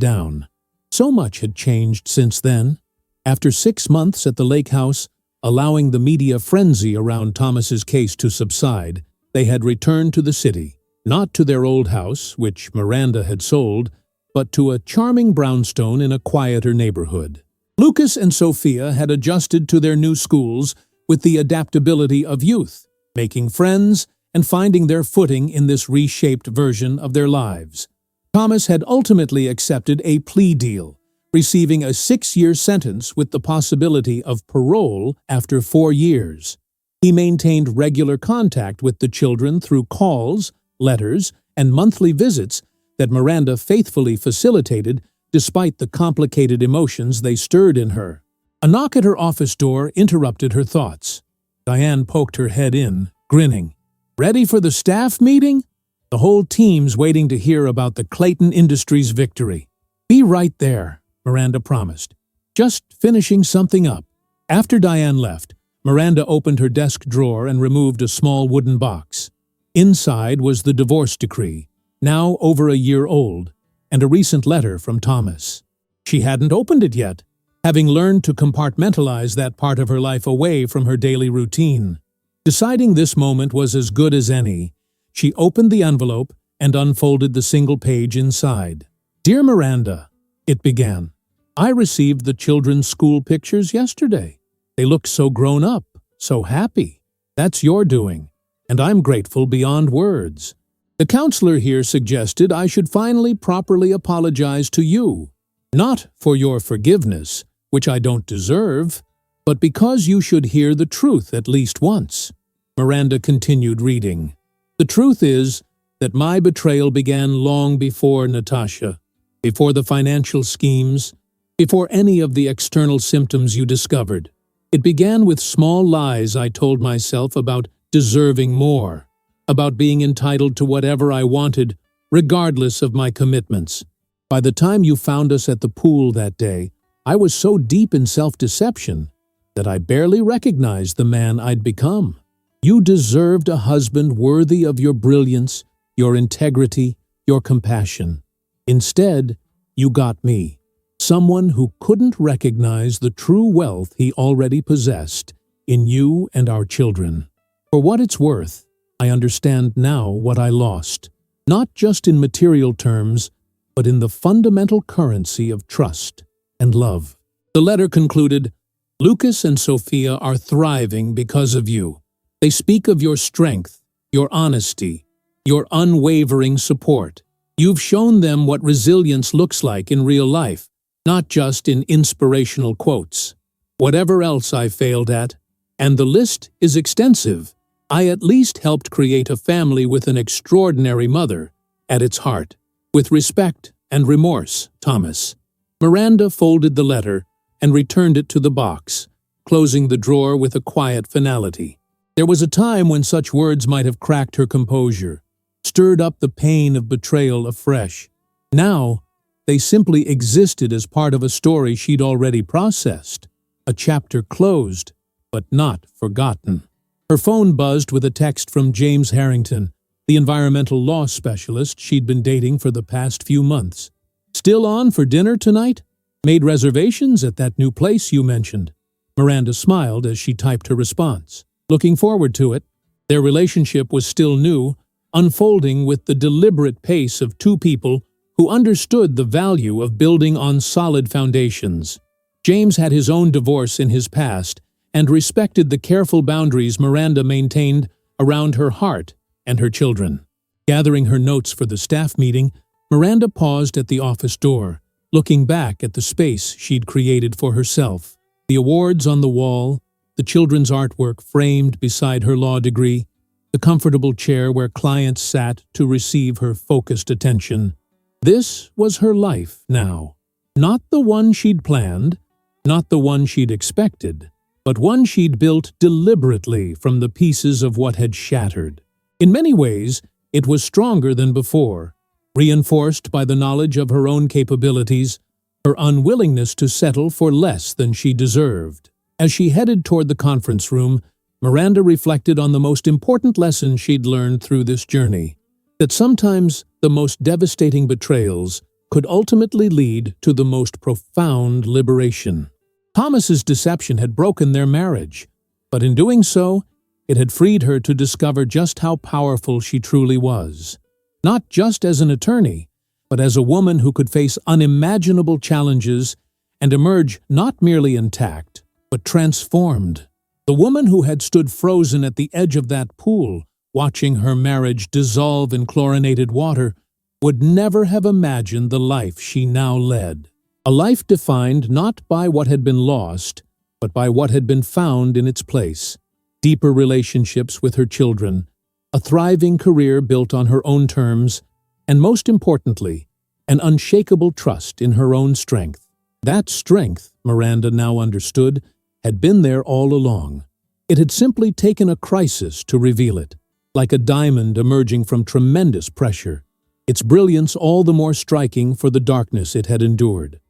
down. So much had changed since then. After 6 months at the lake house, allowing the media frenzy around Thomas's case to subside, they had returned to the city, not to their old house, which Miranda had sold, but to a charming brownstone in a quieter neighborhood. Lucas and Sophia had adjusted to their new schools with the adaptability of youth, making friends and finding their footing in this reshaped version of their lives. Thomas had ultimately accepted a plea deal, receiving a 6-year sentence with the possibility of parole after 4 years. He maintained regular contact with the children through calls, letters, and monthly visits that Miranda faithfully facilitated despite the complicated emotions they stirred in her. A knock at her office door interrupted her thoughts. Diane poked her head in, grinning. "Ready for the staff meeting? The whole team's waiting to hear about the Clayton Industries victory." "Be right there," Miranda promised. "Just finishing something up." After Diane left, Miranda opened her desk drawer and removed a small wooden box. Inside was the divorce decree, now over a year old, and a recent letter from Thomas. She hadn't opened it yet, having learned to compartmentalize that part of her life away from her daily routine. Deciding this moment was as good as any, she opened the envelope and unfolded the single page inside. "Dear Miranda," it began, "I received the children's school pictures yesterday. They look so grown up, so happy. That's your doing, and I'm grateful beyond words. The counselor here suggested I should finally properly apologize to you, not for your forgiveness, which I don't deserve, but because you should hear the truth at least once." Miranda continued reading. "The truth is that my betrayal began long before Natasha, before the financial schemes, before any of the external symptoms you discovered. It began with small lies I told myself about deserving more, about being entitled to whatever I wanted, regardless of my commitments. By the time you found us at the pool that day, I was so deep in self-deception that I barely recognized the man I'd become. You deserved a husband worthy of your brilliance, your integrity, your compassion. Instead, you got me, someone who couldn't recognize the true wealth he already possessed in you and our children. For what it's worth, I understand now what I lost, not just in material terms, but in the fundamental currency of trust and love." The letter concluded, "Lucas and Sophia are thriving because of you. They speak of your strength, your honesty, your unwavering support. You've shown them what resilience looks like in real life, not just in inspirational quotes. whatever else I failed at, and the list is extensive, I at least helped create a family with an extraordinary mother at its heart. With respect and remorse, Thomas. Miranda folded the letter and returned it to the box, closing the drawer with a quiet finality. There was a time when such words might have cracked her composure, stirred up the pain of betrayal afresh. Now, they simply existed as part of a story she'd already processed, a chapter closed, but not forgotten. Her phone buzzed with a text from James Harrington, the environmental law specialist she'd been dating for the past few months. "Still on for dinner tonight? Made reservations at that new place you mentioned." Miranda smiled as she typed her response. Looking forward to it. Their relationship was still new, unfolding with the deliberate pace of two people who understood the value of building on solid foundations. James had his own divorce in his past and respected the careful boundaries Miranda maintained around her heart and her children. Gathering her notes for the staff meeting, Miranda paused at the office door, looking back at the space she'd created for herself. The awards on the wall, the children's artwork framed beside her law degree, the comfortable chair where clients sat to receive her focused attention. This was her life now. Not the one she'd planned, not the one she'd expected, but one she'd built deliberately from the pieces of what had shattered. In many ways, it was stronger than before, reinforced by the knowledge of her own capabilities, her unwillingness to settle for less than she deserved. As she headed toward the conference room, Miranda reflected on the most important lesson she'd learned through this journey, that sometimes the most devastating betrayals could ultimately lead to the most profound liberation. Thomas's deception had broken their marriage, but in doing so, it had freed her to discover just how powerful she truly was. Not just as an attorney, but as a woman who could face unimaginable challenges and emerge not merely intact, but transformed. The woman who had stood frozen at the edge of that pool, watching her marriage dissolve in chlorinated water, would never have imagined the life she now led. A life defined not by what had been lost, but by what had been found in its place. Deeper relationships with her children, a thriving career built on her own terms, and most importantly, an unshakable trust in her own strength. That strength, Miranda now understood, had been there all along. It had simply taken a crisis to reveal it, like a diamond emerging from tremendous pressure, its brilliance all the more striking for the darkness it had endured.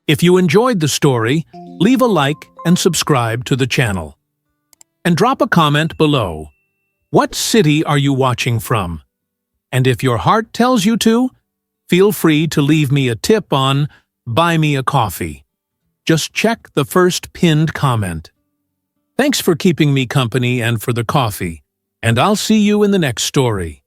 If you enjoyed the story, leave a like and subscribe to the channel. And drop a comment below. What city are you watching from? And if your heart tells you to, feel free to leave me a tip on Buy Me a Coffee. Just check the first pinned comment. Thanks for keeping me company and for the coffee, and I'll see you in the next story.